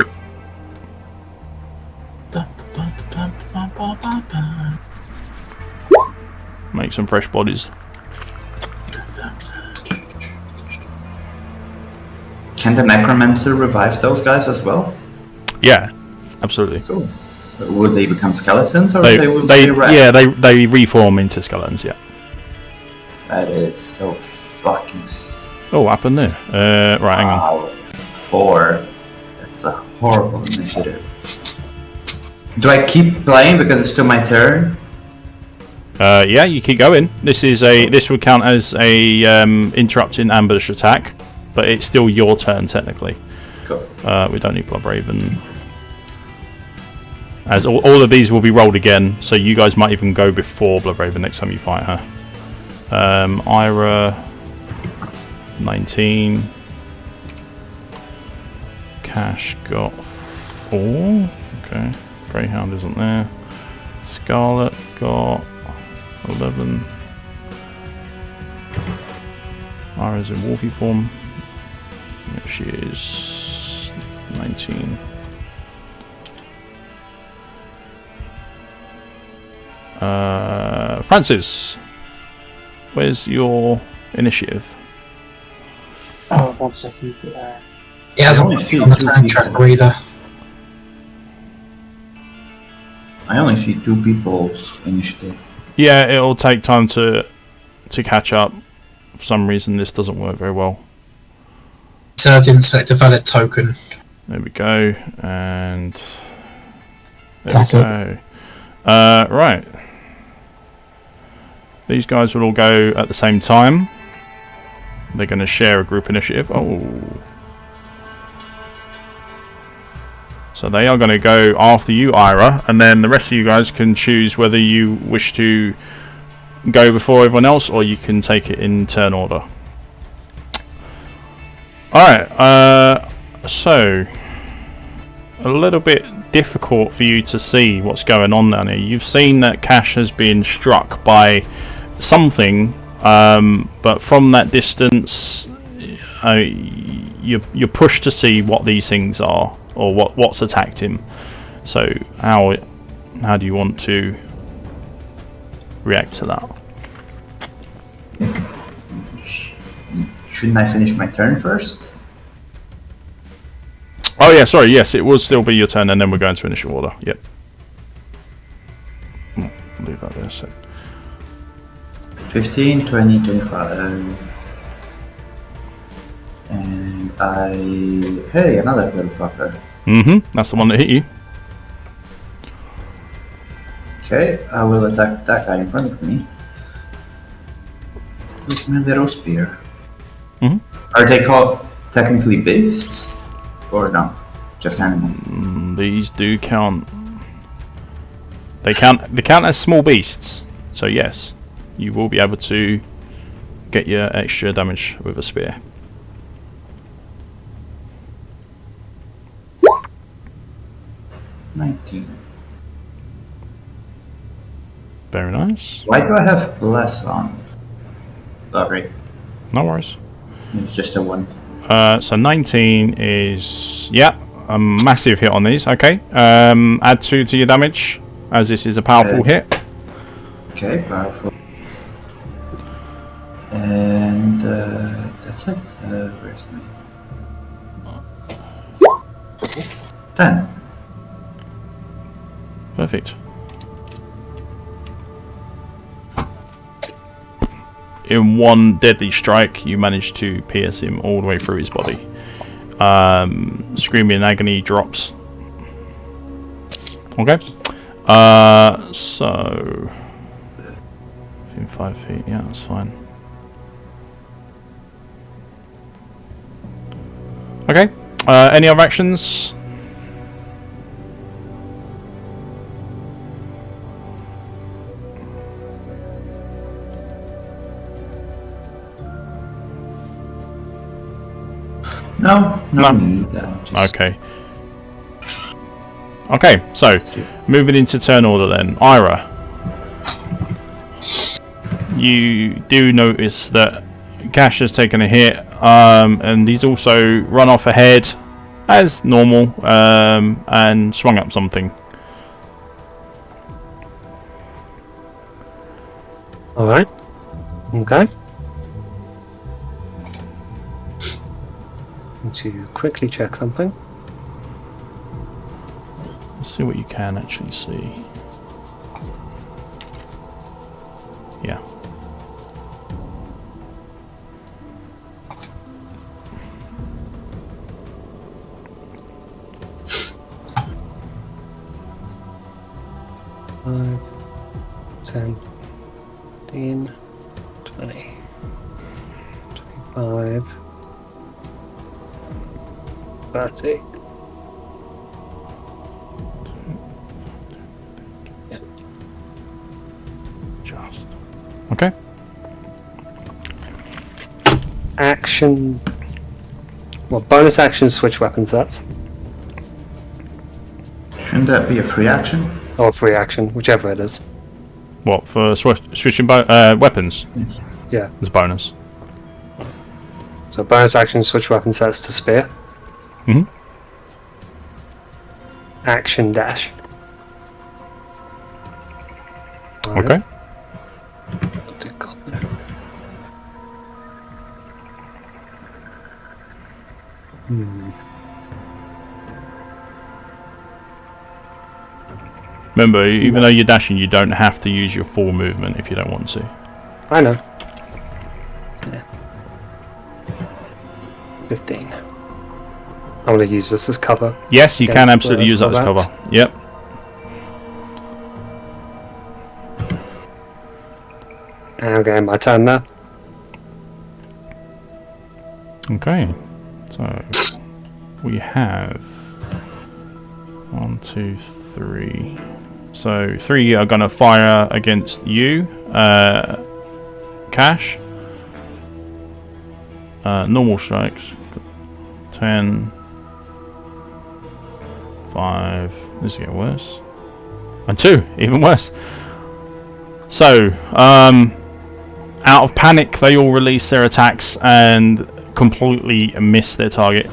Make some fresh bodies. Can the Necromancer revive those guys as well? Yeah, absolutely. Cool. Would they become skeletons or They will stay red? yeah, they reform into skeletons. Yeah. That is so fucking. Oh, what happened there? Right, hang on. Wow. 4. That's a horrible initiative. Do I keep playing because it's still my turn? Yeah, you keep going. This would count as a interrupting ambush attack, but it's still your turn technically. Cool. We don't need Bloodraven. As all of these will be rolled again, so you guys might even go before Bloodraven next time you fight her. Ira, 19. Cash got 4. Okay. Greyhound isn't there. Scarlet got 11. Ira's in Wolfie form. There she is. 19. Francis, where's your initiative? Oh, 1 second. He hasn't got on the time tracker either. I only see 2 people's initiative. Yeah, it'll take time to catch up. For some reason, this doesn't work very well. So I didn't select a valid token. There we go, and there That's we go. Right. These guys will all go at the same time. They're going to share a group initiative. Oh. So they are going to go after you, Ira, and then the rest of you guys can choose whether you wish to go before everyone else or you can take it in turn order. Alright, so a little bit difficult for you to see what's going on down here. You've seen that Cash has been struck by something, but from that distance you're pushed to see what these things are or what's attacked him. So how do you want to react to that? Shouldn't I finish my turn first? Oh yeah, sorry, yes, it will still be your turn and then we're going to initial order. Yep. Leave that there a sec. 15, 20, 25. And hey, another little fucker. That's the one that hit you. Okay, I will attack that guy in front of me with my little spear. Are they called technically beasts? Or no? Just animals? These do count. They count as small beasts. So yes, you will be able to get your extra damage with a spear. $19. Very nice. Why do I have bless on? Sorry, No worries. it's just a 1. So 19 is a massive hit on these. Okay. Add 2 to your damage, as this is a powerful hit. Okay, powerful. And that's it. Where's my 10. Perfect. in one deadly strike, you manage to pierce him all the way through his body. Screaming in agony, drops. Okay. So within 5 feet, yeah, that's fine. Okay. Any other actions? No need. Just... Okay. Okay, so moving into turn order then. Ira, you do notice that Gash has taken a hit, and he's also run off ahead as normal, and swung up something. Alright. Okay. Need to quickly check something. Let's see what you can actually see. Yeah. Five, 10, 15, 20, 25, 30. Just. Okay. Action. Well, bonus action, switch weapon sets. Shouldn't that be a free action? Or free action, whichever it is. What, for switching weapons? Yeah. As a bonus. So bonus action, switch weapon sets to spear. Mhm. Action dash. Okay. What do you call it? Remember, even though you're dashing, you don't have to use your full movement if you don't want to. I know. Yeah. 15. I'm going to use this as cover. Yes, you can against, absolutely use that as combats. cover. Yep. And I'm getting my turn now. Okay. So we have 1, 2, 3. So 3 are going to fire against you, Cash. Normal strikes. 10. 5. This is getting worse. And 2, even worse. So, out of panic, they all release their attacks and completely miss their target.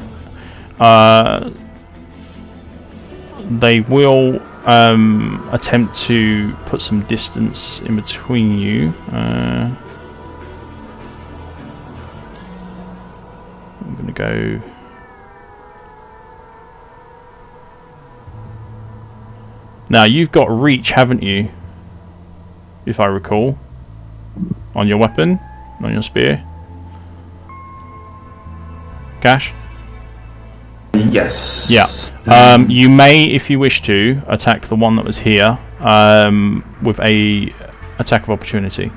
They will attempt to put some distance in between you. I'm going to go... Now, you've got reach, haven't you? If I recall. On your weapon? On your spear? Cash? Yes. Yeah. You may, if you wish to, attack the one that was here with a attack of opportunity.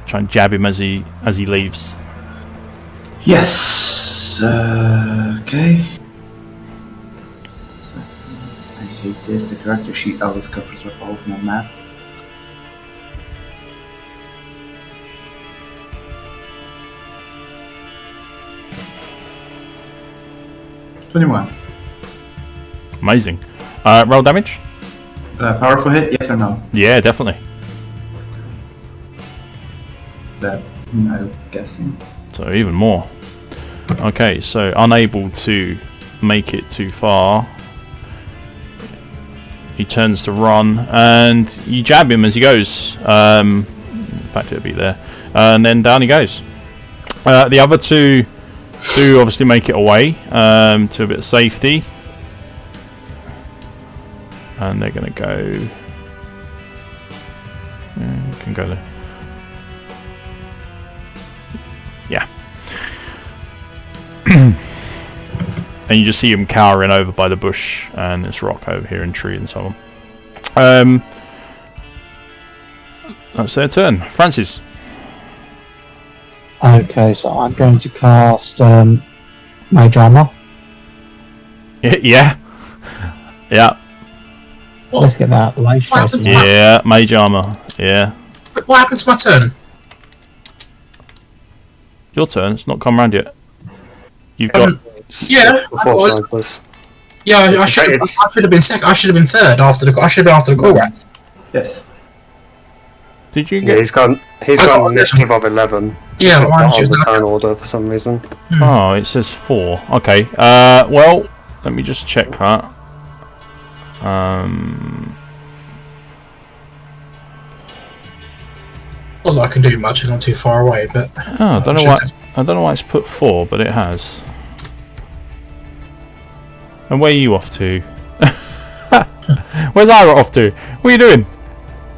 Try and jab him as he leaves. Yes. Okay. I hate this. The character sheet always covers up all of my map. Amazing. Roll damage? Powerful hit, yes or no? Yeah, definitely. That, I'm guessing. So even more. Okay, so unable to make it too far. He turns to run, and you jab him as he goes. In fact, it'll be there. And then down he goes. The other two do obviously make it away to a bit of safety. And they're going to go... can go there. and you just see him cowering over by the bush and this rock over here and tree and so on. That's their turn. Francis. Okay, so I'm going to cast Mage Armor. Yeah. Let's get that out of the way first. Yeah, Mage Armor. Yeah. What happened to my turn? Your turn. It's not come round yet. You've got. Yeah, before Francis. Yeah, I should have been second. I should have been third after the. I should have been after the call rats. Yes. Did you Yeah, get? he's got an initiative of 11. Yeah, He's mine got on was the turn order for some reason. Oh, it says 4. Okay. Well, let me just check that. Not that I can do much. I'm not too far away, but. Oh, I don't know why it's put 4, but it has. And where are you off to? Where's Ira off to? What are you doing?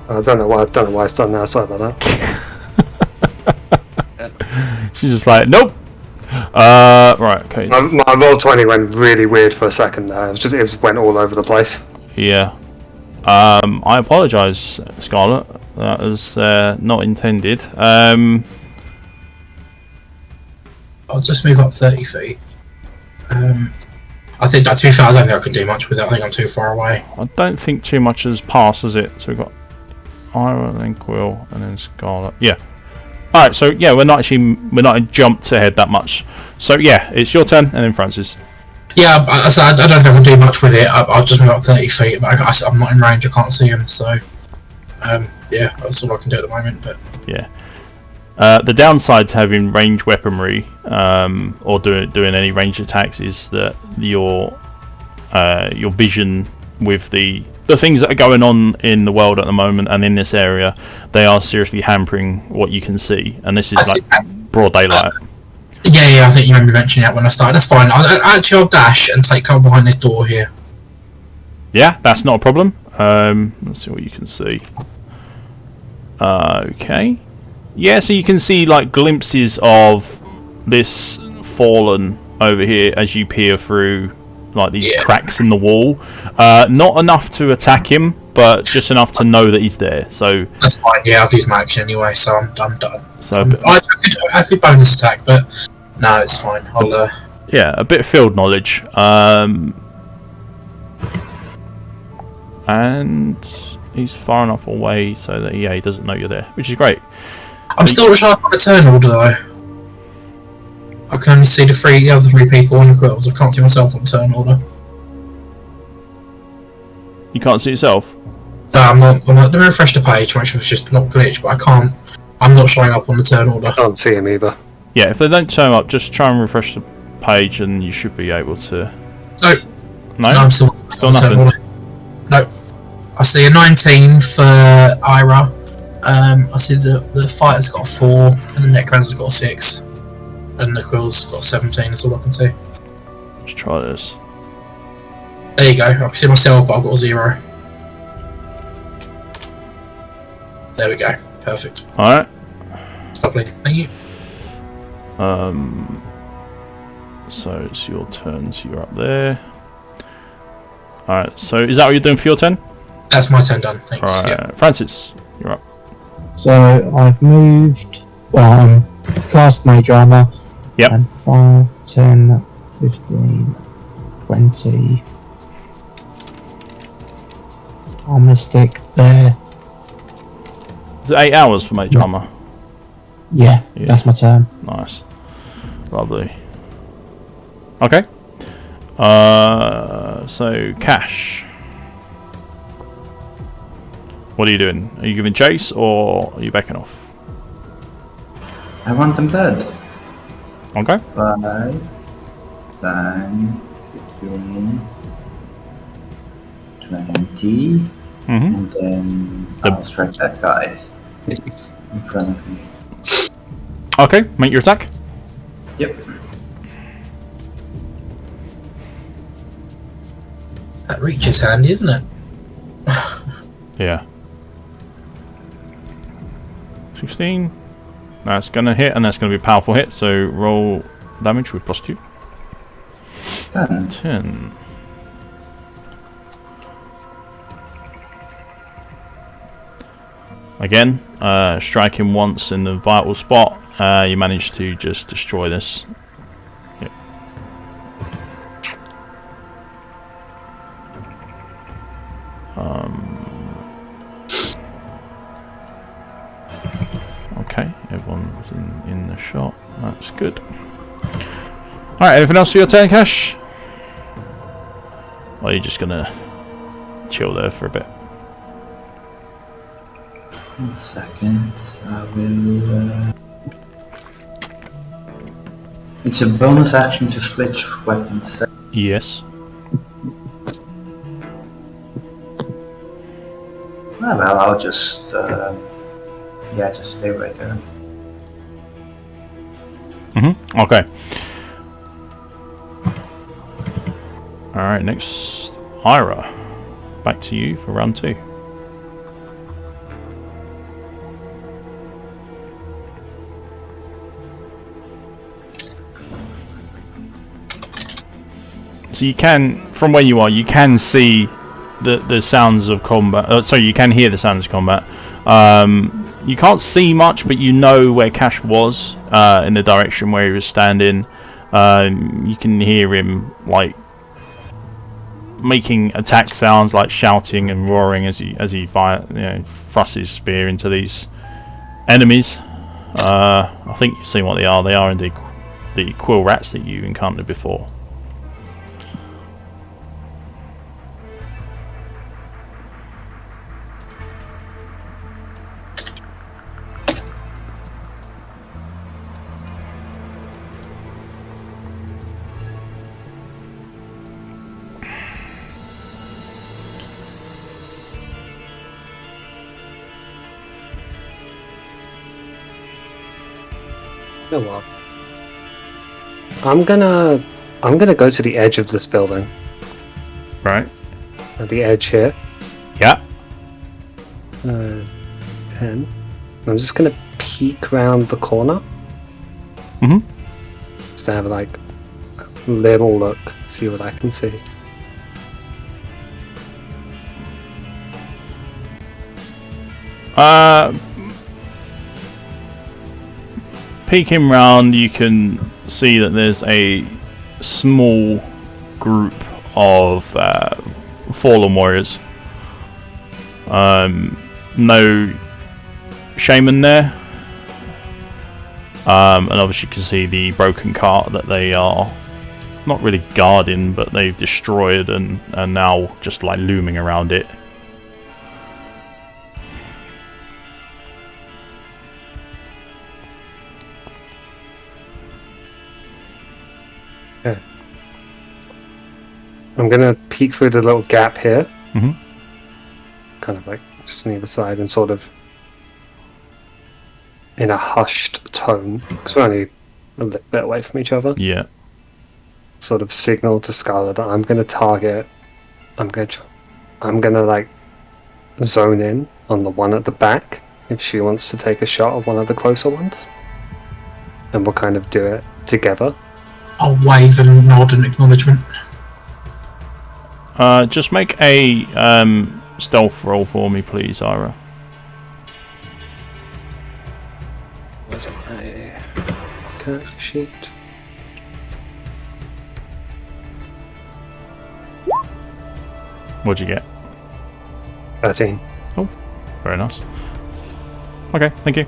I don't know why it's done now. Sorry about that. She's just like, nope. Right, okay. My roll 20 went really weird for a second there. It just went all over the place. Yeah. I apologise, Scarlet. That was not intended. I'll just move up 30 feet. I think, to be fair, I don't think I can do much with it. I think I'm too far away. I don't think too much has passed, has it? So we've got Ira, then Quill, and then Scarlet. Yeah. Alright, so yeah, we're not jumped ahead that much. So yeah, it's your turn, and then Francis. Yeah, I don't think I can do much with it. I'll just move up 30 feet, but I'm not in range. I can't see him, so yeah, that's all I can do at the moment. But yeah, the downside to having range weaponry or doing any range attacks is that your vision with the things that are going on in the world at the moment and in this area, they are seriously hampering what you can see, and this is like broad daylight. Yeah, I think you remember mentioning that when I started. That's fine. I'll dash and take cover behind this door here. Yeah, that's not a problem. Let's see what you can see. Okay. Yeah, so you can see like glimpses of this fallen over here as you peer through like these cracks in the wall. Not enough to attack him, but just enough to know that he's there. So that's fine. Yeah, I've used my action anyway, so I'm done. So I could bonus attack, but no, it's fine. I'll yeah, a bit of field knowledge. And he's far enough away so that he doesn't know you're there, which is great. I'm still trying to turn order though. I can only see the other three people on the quills. I can't see myself on turn order. You can't see yourself? No, I'm not. Let me refresh the page to make sure it's just not glitched, but I can't. I'm not showing up on the turn order. I can't see him either. Yeah, if they don't turn up, just try and refresh the page and you should be able to... No, I'm still on nothing. turn order. No. I see a 19 for Ira. I see the fighter's got a 4, and the Necromancer's got a 6. And the Quill's got 17, that's all I can see. Let's try this. There you go, I can see myself, but I've got a 0. There we go, perfect. Alright. Lovely, thank you. So it's your turn, so you're up there. Alright, so is that what you're doing for your turn? That's my turn done, thanks. Alright, Yep. Francis, you're up. So I've moved, cast Mage Armor. Yep. And 5, 10, 15, 20. I'm gonna stick there. Is it 8 hours for Mage Armor? Yeah, that's my turn. Nice. Lovely. Okay. So Cash. What are you doing? Are you giving chase or are you backing off? I want them dead. Okay. 5, 10, 15, 20, and then I'll strike that guy in front of me. Okay, make your attack. Yep. That reach is handy, isn't it? Yeah. 16. That's gonna hit, and that's gonna be a powerful hit. So roll damage with +2. Done. 10. Again, striking once in the vital spot, you manage to just destroy this. Yep. Okay, everyone's in the shot. That's good. Alright, anything else for your turn, Cash? Or are you just gonna chill there for a bit? 1 second. I will. It's a bonus action to switch weapons. Yes. Ah, well, I'll just. Just stay right there. Okay. Alright, next, Ira. Back to you for round 2. So you can, from where you are, you can see the sounds of combat. Sorry, you can hear the sounds of combat. You can't see much, but you know where Cash was, in the direction where he was standing. You can hear him like making attack sounds, like shouting and roaring as he thrusts his spear into these enemies. I think you've seen what they are. They are indeed the quill rats that you encountered before. You know what? I'm gonna go to the edge of this building. Right. At the edge here. Yeah. 10. I'm just gonna peek round the corner. Just to have like a little look, see what I can see. Peeking round, you can see that there's a small group of fallen warriors. No shaman there. And obviously you can see the broken cart that they are not really guarding, but they've destroyed and are now just like looming around it. Okay. I'm gonna peek through the little gap here. Kind of like just on the other side and sort of in a hushed tone, because we're only a little bit away from each other. Yeah. Sort of signal to Scarlet that I'm gonna target. I'm gonna like zone in on the one at the back if she wants to take a shot of one of the closer ones, and we'll kind of do it together. I'll wave and nod in acknowledgement. Just make a stealth roll for me, please, Ira. Where's my character sheet? What'd you get? 13. Oh, very nice. Okay, thank you.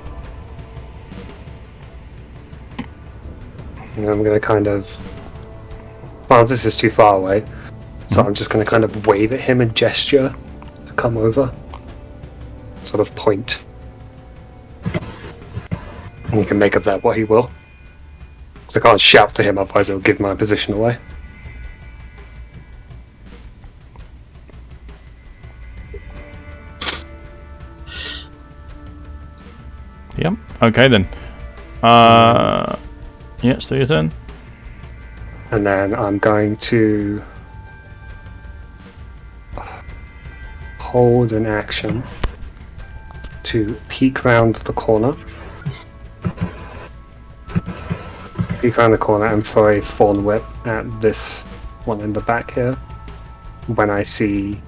And I'm going to kind of... Well, this is too far away, so I'm just going to kind of wave at him and gesture to come over. Sort of point. And he can make of that what he will. Because I can't shout to him, otherwise it'll give my position away. Yep, okay then. Yeah, still your turn. And then I'm going to hold an action to peek round the corner. Peek around the corner and throw a thorn whip at this one in the back here. When I see,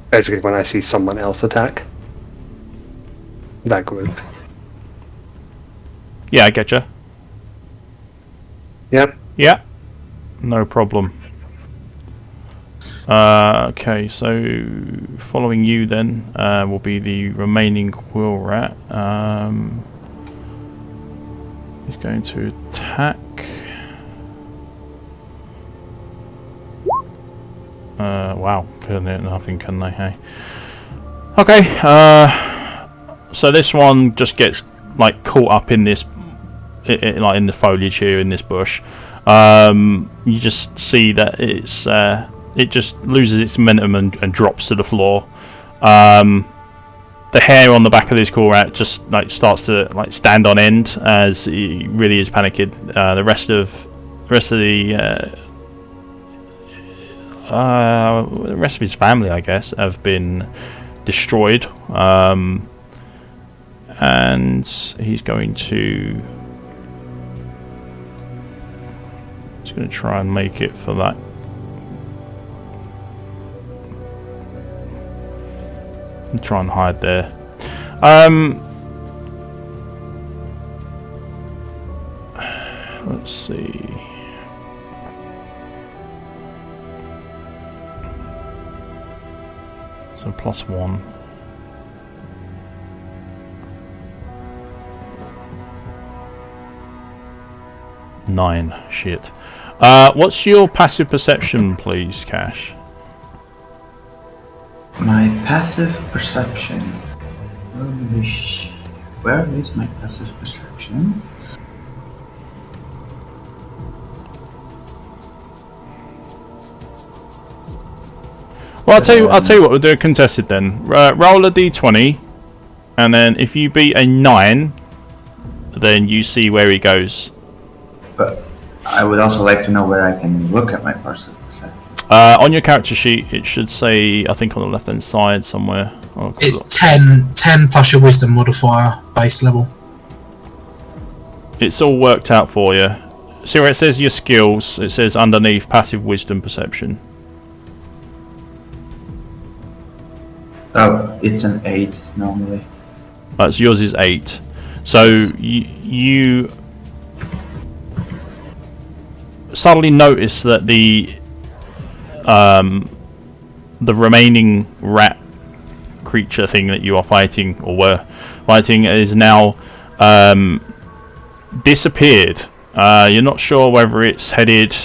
basically, when I see someone else attack that group. Yeah, I getcha. Yep. Yeah, no problem. Okay, so following you then will be the remaining quill rat. He's going to attack. Wow, couldn't hit nothing, can they? Hey. Okay. So this one just gets like caught up in this, like in the foliage here in this bush. You just see that it's it just loses its momentum and drops to the floor. The hair on the back of this quill rat just like starts to like stand on end as he really is panicking. The rest of his family, I guess, have been destroyed. And he's going to try and make it for that. And try and hide there. Let's see. So +1. Nine. Shit. What's your passive perception, please, Cash? My passive perception. Where is my passive perception? Well, I'll tell you what. We'll do a contested then. Roll a d20, and then if you beat a 9, then you see where he goes. But I would also like to know where I can look at my passive perception. On your character sheet, it should say, I think on the left-hand side somewhere. It's 10 plus your wisdom modifier base level. It's all worked out for you. See where it says your skills? It says underneath passive wisdom perception. Oh, it's an 8 normally. So yours is 8. So you suddenly notice that the remaining rat creature thing that you are fighting, or were fighting, is now disappeared. You're not sure whether it's headed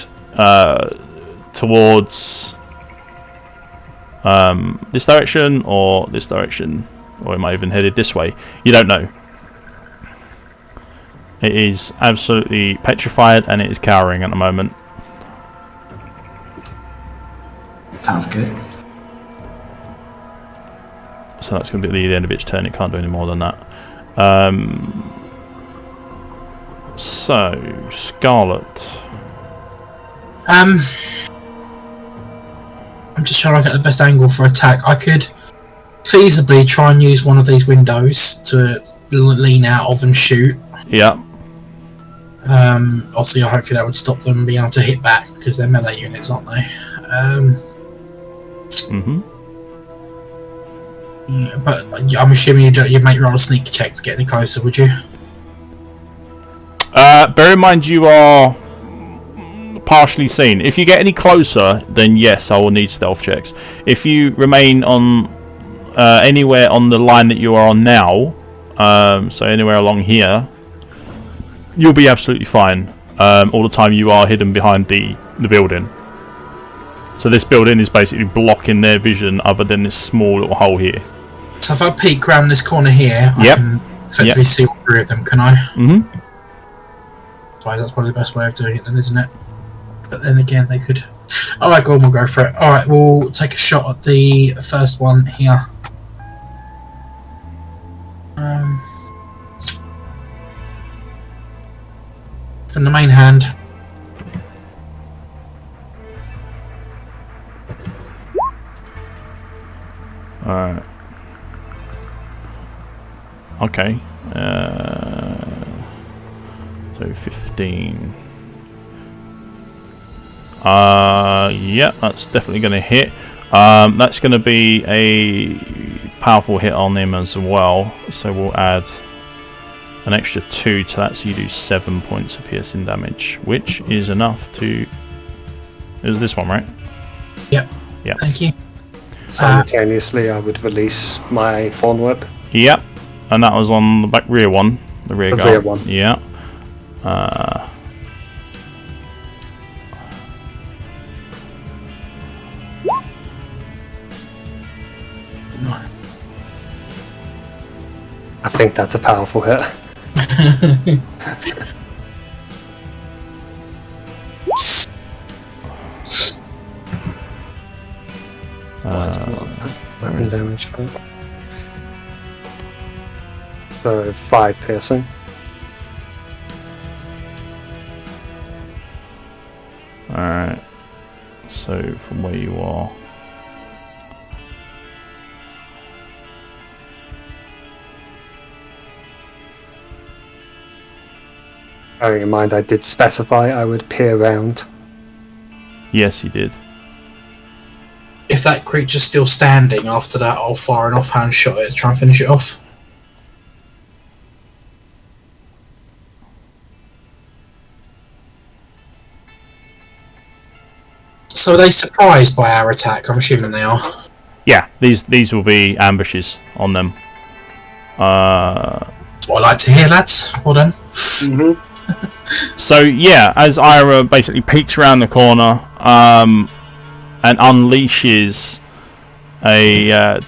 towards this direction or this direction, or it might have even headed this way. You don't know. It is absolutely petrified and it is cowering at the moment. Sounds good. So that's going to be the end of its turn. It can't do any more than that. So, Scarlet. I'm just trying to get the best angle for attack. I could feasibly try and use one of these windows to lean out of and shoot. Yeah. Obviously, hopefully that would stop them being able to hit back because they're melee units, aren't they? Yeah, but I'm assuming you'd make roll a sneak check to get any closer, would you? Bear in mind you are partially seen. If you get any closer, then yes, I will need stealth checks. If you remain on anywhere on the line that you are on now, so anywhere along here, you'll be absolutely fine. All the time you are hidden behind the building. So this building is basically blocking their vision other than this small little hole here. So if I peek around this corner here, I can effectively see all three of them, can I? So that's probably the best way of doing it then, isn't it? But then again, they could... Alright, go on, we'll go for it. Alright, we'll take a shot at the first one here. From the main hand. Alright. Okay. So 15. Yeah, that's definitely going to hit. That's going to be a powerful hit on him as well. So we'll add an extra 2 to that, so you do 7 points of piercing damage, which is enough to... It was this one, right? Yep. Yep. Thank you. Simultaneously, I would release my Thorn Whip. Yep. And that was on the back rear one. The rear guard. Rear one. Yeah. No. I think that's a powerful hit. Weapon damage. So 5 piercing. Alright. So from where you are. Bearing in mind I did specify I would peer around. Yes, you did. If that creature's still standing after that, I'll fire an offhand shot at it to try and finish it off. So are they surprised by our attack? I'm assuming they are. Yeah, these will be ambushes on them. That's what I like to hear, lads. Well done. So yeah, as Ira basically peeks around the corner and unleashes a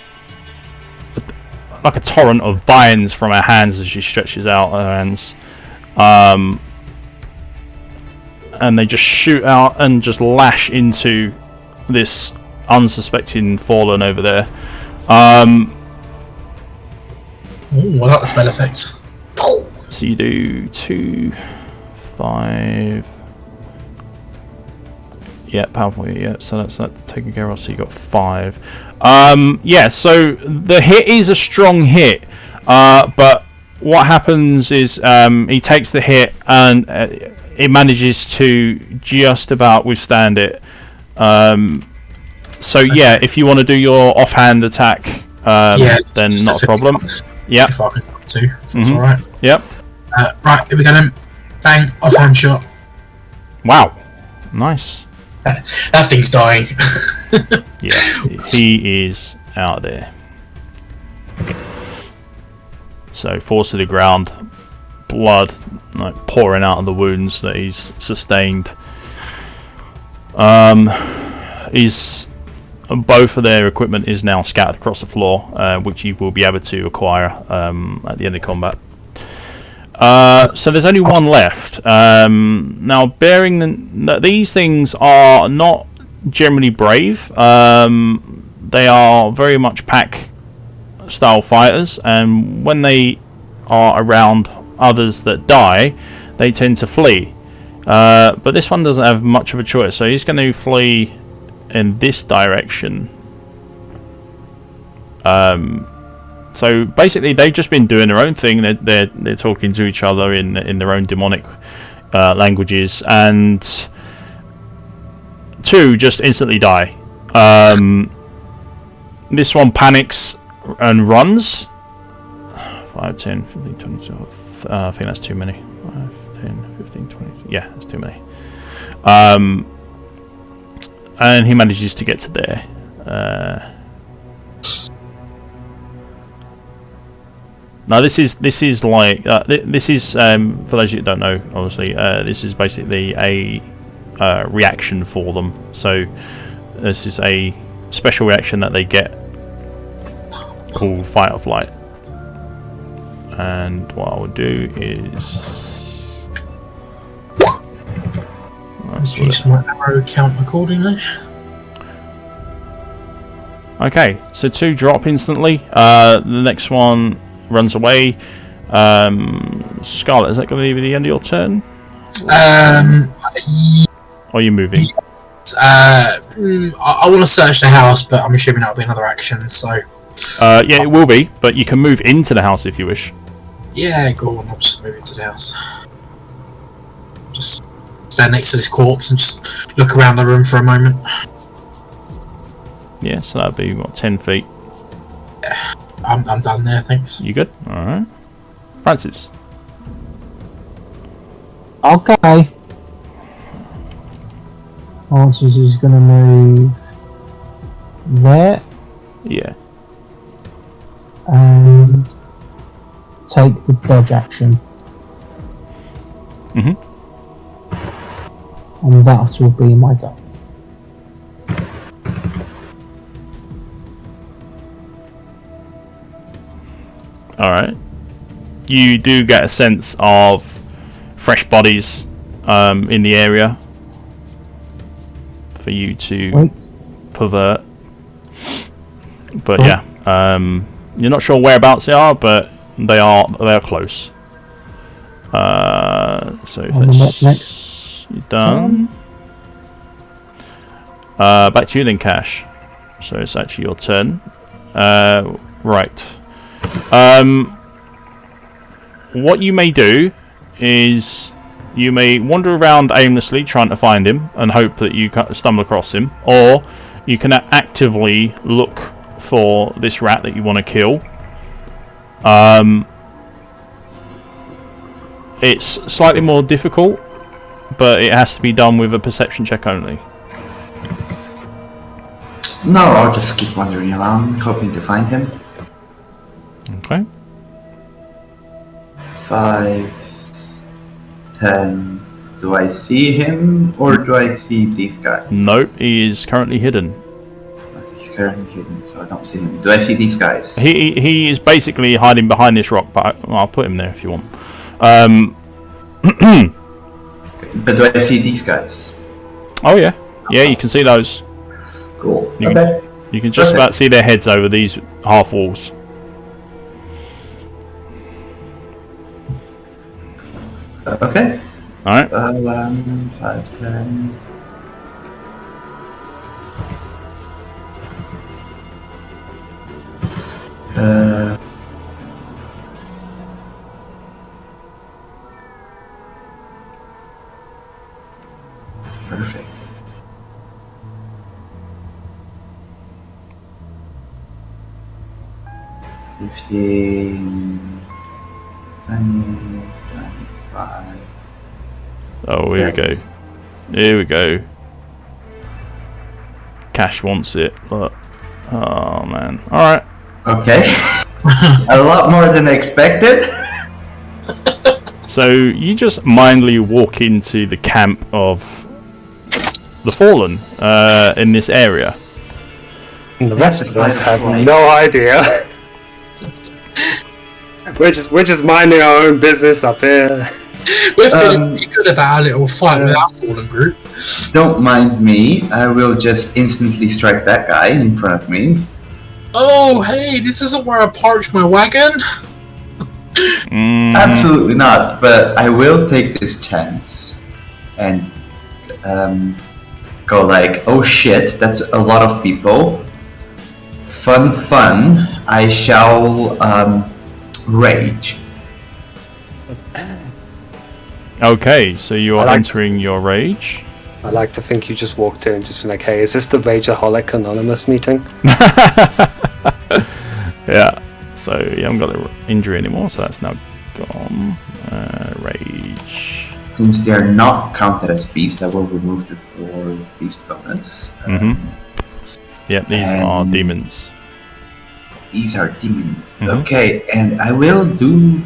like a torrent of vines from her hands as she stretches out her hands, and they just shoot out and just lash into this unsuspecting fallen over there. Ooh, I like the spell effects. So you do 2, 5. Yeah, powerful. Yeah, so that's that taken care of. So you got 5. Yeah, so the hit is a strong hit, but what happens is he takes the hit and it manages to just about withstand it. So yeah, if you want to do your offhand attack, then not a problem. Yeah. If I can talk to, if that's alright. Yep. Right, here we go then. Bang, offhand shot. Wow. Nice. That thing's dying. Yeah, he is out there. So falls to the ground, blood like pouring out of the wounds that he's sustained. Both of their equipment is now scattered across the floor, which you will be able to acquire at the end of combat. So there's only one left. Now, bearing that these things are not generally brave, they are very much pack style fighters, and when they are around others that die, they tend to flee. But this one doesn't have much of a choice, so he's going to flee in this direction. So basically, they've just been doing their own thing. They're talking to each other in their own demonic languages, and 2 just instantly die. This one panics and runs. 5, 10, 15, 20. I think that's too many. 5, 10, 15, 20. Yeah, that's too many. And he manages to get to there. Now this is like this is for those who don't know, obviously this is basically a reaction for them. So this is a special reaction that they get called fight or flight. And what I will do is reduce my arrow count accordingly. Okay, so 2 drop instantly. The next one runs away. Scarlet, is that going to be the end of your turn? Or are you moving? I want to search the house, but I'm assuming that'll be another action. So. Yeah, it will be, but you can move into the house if you wish. Yeah, go on. I'll just move into the house. Just stand next to this corpse and just look around the room for a moment. Yeah, so that'd be what, 10 feet. I'm done there, thanks. You good? All right. Francis. Okay. Francis is going to move there Yeah. and take the dodge action. Mhm. And that will be my go. All right. You do get a sense of fresh bodies in the area for you to Wait. pervert. But Cool. yeah, you're not sure whereabouts they are, but they are close. So if And then what's next? you're done. Back to you then, Cash. So it's actually your turn. Right. What you may do is you may wander around aimlessly trying to find him and hope that you stumble across him, or you can actively look for this rat that you want to kill. It's slightly more difficult, but it has to be done with a perception check only. No, I'll just keep wandering around, hoping to find him. Okay. 5, 10. Do I see him, or do I see these guys? Nope, he is currently hidden. Okay, he's currently hidden, so I don't see him. Do I see these guys? He is basically hiding behind this rock, but I'll put him there if you want. But do I see these guys? Oh yeah, yeah, you can see those. Cool. You Okay. You can just about see their heads over these half walls. Okay. All right. 5, 10. Perfect. 15, 20, 25. Oh, here we go. Here we go. Cash wants it, but oh man. All right. Okay. A lot more than expected. So you just mindly walk into the camp of the Fallen in this area. And the rest of us have no idea. We're just minding our own business up here. We're feeling pretty good about our little fight with our fallen group. Don't mind me. I will just instantly strike that guy in front of me. Oh, hey, this isn't where I parked my wagon. Absolutely not. But I will take this chance and go like, oh shit, that's a lot of people. Fun. I shall rage. Okay, so you are entering your rage. I like to think you just walked in and just been like, hey, is this the Rageaholic Anonymous meeting? Yeah. So you haven't got the injury anymore, so that's now gone. Rage. Since they are not counted as beast, I will remove the 4 beast bonus. Yep, these are demons. These are demons. Okay, and I will do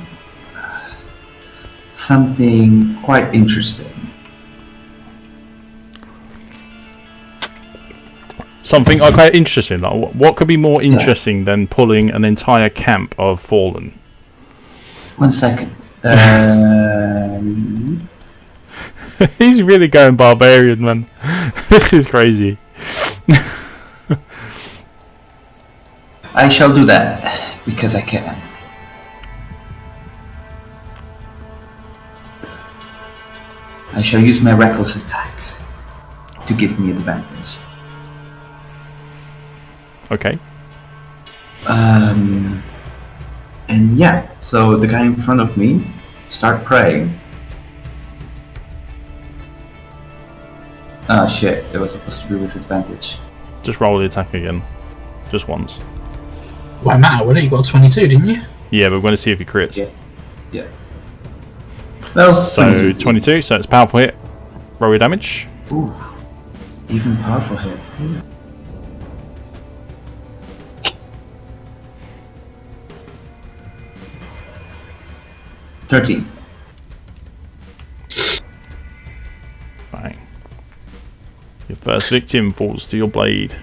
something quite interesting. Something quite interesting. Like, what could be more interesting than pulling an entire camp of Fallen? 1 second. He's really going barbarian, man. This is crazy. I shall do that because I can. I shall use my reckless attack to give me advantage. Okay. And yeah, so the guy in front of me start praying. Oh shit, it was supposed to be with advantage. Just roll the attack again. Just once. Won't matter, will it? You got a 22, didn't you? Yeah, but we're going to see if he crits. Yeah. No. So 22, so it's a powerful hit. Roll your damage. Ooh. Even powerful hit. 13. Bang. Your first victim falls to your blade.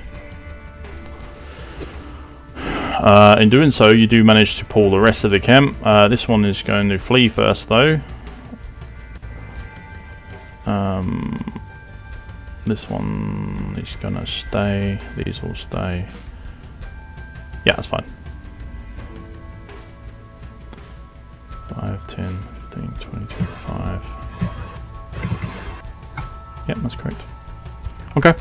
In doing so, you do manage to pull the rest of the camp. This one is going to flee first, though. This one is going to stay. These all stay. Yeah, that's fine. 5, 10, 15, 20, 25. Yep, that's correct. Okay.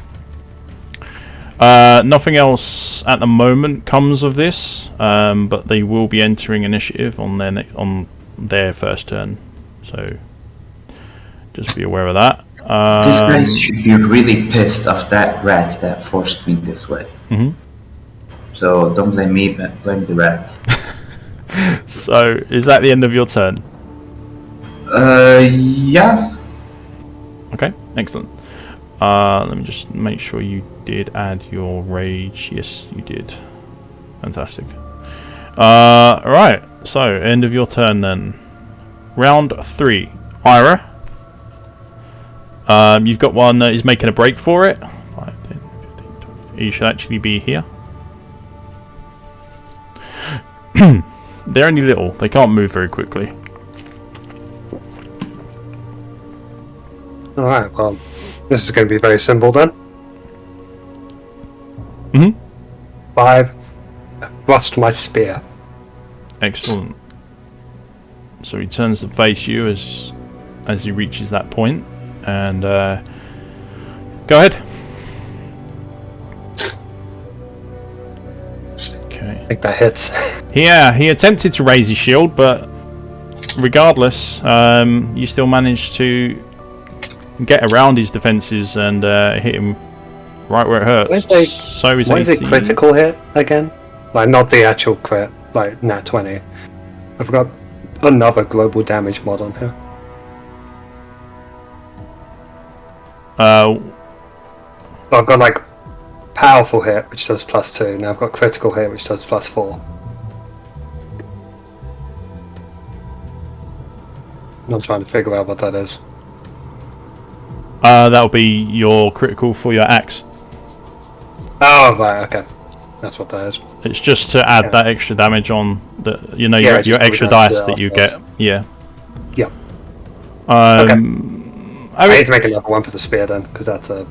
Nothing else at the moment comes of this, but they will be entering initiative on their first turn. So just be aware of that. These guys should be really pissed off that rat that forced me this way. Mm-hmm. So don't blame me, but blame the rat. So is that the end of your turn? Yeah. Okay, excellent. Let me just make sure you did add your rage. Yes, you did. Fantastic. Right, so end of your turn then. Round 3. Ira. You've got one that is making a break for it. 5, 10, 15, 20. You should actually be here. They're only little. They can't move very quickly. Alright, well, this is going to be very simple then. Mm-hmm. 5. Thrust my spear. Excellent. So he turns to face you as he reaches that point, and go ahead. Okay. I think that hits. Yeah, he attempted to raise his shield, but regardless, you still managed to get around his defenses and hit him right where it hurts. What is it critical hit again? Like, not the actual crit, like nat 20. I've got another global damage mod on here. I've got like powerful hit, which does +2. Now I've got critical hit, which does +4. I'm trying to figure out what that is. That'll be your critical for your axe. Oh, right, okay. That's what that is. It's just to add that extra damage on the, Yeah, your extra dice that you get. Yeah. Yep. Okay. I need to make another one for the spear then, because that's a...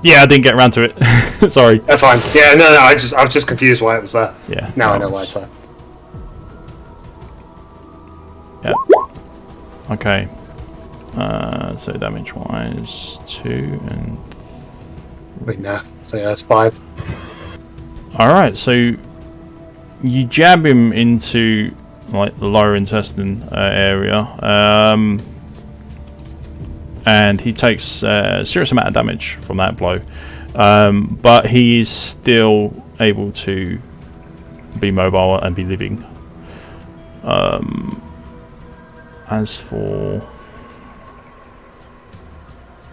Yeah, I didn't get around to it. Sorry. That's fine. Yeah, no, I was just confused why it was there. Yeah. Now I know why it's there. Yeah. Okay. So damage wise, 2 and... Wait, nah. So yeah, that's 5. Alright, so you jab him into like the lower intestine area, and he takes a serious amount of damage from that blow, but he is still able to be mobile and be living. As for...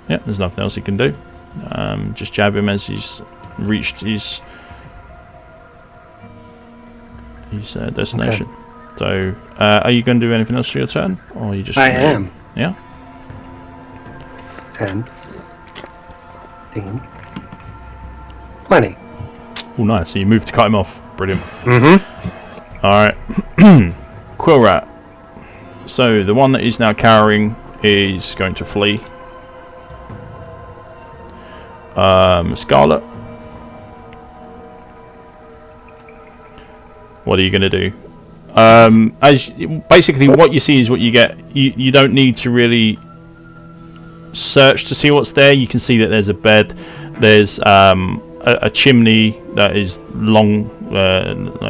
yeah, there's nothing else he can do. Just jab him as he's reached his destination. Okay. So, are you going to do anything else for your turn, or are you just? I am. Yeah. 10, 15, 20. Oh, nice. So you moved to cut him off. Brilliant. Mm-hmm. All right. Quill Rat. So the one that is now cowering is going to flee. Scarlet. What are you going to do? Basically what you see is what you get. You don't need to really search to see what's there. You can see that there's a bed, there's a chimney that is long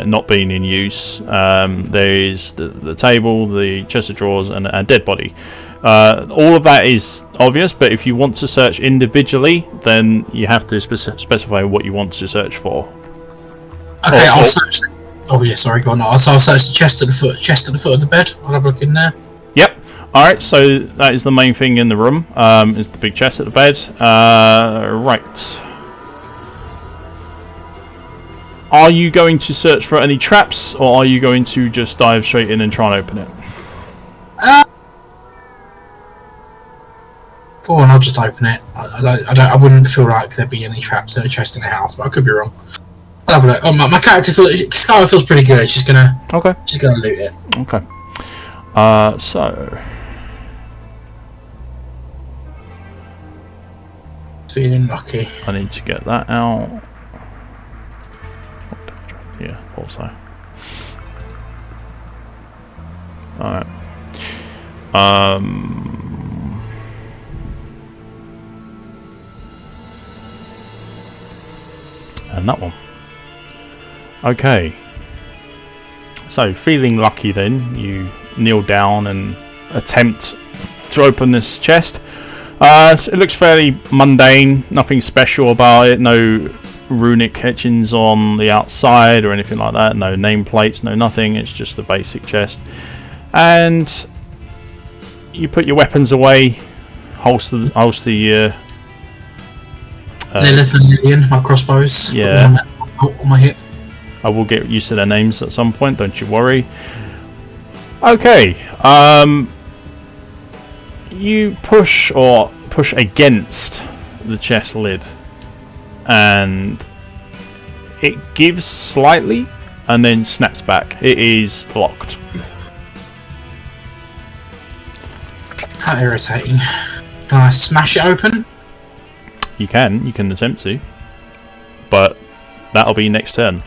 not been in use, there is the table, the chest of drawers, and a dead body. All of that is obvious, but if you want to search individually, then you have to specify what you want to search for. Okay, I'll search. Oh yeah, sorry, go on. I'll search the chest at the foot of the bed. I'll have a look in there. Yep. All right. So that is the main thing in the room. Is the big chest at the bed. Right. Are you going to search for any traps, or are you going to just dive straight in and try and open it? For one, I'll just open it. I wouldn't feel like there'd be any traps in a chest in the house, but I could be wrong. I'll have a look. Oh, my character Scarlet feels pretty good. She's gonna loot it. Okay. So feeling lucky. I need to get that out. Yeah, also. Alright. And that one. Okay. So, feeling lucky then, you kneel down and attempt to open this chest. It looks fairly mundane, nothing special about it, no runic etchings on the outside or anything like that, no nameplates, no nothing, it's just a basic chest. And you put your weapons away, holster your Lilith and Lillian, my crossbows. Yeah. On my hip. I will get used to their names at some point, don't you worry. Okay, you push against the chest lid, and it gives slightly and then snaps back. It is locked. How irritating. Can I smash it open? You can attempt to, but that'll be next turn.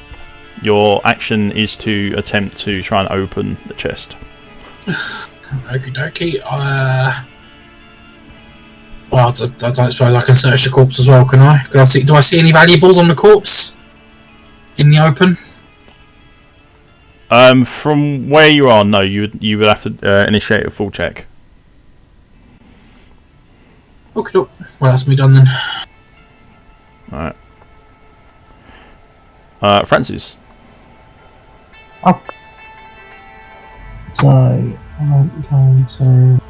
Your action is to attempt to try and open the chest. Okie dokie. Well, I don't suppose I can search the corpse as well, can I? Do I see any valuables on the corpse? In the open? From where you are, no. You would have to initiate a full check. Okay, well that's me done then. Alright. Francis. Oh. So, I'm going to...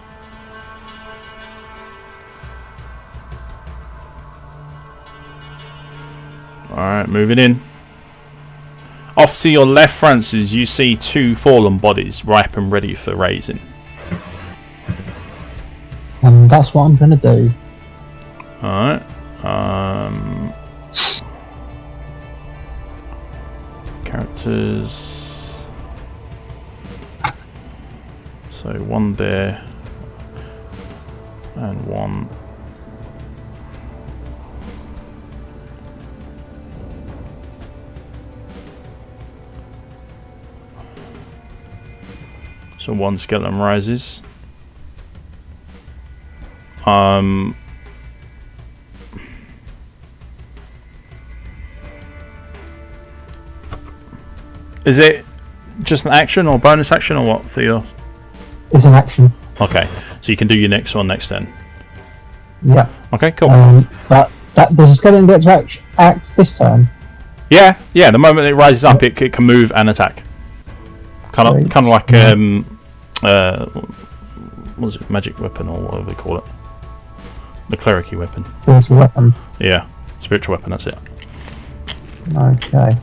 Alright, moving in. Off to your left, Francis, you see two fallen bodies, ripe and ready for raising. And that's what I'm going to do. Alright. Characters. So one there. And one. So one skeleton rises. Is it just an action or bonus action or what for your? It's an action. Okay, so you can do your next one next turn. Yeah. Okay, cool. But does the skeleton get to act this turn? Yeah. The moment it rises up, it can move and attack. Kind of like what was it? Magic weapon or whatever they call it. The clericy weapon. Spiritual weapon. Yeah, spiritual weapon. That's it. Okay.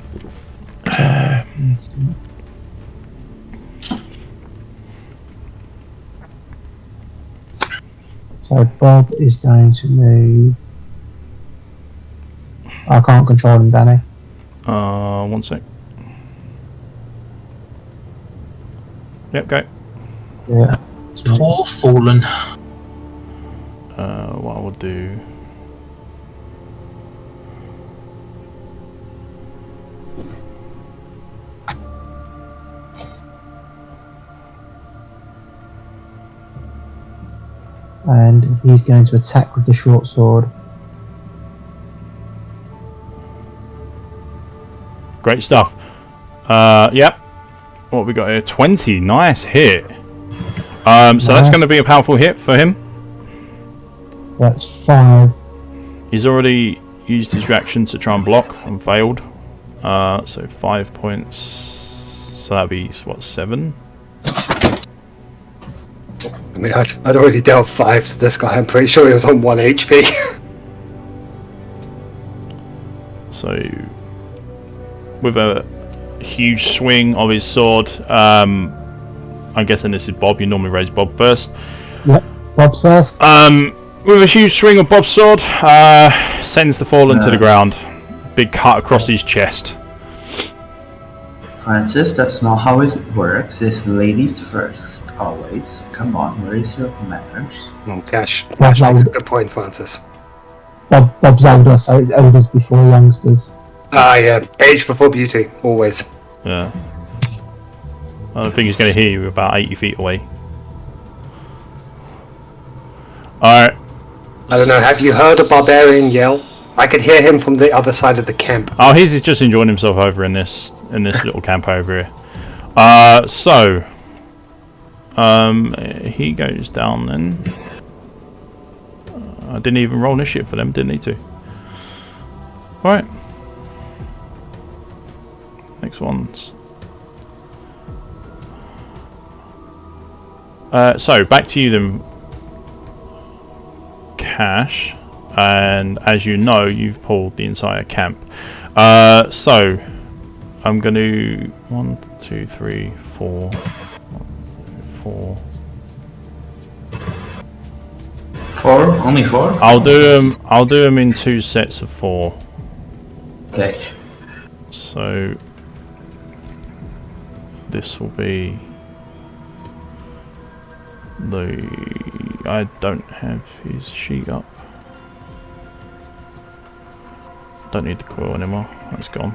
So Bob is going to move. I can't control him, Danny. 1 sec. Yep, go. Yeah. Poor fallen. What I will do. And he's going to attack with the short sword. Great stuff. Yep. What have we got here? 20. Nice hit. So that's going to be a powerful hit for him. That's 5. He's already used his reaction to try and block and failed. So 5 points. So that'd be what, 7? I mean, I'd already dealt 5 to this guy. I'm pretty sure he was on 1 HP. So with a huge swing of his sword, I'm guessing this is Bob. You normally raise Bob first. Yep, Bob's first. With a huge swing of Bob's sword, sends the fallen to the ground. Big cut across his chest. Francis, that's not how it works. It's ladies first, always. Come on, where is your manners? Cash makes a good point, Francis. Bob's older, so it's elders before youngsters. Yeah. Age before beauty, always. Yeah. I don't think he's going to hear you about 80 feet away. Alright. I don't know, have you heard a barbarian yell? I could hear him from the other side of the camp. Oh, he's just enjoying himself over in this little camp over here. So he goes down then. I didn't even roll initiative for them, didn't need to. Alright. Next one's so back to you then, Cash. And as you know, you've pulled the entire camp. So I'm going to 1, 2, 3, 4, 4. 4? Only 4? I'll do them in 2 sets of 4. Okay. So this will be I don't have his sheet up. Don't need the coil anymore. It's gone.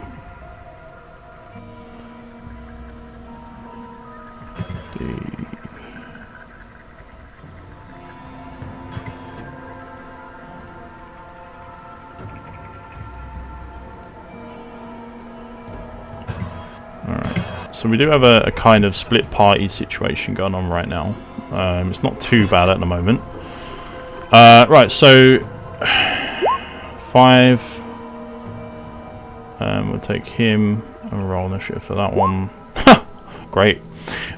Alright. So we do have a kind of split party situation going on right now. It's not too bad at the moment. Right, so 5. We'll take him and roll initiative for that one. Great.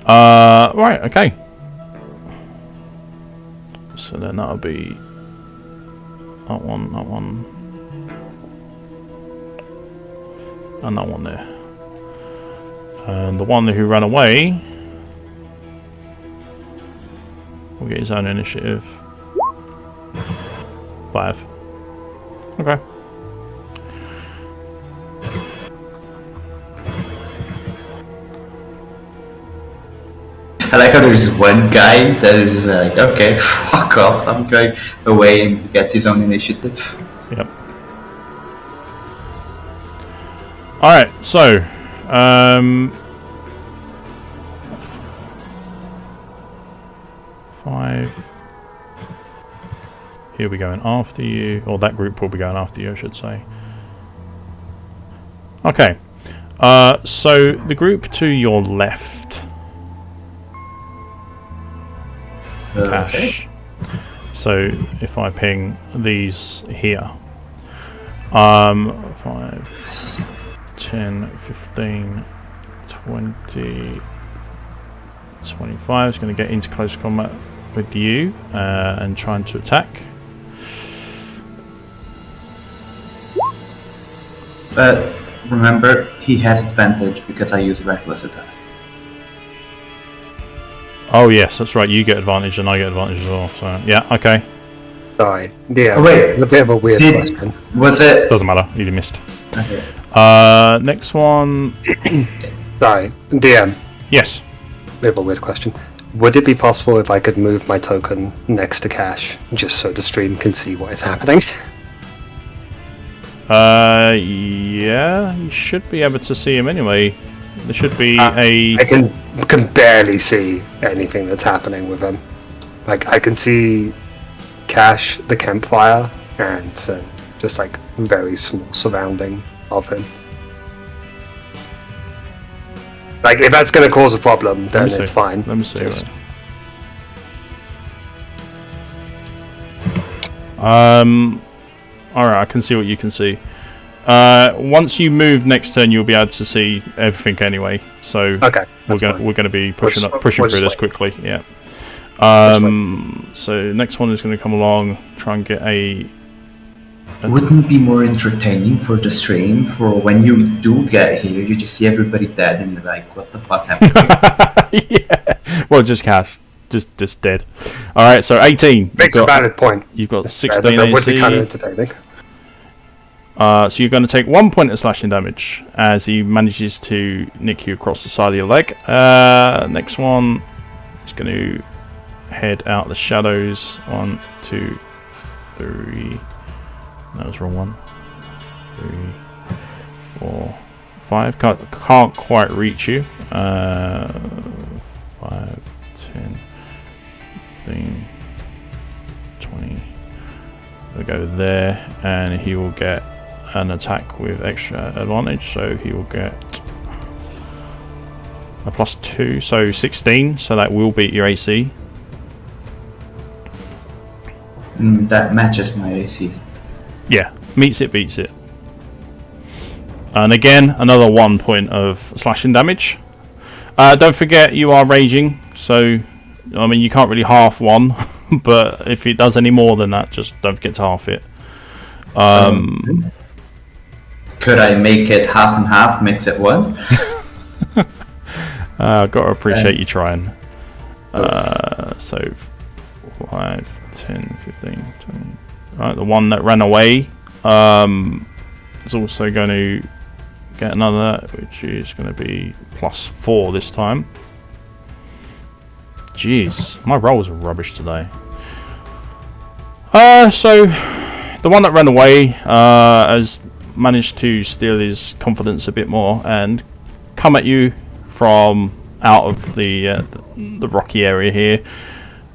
Right, okay. So then that'll be that one, and that one there. And the one who ran away will get his own initiative. 5. Okay. I like how there's one guy that is just like, okay, fuck off, I'm going away, and he gets his own initiative. Yep. Alright, so five. He'll be going after you, or that group will be going after you, I should say. Okay. So the group to your left. Okay. Cash. So if I ping these here, 5, 10, 15, 20, 25 is going to get into close combat with you and trying to attack. Remember, he has advantage because I use reckless attack. Oh yes, that's right. You get advantage and I get advantage as well. So yeah, okay. Sorry. Yeah. Oh, wait. It's a bit of a weird question. Was it? Doesn't matter. You missed. Okay. Next one. Sorry. DM. Yes. Bit of a weird question. Would it be possible if I could move my token next to Cash, just so the stream can see what is happening? Yeah, you should be able to see him anyway. There should be I can barely see anything that's happening with him. Like, I can see Cash, the campfire, and just like very small surrounding of him. Like, if that's going to cause a problem, then it's fine. Let me see. Just- Alright, I can see what you can see. Once you move next turn, you'll be able to see everything anyway. So Okay. we're gonna be pushing through this quickly. Yeah. So next one is gonna come along. Try and get a. Wouldn't it be more entertaining for the stream for when you do get here, you just see everybody dead and you're like, what the fuck happened here? Yeah. Well, just cash. Just dead. Alright, so 18. Makes a valid point. You've got Yeah, 16 that would be AC. kind of entertaining. So you're going to take 1 point of slashing damage as he manages to nick you across the side of your leg. Next one is going to head out the shadows. 1, 2, 3. That was the wrong one. 3, 4, 5. Can't quite reach you. 5, 10, 15, 20. We'll go there, and he will get an attack with extra advantage, so he will get a +2, so 16, so that will beat your AC. That matches my AC. Yeah, meets it, beats it. And again, another 1 point of slashing damage. Don't forget you are raging, so I mean you can't really half one, but if it does any more than that, just don't forget to half it. Could I make it half and half, mix it one? I've got to appreciate you trying. So 5, 10, 15, 20. Right, the one that ran away is also going to get another, which is going to be +4 this time. Jeez, my rolls are rubbish today. So the one that ran away has managed to steal his confidence a bit more and come at you from out of the rocky area here,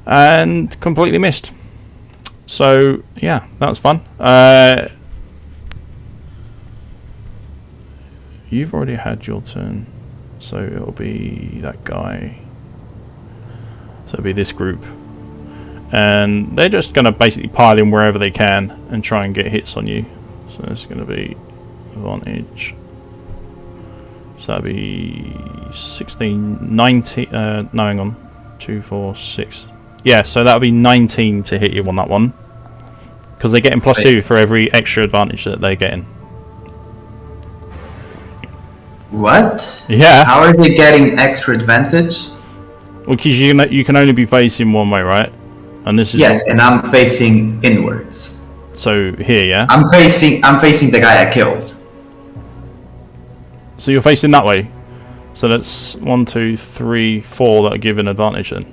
and completely missed. So yeah, that was fun. You've already had your turn, so it'll be that guy. So it'll be this group, and they're just going to basically pile in wherever they can and try and get hits on you. So it's going to be advantage. So that'll be 16, 19. No, hang on. 2, 4, 6. Yeah, so that'll be 19 to hit you on that one, because they're getting +2 for every extra advantage that they're getting. What? Yeah. How are they getting extra advantage? Well, because you can only be facing one way, right? And this is Yes, and I'm facing inwards. so here, yeah. I'm facing the guy I killed. So you're facing that way. So that's 1, 2, 3, 4 that are given advantage then.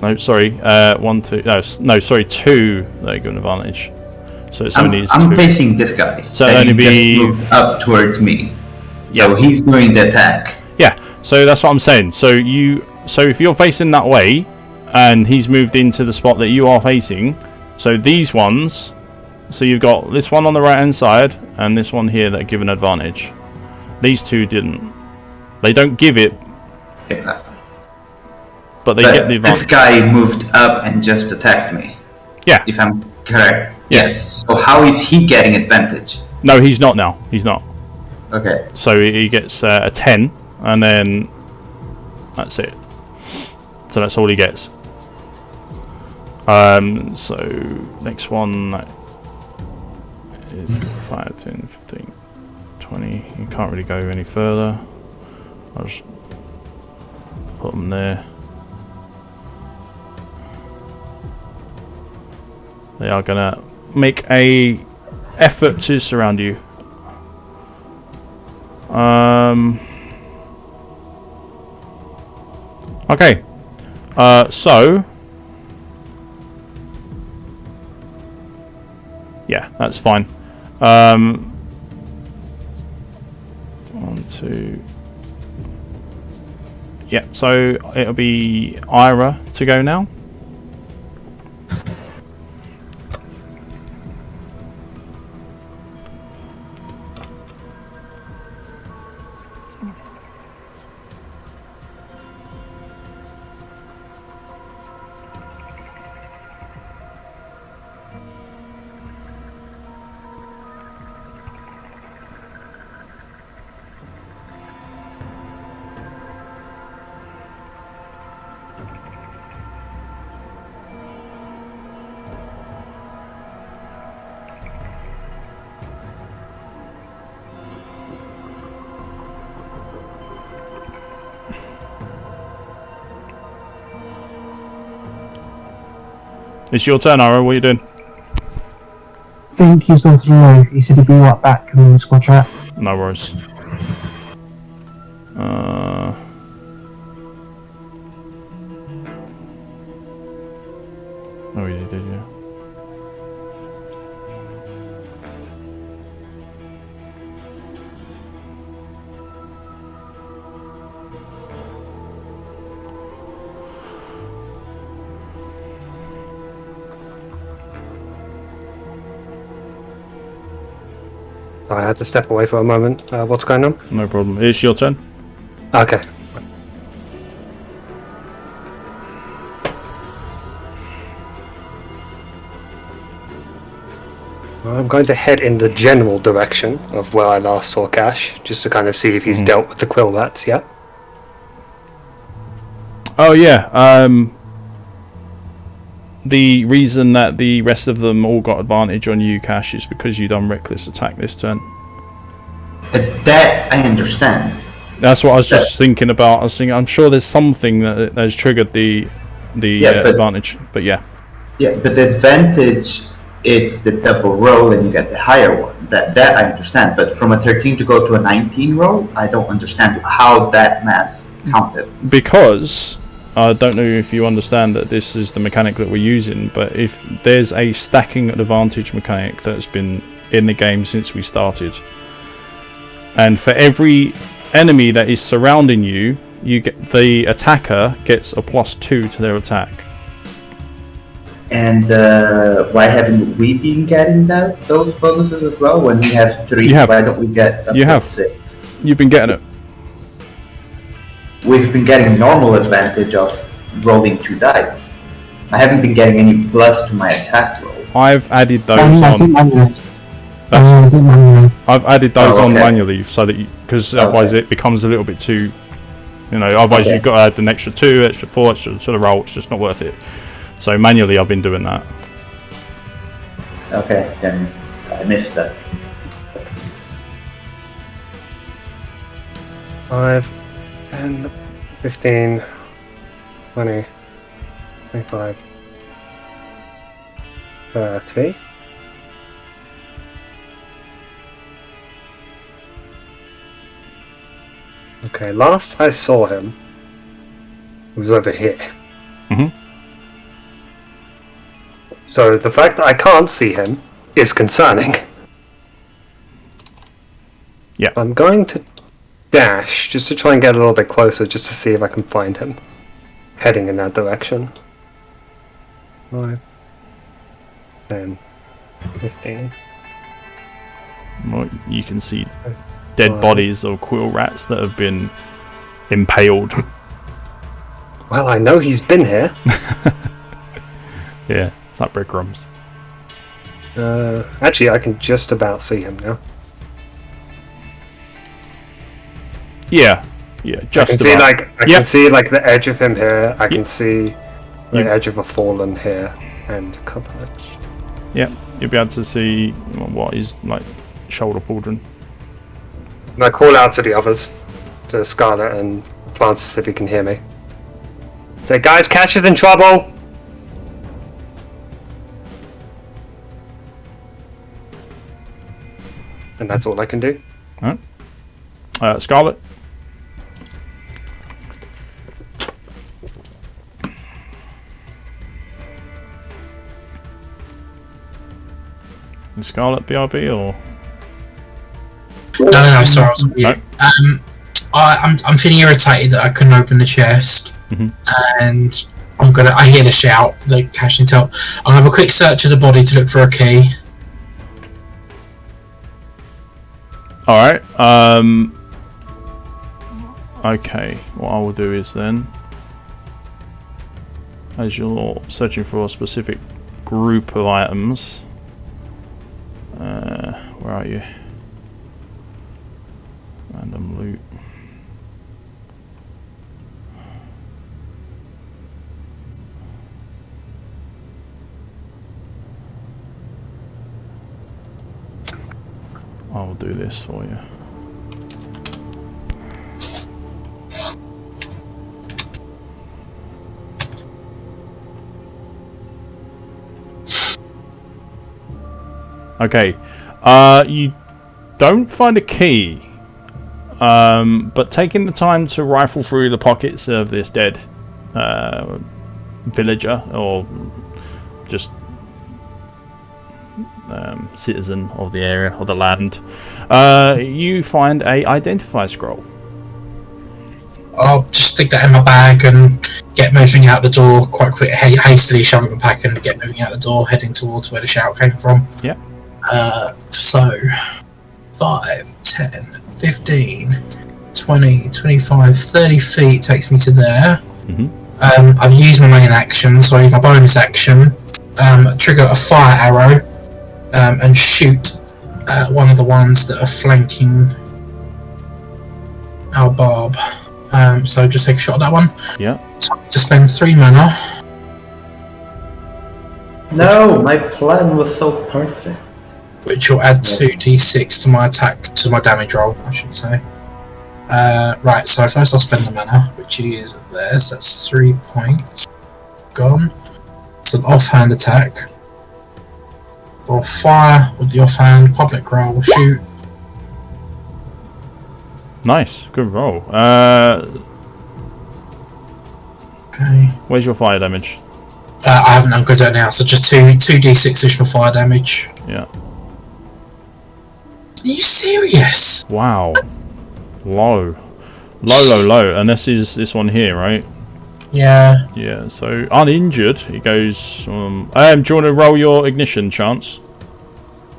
No, sorry. 1, 2. No, sorry. 2 that are given advantage. So it's only. I'm 2. facing this guy. So and only he be just moved up towards me. Yeah. So he's doing the attack. Yeah. So that's what I'm saying. So if you're facing that way, and he's moved into the spot that you are facing, so these ones. So you've got this one on the right hand side and this one here that are given advantage. These two didn't. They don't give it. Exactly. But they get the advantage. This guy moved up and just attacked me. Yeah. If I'm correct. Yeah. Yes. So how is he getting advantage? No, he's not now. He's not. Okay. So he gets a 10, and then that's it. So that's all he gets. So next one is 5, 10, 15, 20. You can't really go any further. I'll just put them there. They are gonna make a effort to surround you. Okay. So yeah, that's fine. 1, 2. Yeah, so it'll be Ira to go now. It's your turn, Ira. What are you doing? I think he's gone to the road. He said he'd be right back in the squad trap. No worries. Oh, you did, yeah. I had to step away for a moment. What's going on? No problem. It's your turn. Okay. I'm going to head in the general direction of where I last saw Cash, just to kind of see if he's dealt with the quill rats yet. Oh yeah. The reason that the rest of them all got advantage on you, Cash, is because you done reckless attack this turn. That I understand. That's what I was just thinking about. I was thinking, I'm sure there's something that has triggered the advantage, but yeah. Yeah, but the advantage it's the double roll and you get the higher one. That I understand. But from a 13 to go to a 19 roll, I don't understand how that math counted. Because I don't know if you understand that this is the mechanic that we're using, but if there's a stacking advantage mechanic that's been in the game since we started, and for every enemy that is surrounding you, you get the attacker gets a +2 to their attack. And why haven't we been getting those bonuses as well? When we have 3, why don't we get up to 6? You've been getting it. We've been getting normal advantage of rolling 2 dice. I haven't been getting any plus to my attack roll. I've added those on. I've added those on manually so that because otherwise it becomes a little bit too, otherwise you've got to add an extra 2, extra 4, extra sort of roll. It's just not worth it. So manually I've been doing that. Okay, then I missed that. 5, 10, 15, 20, 25, 30. Okay, last I saw him was over here. Mm-hmm. So the fact that I can't see him is concerning. Yeah. I'm going to dash just to try and get a little bit closer just to see if I can find him heading in that direction. 5, 10, 15. Well, you can see dead bodies of quill rats that have been impaled. Well, I know he's been here. Yeah, it's like breadcrumbs. Actually, I can just about see him now. Yeah, just I can see like the edge of him here. I can see the edge of a fallen here and a couple of. Yeah, you'll be able to see what is like shoulder pauldron. And I call out to the others, to Scarlet and Francis if he can hear me. Say, guys, Cash is in trouble! And that's all I can do. Alright. Scarlet? Is Scarlet BRB or? No, sorry, I was on mute. I'm feeling irritated that I couldn't open the chest, and I hear the shout, the Cash intel. I'll have a quick search of the body to look for a key. Alright, okay, what I will do is then, as you're searching for a specific group of items, where are you? Random loot. I'll do this for you. Okay. You don't find a key. But taking the time to rifle through the pockets of this dead villager or just citizen of the area or the land, you find a identify scroll. I'll just stick that in my bag and get moving out the door quite quick, hastily shove it in my pack and get moving out the door, heading towards where the shout came from. Yeah. So 5, 10, 15, 20, 25, 30 feet takes me to there. Mm-hmm. I've used my main action, so I use my bonus action, trigger a fire arrow, and shoot one of the ones that are flanking our barb. So just take a shot at that one. Yeah. To spend 3 mana. No, my plan was so perfect. Which will add 2d6 to my attack, to my damage roll, I should say. Right, so first I'll spend the mana, which is there, so that's 3 points. Gone. It's an offhand attack. Or fire with the offhand, public roll, shoot. Nice, good roll. Okay. Where's your fire damage? I haven't upgraded that now, so just 2d6 additional fire damage. Yeah. Are you serious? Wow. Low, and this is this one here, right? Yeah. Yeah. So uninjured, it goes. Do you want to roll your ignition chance?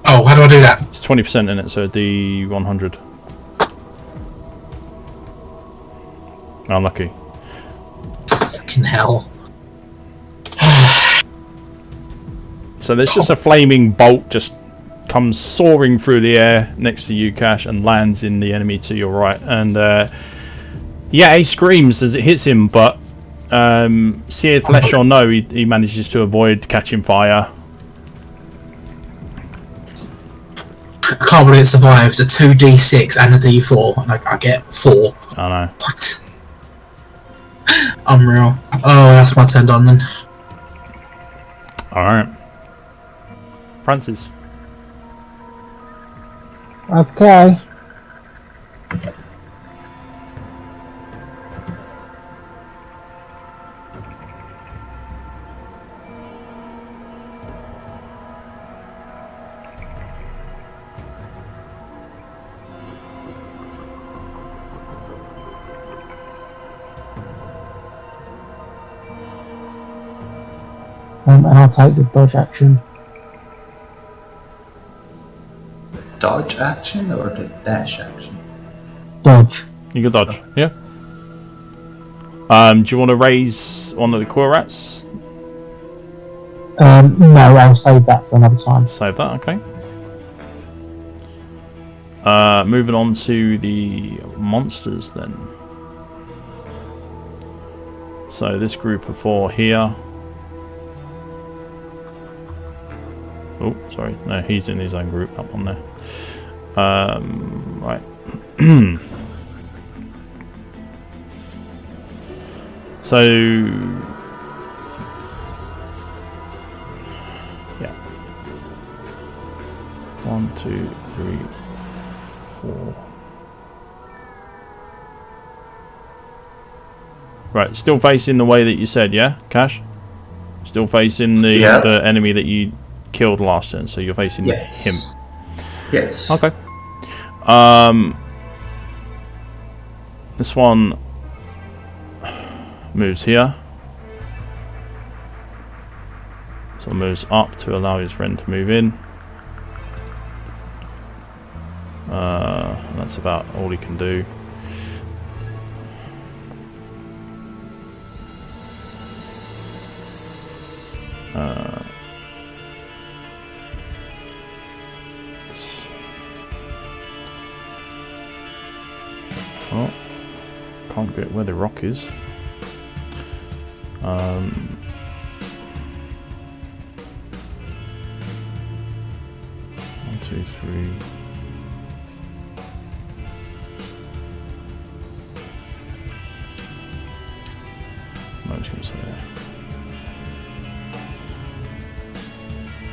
Oh, how do I do that? It's 20% in it, so D100. Unlucky. Fucking hell. So there's just a flaming bolt just comes soaring through the air next to you, Cash, and lands in the enemy to your right. And yeah, he screams as it hits him, but seared flesh or no, he manages to avoid catching fire. I can't believe it survived a 2d6 and a d4, and I get 4. I know. What? Unreal. Oh, that's my turn done then. Alright. Francis. Okay. And I'll take the dodge action. Dodge action or the dash action? Dodge. You can dodge, yeah. Do you want to raise one of the core rats? No, I'll save that for another time. Save that, okay. Moving on to the monsters then. So this group of 4 here. Oh, sorry. No, he's in his own group up on there. Right. So yeah. 1, 2, 3, 4. Right, still facing the way that you said, yeah, Cash? Still facing the enemy that you killed last turn, so you're facing him. Yes. Okay. This one moves here. So moves up to allow his friend to move in. That's about all he can do. Oh, can't get where the rock is. 1, 2, 3. No, it's gonna say there.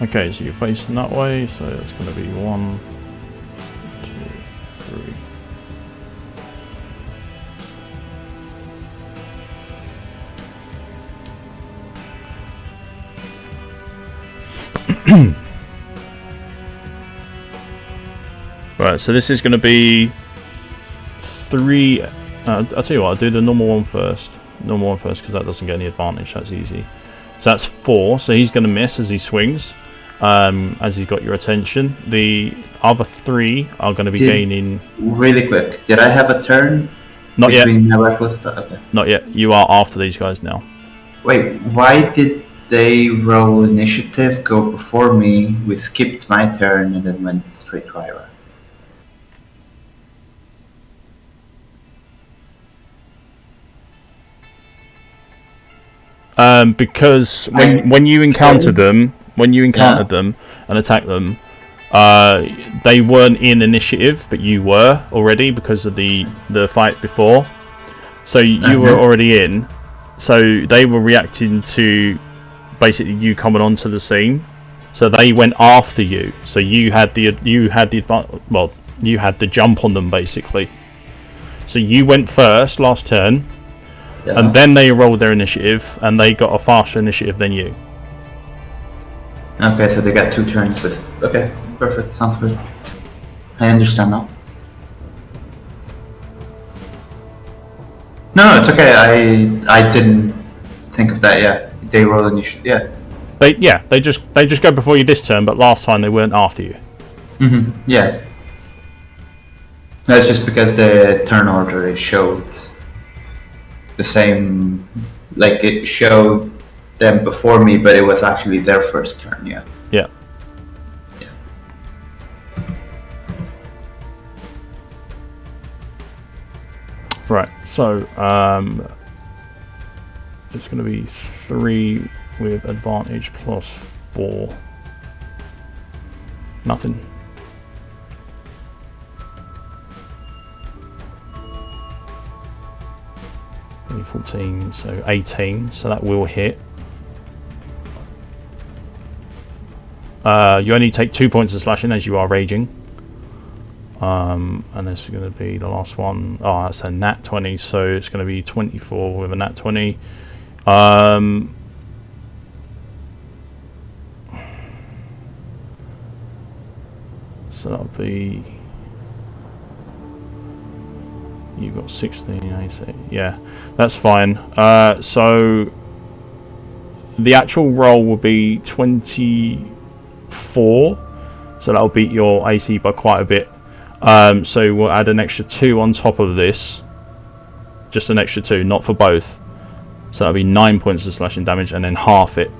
Okay, so you're facing that way, so it's going to be 1, 2, 3. Right, so this is going to be 3. I'll tell you what, I'll do the normal one first. Normal one first, because that doesn't get any advantage. That's easy. So that's 4. So he's going to miss as he swings, as he's got your attention. The other 3 are going to be gaining. Really quick, did I have a turn? Not yet. Okay. Not yet. You are after these guys now. Wait, why did they roll initiative, go before me? We skipped my turn and then went straight to Ira. Because when you encountered them, and attacked them, they weren't in initiative, but you were already because of the fight before. So you were already in. So they were reacting to basically you coming onto the scene. So they went after you. So you had the jump on them basically. So you went first last turn. Yeah. And then they rolled their initiative, and they got a faster initiative than you. Okay, so they got 2 turns with... Okay, perfect, sounds good. I understand now. No, it's okay, I didn't think of that, yeah. They rolled initiative, yeah. They just go before you this turn, but last time they weren't after you. Yeah. That's just because the turn order showed the same, like it showed them before me, but it was actually their first turn. Yeah. Right. So it's going to be 3 with advantage plus 4. Nothing. 14, so 18, so that will hit. You only take 2 points of slashing as you are raging. And this is going to be the last one. Oh, that's a nat 20, so it's going to be 24 with a nat 20. So that'll be... You've got 16, 18. Yeah, that's fine. So the actual roll will be 24. So that'll beat your AC by quite a bit. So we'll add an extra 2 on top of this. Just an extra 2, not for both. So that'll be 9 points of slashing damage and then half it.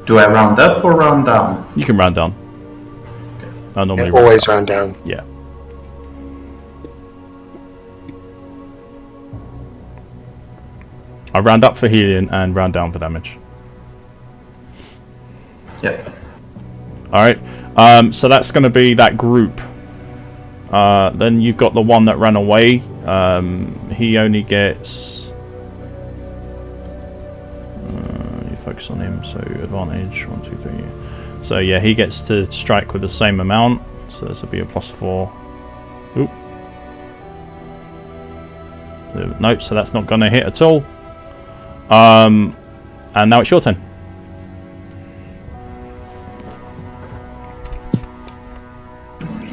Do I round up or round down? You can round down. I normally always round down. Yeah. I round up for healing and round down for damage. Yeah. Alright. So that's going to be that group. Then you've got the one that ran away. He only gets... you focus on him, so advantage. 1, 2, 3. So yeah, he gets to strike with the same amount. So this will be a +4. Oop. Nope, so that's not going to hit at all. And now it's your turn.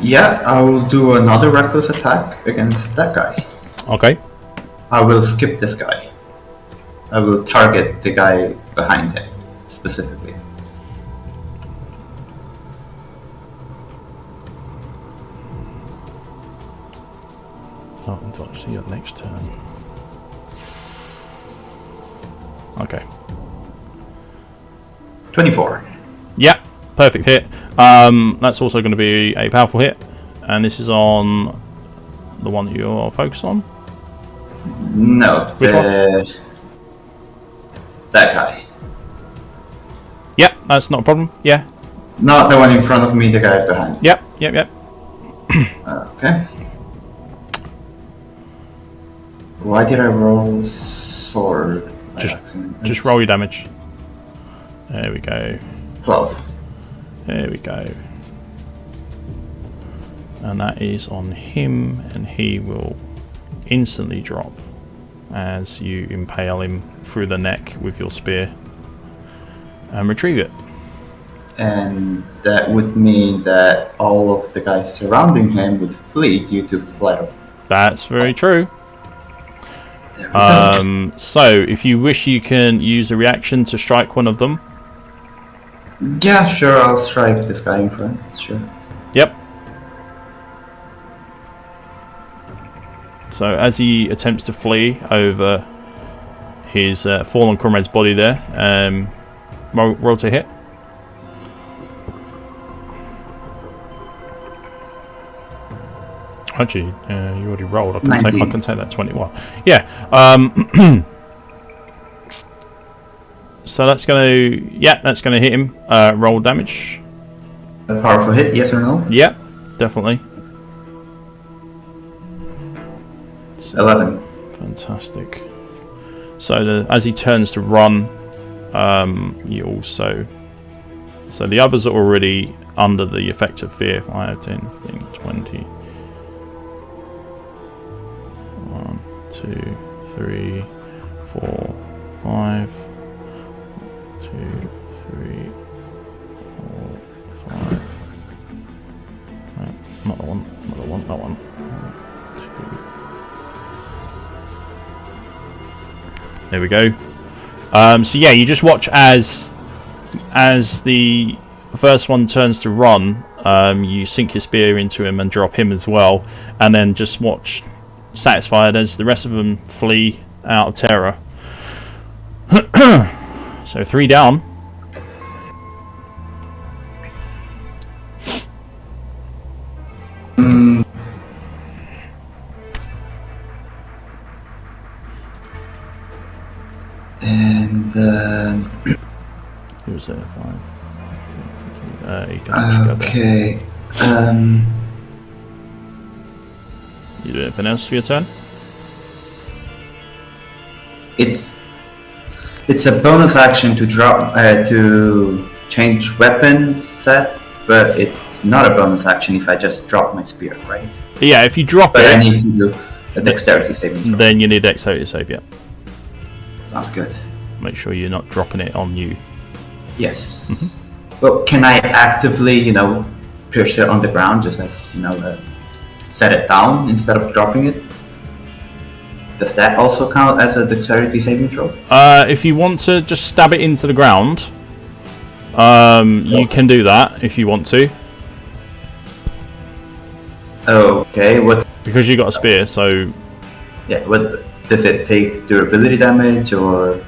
Yeah, I will do another reckless attack against that guy. Okay. I will skip this guy. I will target the guy behind him, specifically. Oh, until I see your next turn. Okay. 24. Yeah, perfect hit. That's also going to be a powerful hit, and this is on the one that you're focused on. No, that guy. Yep, that's not a problem. Yeah. Not the one in front of me, the guy behind. Yep. Okay. Why did I roll sword. by accident. Just roll your damage. There we go. 12. There we go. And that is on him, and he will instantly drop as you impale him through the neck with your spear and retrieve it. And that would mean that all of the guys surrounding him would flee due to flight of. That's very true. There we go. So, if you wish, you can use a reaction to strike one of them. Yeah, sure, I'll strike this guy in front. Sure. Yep. So, as he attempts to flee over his fallen comrade's body there, roll to hit. Actually, you already rolled. I can take that 21. Yeah. So that's gonna hit him. Roll damage. A powerful hit, yes or no? Yep, definitely. 11. Fantastic. So as he turns to run, you also. So the others are already under the effect of fear. 5, 10, 15, 20. 1, 2, 3, 4, 5. 2, 3, 4, 5. No, not that one. Not that one. That one. 2. There we go. So yeah, you just watch as the first one turns to run. You sink your spear into him and drop him as well, and then just watch, satisfied as the rest of them flee out of terror. So 3 down. And Who was there? 5. 8 okay. You do anything else for your turn? It's a bonus action to drop to change weapon set, but it's not a bonus action if I just drop my spear, right? Yeah, if you drop But it, I need to do a dexterity saving throw. then you need dexterity save. Yeah, Sounds good. make sure you're not dropping it on you. Yes. Well, can I actively, pierce it on the ground, just as set it down instead of dropping it? Does that also count as a dexterity saving throw? If you want to just stab it into the ground, you can do that if you want to. Okay. What? Because you got a spear, so Yeah. What does it take? Durability damage, or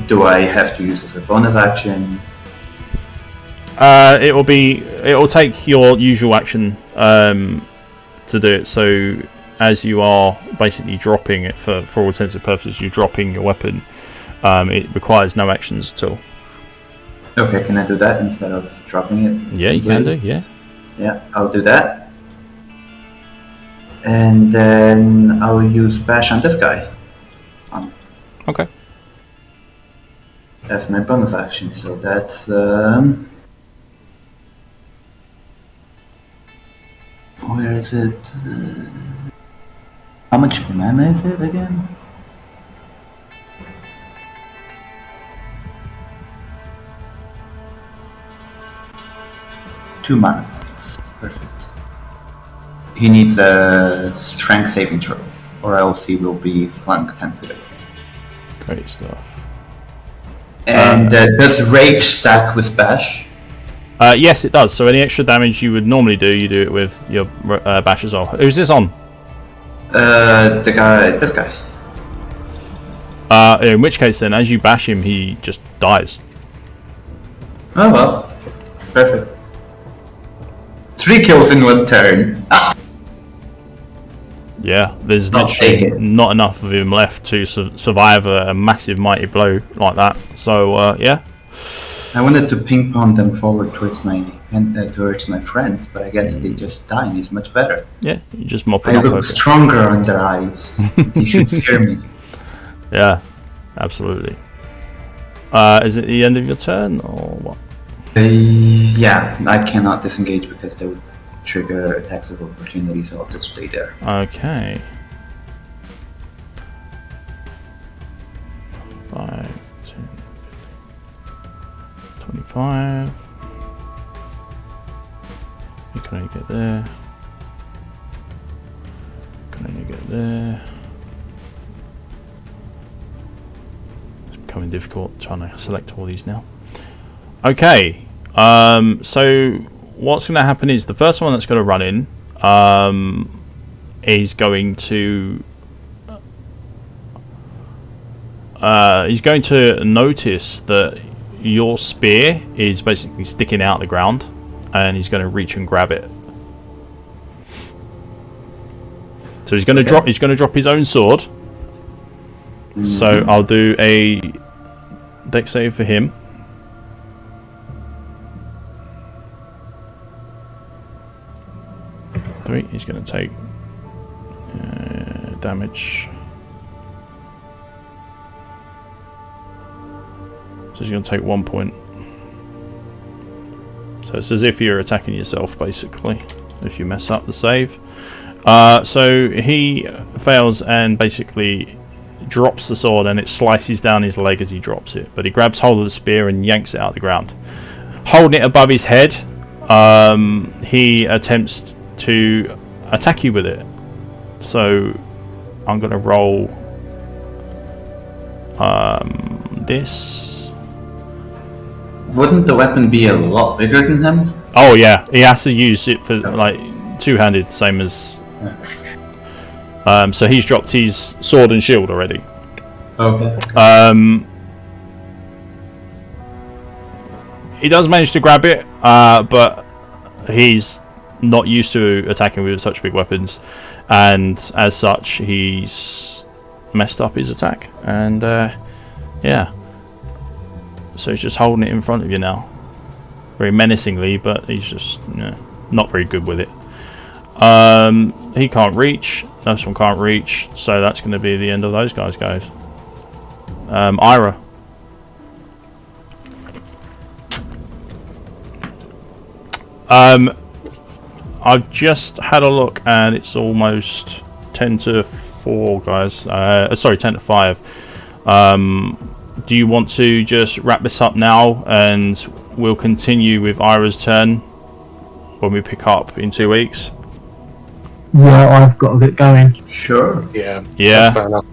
do I have to use as a bonus action? it will take your usual action to do it. So as you are basically dropping it for all intents and purposes, you're dropping your weapon. It requires no actions at all. Okay, can I do that instead of dropping it? Yeah, you can do. Yeah. Yeah, I'll do that. And then I'll use bash on this guy. Okay. That's my bonus action, so that's where is it? How much mana is it again? Two mana points. Perfect. He needs a strength saving throw, or else he will be flanked 10 feet away. Great stuff. And does rage stack with bash? Yes, it does. So any extra damage you would normally do, you do it with your bash as well. Who's this on? This guy. In which case, then, as you bash him, he just dies. Oh well, perfect. 3 kills in 1 turn. Yeah, there's I'll take literally it. not enough of him left to survive a massive mighty blow like that. So, yeah. I wanted to ping pong them forward towards my friends, but I guess they just die, and it's much better. Yeah, you just mop it I up. look stronger on their eyes. They should fear me. Yeah, absolutely. Is it the end of your turn or what? Yeah, I cannot disengage because they would trigger attacks of opportunity, so I'll just stay there. Okay. 5, 10, 25. You can only get there. Can only get there. It's becoming difficult trying to select all these now. Okay. So what's going to happen is the first one that's going to run in is going to notice that your spear is basically sticking out the ground, and he's going to reach and grab it. So he's going to drop. He's going to drop his own sword. So I'll do a dex save for him. 3. He's going to take damage. So he's going to take 1 point. So it's as if you're attacking yourself, basically, if you mess up the save. So he fails and basically drops the sword, and it slices down his leg as he drops it. But he grabs hold of the spear and yanks it out of the ground. Holding it above his head, he attempts to attack you with it. So I'm going to roll this. Wouldn't the weapon be a lot bigger than him? Oh yeah, he has to use it for like two-handed, same as. So he's dropped his sword and shield already. Okay. He does manage to grab it, but he's not used to attacking with such big weapons, and as such he's messed up his attack, and yeah, so he's just holding it in front of you now very menacingly, but he's just not very good with it. He can't reach, this one can't reach, so that's going to be the end of those guys. Ira. I've just had a look and it's almost 10 to 4, guys. Sorry, 10 to 5. Do you want to just wrap this up now and we'll continue with Ira's turn when we pick up in 2 weeks? Yeah, I've got to get going. Sure. Yeah. Yeah. That's fair enough.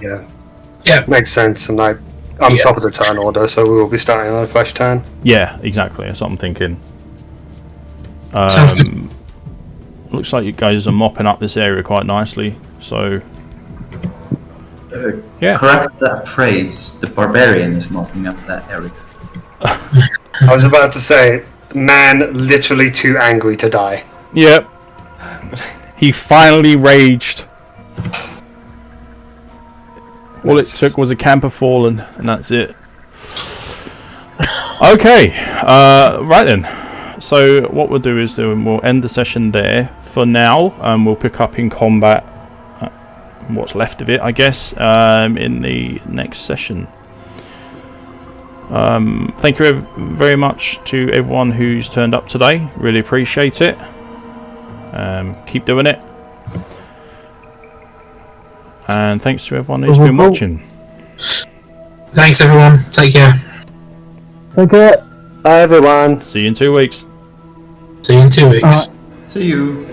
Yeah. Yeah. Makes sense. And like, I'm top of the turn order, so we will be starting on a fresh turn. Yeah, exactly. That's what I'm thinking. Sounds good. Looks like you guys are mopping up this area quite nicely. So, yeah. Correct that phrase. The barbarian is mopping up that area. I was about to say, man, literally too angry to die. Yep. He finally raged. All it took was a camper fallen, and that's it. Okay, right then. So what we'll do is we'll end the session there for now, and we'll pick up in combat, what's left of it, I guess, in the next session. Thank you very much to everyone who's turned up today. Really appreciate it. Keep doing it. And thanks to everyone who's been watching. Thanks, everyone. Take care. Take care. Bye, everyone. See you in 2 weeks. See you in 2 weeks. See you.